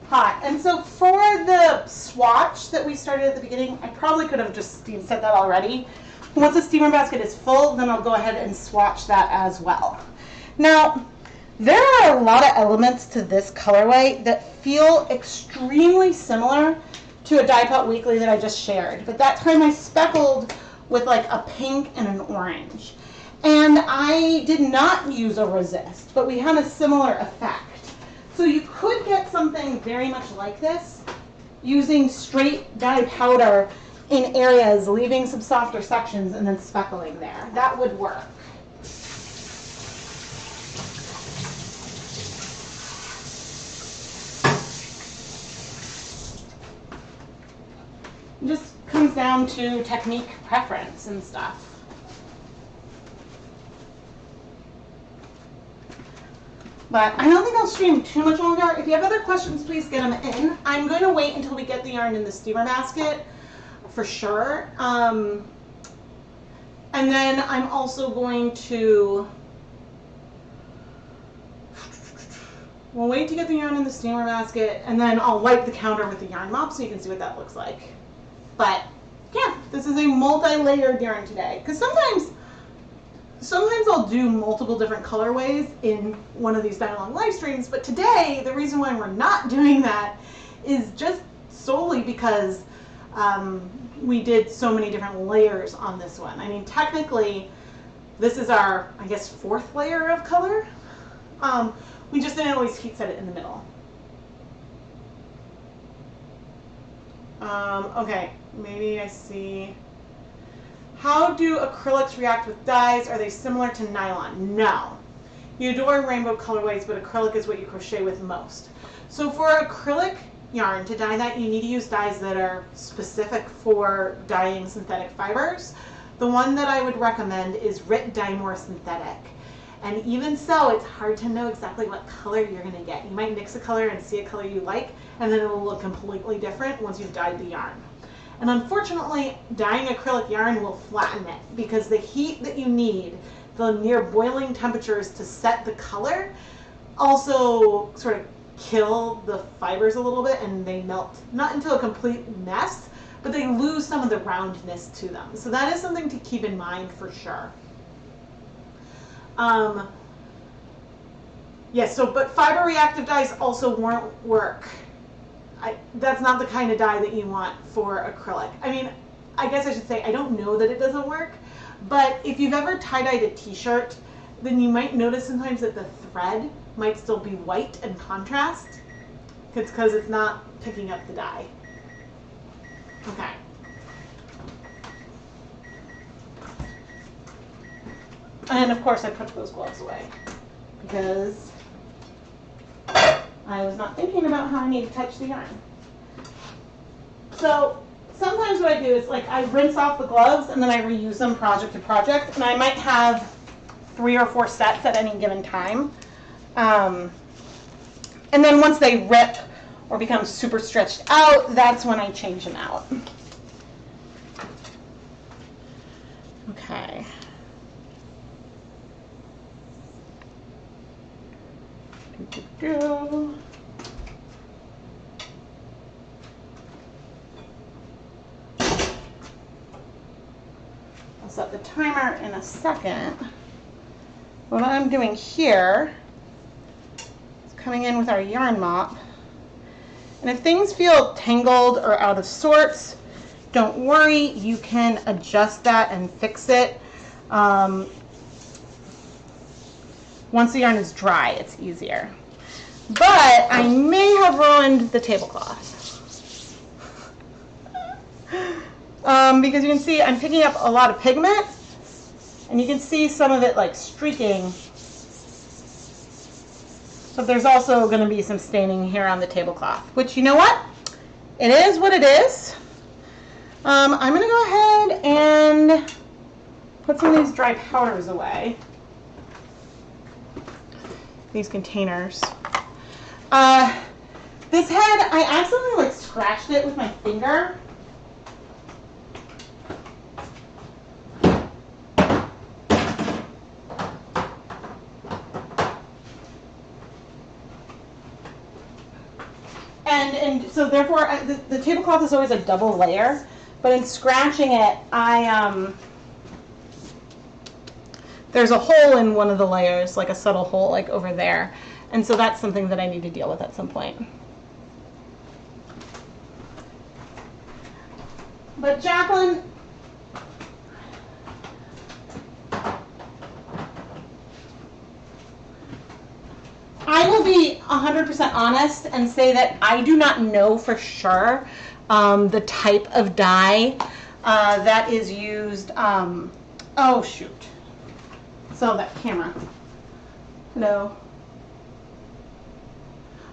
Hot. And so for the swatch that we started at the beginning, I probably could have just steam set that already. Once the steamer basket is full, then I'll go ahead and swatch that as well. Now, there are a lot of elements to this colorway that feel extremely similar to a Dye Pot Weekly that I just shared. But that time I speckled with like a pink and an orange. And I did not use a resist, but we had a similar effect. So you could get something very much like this using straight dye powder in areas, leaving some softer sections and then speckling there. That would work. It just comes down to technique preference and stuff. But I don't think I'll stream too much longer. If you have other questions, please get them in. I'm going to wait until we get the yarn in the steamer basket for sure. And then I'm also going to, we'll wait to get the yarn in the steamer basket, and then I'll wipe the counter with the yarn mop so you can see what that looks like. But yeah, this is a multi-layered yarn today. Because sometimes I'll do multiple different colorways in one of these dye-along live streams, but today, the reason why we're not doing that is just solely because we did so many different layers on this one. I mean, technically, this is our, I guess, 4th layer of color. We just didn't always heat set it in the middle. Okay, maybe I see. How do acrylics react with dyes? Are they similar to nylon? No. You adore rainbow colorways, but acrylic is what you crochet with most. So for acrylic yarn, to dye that, you need to use dyes that are specific for dyeing synthetic fibers. The one that I would recommend is Rit Dye More Synthetic. And even so, it's hard to know exactly what color you're going to get. You might mix a color and see a color you like, and then it'll look completely different once you've dyed the yarn. And unfortunately, dyeing acrylic yarn will flatten it because the heat that you need, the near boiling temperatures to set the color, also sort of kill the fibers a little bit and they melt, not into a complete mess, but they lose some of the roundness to them. So that is something to keep in mind for sure. Yes, so, but fiber reactive dyes also won't work. That's not the kind of dye that you want for acrylic. I mean, I guess I should say I don't know that it doesn't work, but if you've ever tie-dyed a t-shirt, then you might notice sometimes that the thread might still be white in contrast, It's because it's not picking up the dye. Okay. And of course I put those gloves away because I was not thinking about how I need to touch the yarn. So sometimes what I do is like I rinse off the gloves and then I reuse them project to project, and I might have 3 or 4 sets at any given time. And then once they rip or become super stretched out, that's when I change them out. Okay. I'll set the timer in a second. What I'm doing here is coming in with our yarn mop. And if things feel tangled or out of sorts, don't worry, you can adjust that and fix it. Once the yarn is dry, it's easier. But I may have ruined the tablecloth. Because you can see I'm picking up a lot of pigment, and you can see some of it like streaking. So there's also going to be some staining here on the tablecloth, which, you know what? It is what it is. I'm going to go ahead and put some of these dry powders away. These containers. This head, I accidentally like scratched it with my finger. And so therefore, the tablecloth is always a double layer, but in scratching it, there's a hole in one of the layers, like a subtle hole, like over there. And so that's something that I need to deal with at some point. But Jacqueline, I will be 100% honest and say that I do not know for sure the type of dye that is used. Oh, shoot. So that camera. No.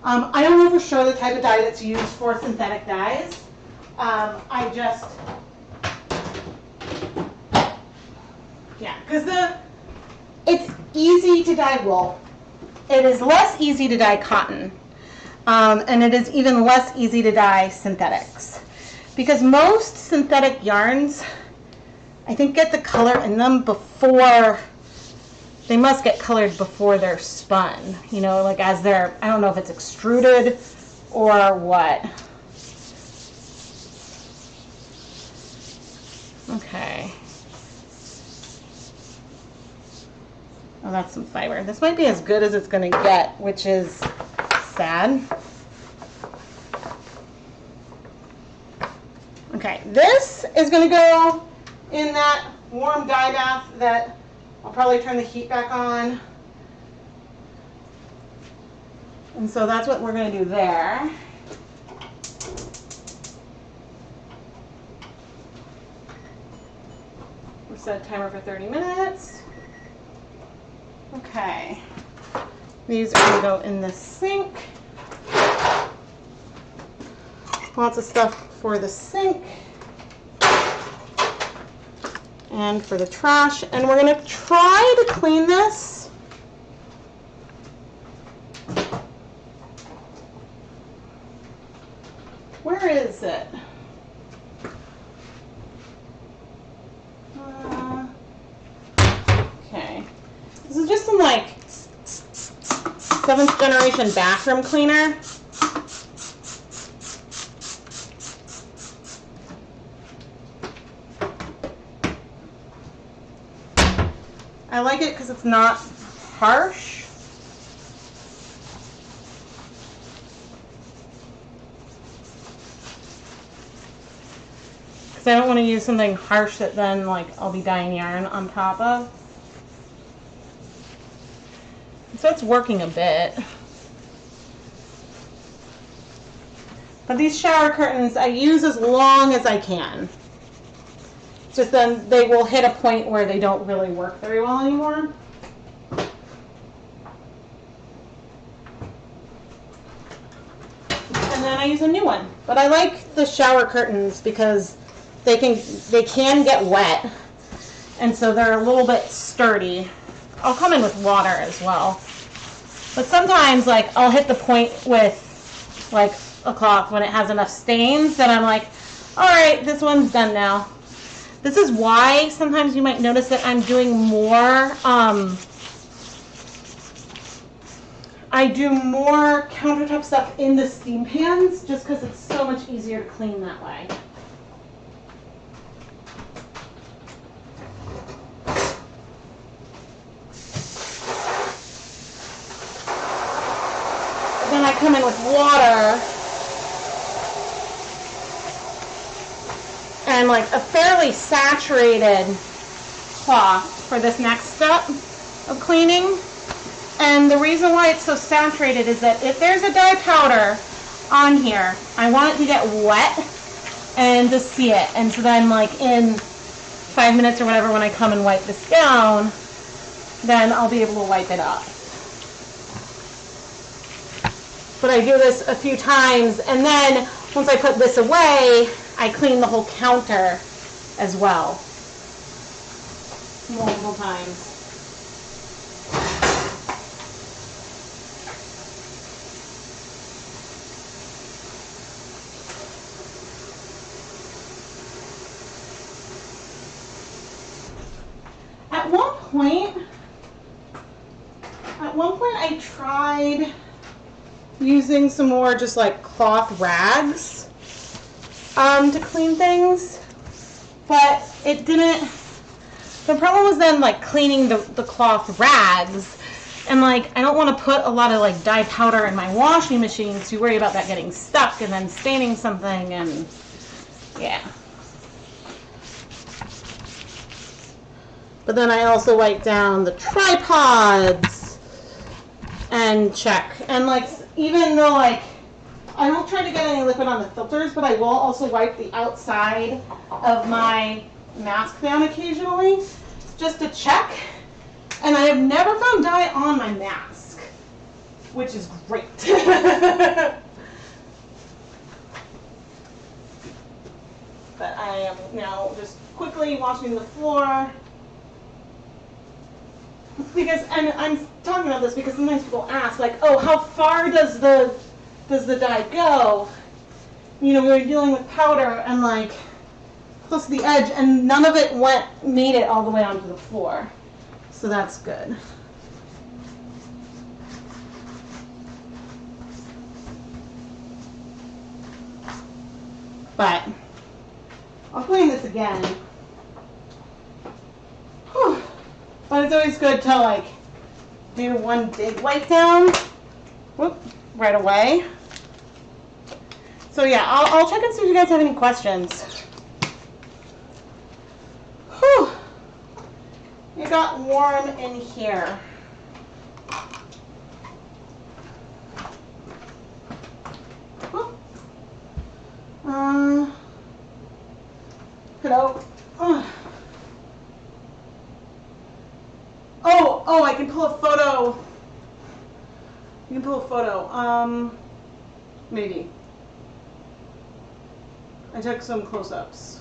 I don't know for sure the type of dye that's used for synthetic dyes. Yeah, because it's easy to dye wool. It is less easy to dye cotton, and it is even less easy to dye synthetics. Because most synthetic yarns, I think, get the color in them before, they must get colored before they're spun. You know, like as they're, I don't know if it's extruded or what. Okay. Oh, that's some fiber. This might be as good as it's going to get, which is sad. Okay, this is going to go in that warm dye bath that I'll probably turn the heat back on. And so that's what we're going to do there. We'll set a timer for 30 minutes. Okay, these are going to go in the sink. Lots of stuff for the sink and for the trash. And we're going to try to clean this. Where is it? Okay. This is just some like 7th generation bathroom cleaner. I like it because it's not harsh. Because I don't want to use something harsh that then like I'll be dyeing yarn on top of. So it's working a bit. But these shower curtains I use as long as I can. Just then they will hit a point where they don't really work very well anymore. And then I use a new one. But I like the shower curtains because they can get wet. And so they're a little bit sturdy. I'll come in with water as well. But sometimes like I'll hit the point with like a cloth when it has enough stains that I'm like, all right, this one's done now. This is why sometimes you might notice that I'm doing more, I do more countertop stuff in the steam pans just because it's so much easier to clean that way. Then I come in with water and like a fairly saturated cloth for this next step of cleaning. And the reason why it's so saturated is that if there's a dye powder on here, I want it to get wet and to see it. And so then like in 5 minutes or whatever, when I come and wipe this down, then I'll be able to wipe it up. But I do this a few times, and then once I put this away, I clean the whole counter as well, multiple times. At one point I tried using some more just like cloth rags to clean things, but it didn't. The problem was then like cleaning the cloth rags, and like I don't want to put a lot of like dye powder in my washing machine because you worry about that getting stuck and then staining something, and yeah. But then I also wipe down the tripods and check. And like, even though like, I don't try to get any liquid on the filters, but I will also wipe the outside of my mask down occasionally, just to check. And I have never found dye on my mask, which is great. But I am now just quickly washing the floor. Because, and I'm talking about this because sometimes people ask, like, oh, how far does the dye go? You know, we were dealing with powder and like close to the edge, and none of it made it all the way onto the floor. So that's good. But I'll clean this again. Whew. But it's always good to like do one big wipe down, whoop, right away. So yeah, I'll check and see if you guys have any questions. Whew. It got warm in here. Hello. Oh, I can pull a photo. You can pull a photo. Maybe. I took some close-ups.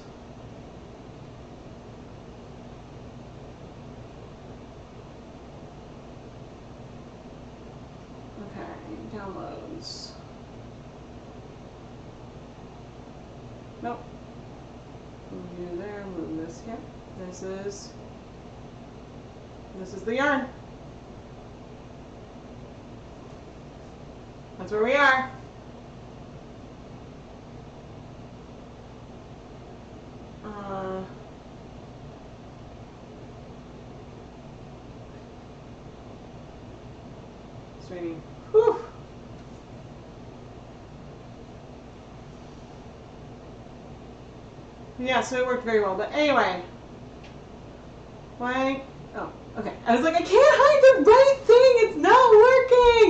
Okay, downloads. Nope. Move you there, move this here. This is the yarn. That's where we are. Sweetie. Whew. Yeah, so it worked very well. But anyway, why? Oh, okay. I was like, I can't hide the right thing. It's not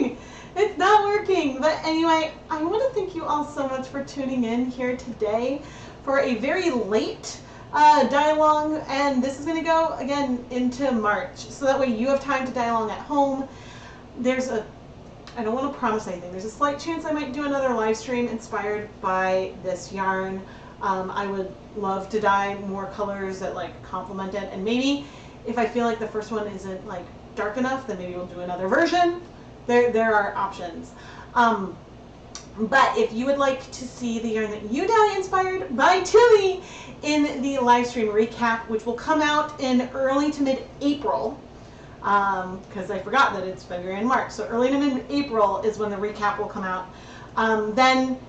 working. It's not working. But anyway, I want to thank you all so much for tuning in here today for a very late dye along, and this is going to go again into March, so that way you have time to dye along at home. I don't want to promise anything. There's a slight chance I might do another live stream inspired by this yarn. I would love to dye more colors that like complement it, and maybe if I feel like the first one isn't like dark enough, then maybe we'll do another version. There are options. But if you would like to see the yarn that you dye inspired by Tilly in the live stream recap, which will come out in early to mid-April, because I forgot that it's February and March, so early to mid-April is when the recap will come out, then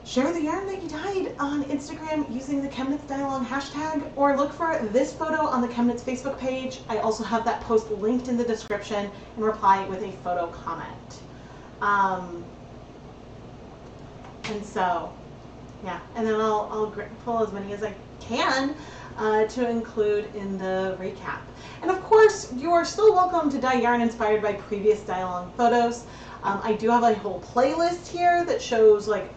share the yarn that you dyed on Instagram using the ChemKnits dye along hashtag, or look for this photo on the ChemKnits Facebook page. I also have that post linked in the description, and reply with a photo comment. And so, yeah, and then I'll pull as many as I can to include in the recap. And of course, you are still welcome to dye yarn inspired by previous dye along photos. I do have a whole playlist here that shows like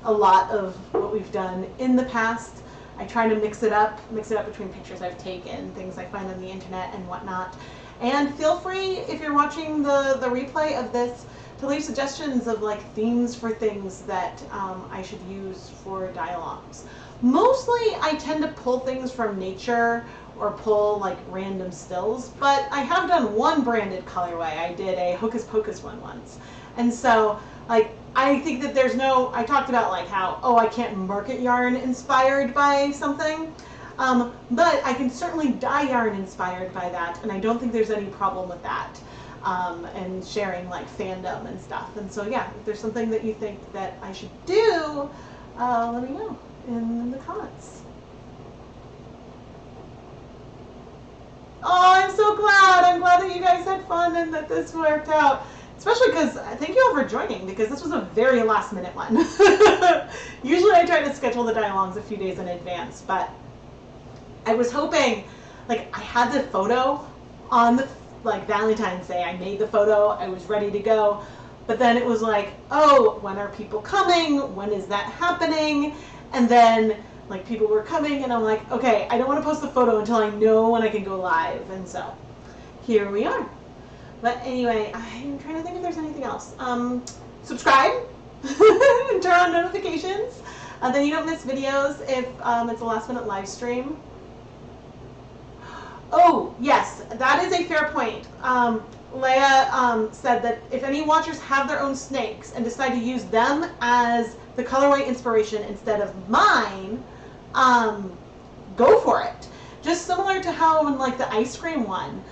a lot of what we've done in the past. I try to mix it up between pictures I've taken, things I find on the internet and whatnot. And feel free, if you're watching the replay of this, to leave suggestions of like themes for things that I should use for dye-alongs. Mostly I tend to pull things from nature or pull like random stills, but I have done one branded colorway. I did a Hocus Pocus one once. And so like I think that I talked about like how, oh, I can't market yarn inspired by something, but I can certainly dye yarn inspired by that, and I don't think there's any problem with that. And sharing like fandom and stuff. And so yeah, if there's something that you think that I should do, let me know in the comments. Oh, I'm so glad. I'm glad that you guys had fun and that this worked out. Especially because, thank you all for joining, because this was a very last minute one. Usually I try to schedule the dye-alongs a few days in advance, but I was hoping, like I had the photo on the like Valentine's Day, I made the photo, I was ready to go, but then it was like, oh, when are people coming? When is that happening? And then like people were coming, and I'm like, okay, I don't want to post the photo until I know when I can go live, and so here we are. But anyway, I'm trying to think if there's anything else. Subscribe and turn on notifications, then you don't miss videos if it's a last minute live stream. Oh, yes, that is a fair point. Leia said that if any watchers have their own snakes and decide to use them as the colorway inspiration instead of mine, go for it. Just similar to how in like the ice cream one,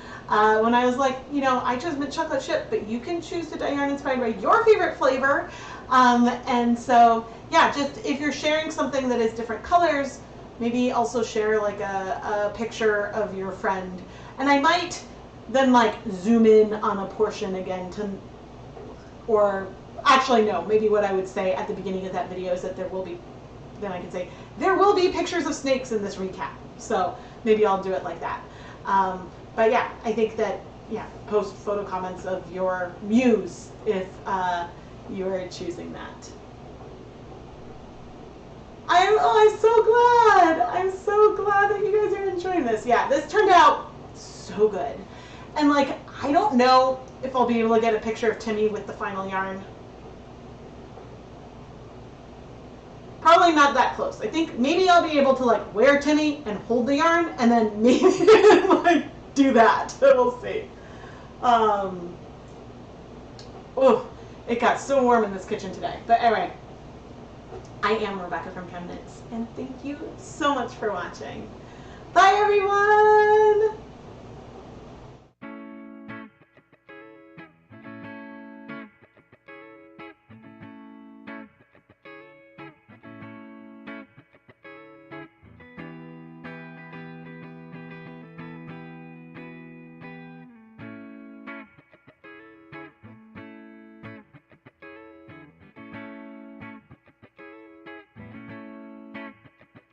when I was like, you know, I chose mint chocolate chip, but you can choose to dye yarn inspired by your favorite flavor. And so, yeah, just if you're sharing something that is different colors, maybe also share like a picture of your friend. And I might then like zoom in on a portion again or actually no, maybe what I would say at the beginning of that video is that there will be pictures of snakes in this recap. So maybe I'll do it like that. But yeah, I think that, yeah, post photo comments of your muse if you're choosing that. I'm so glad. I'm so glad that you guys are enjoying this. Yeah, this turned out so good. And like, I don't know if I'll be able to get a picture of Timmy with the final yarn. Probably not that close. I think maybe I'll be able to like wear Timmy and hold the yarn and then maybe like do that. We'll see. Oh, it got so warm in this kitchen today. But anyway. I am Rebecca from ChemKnits, and thank you so much for watching. Bye, everyone!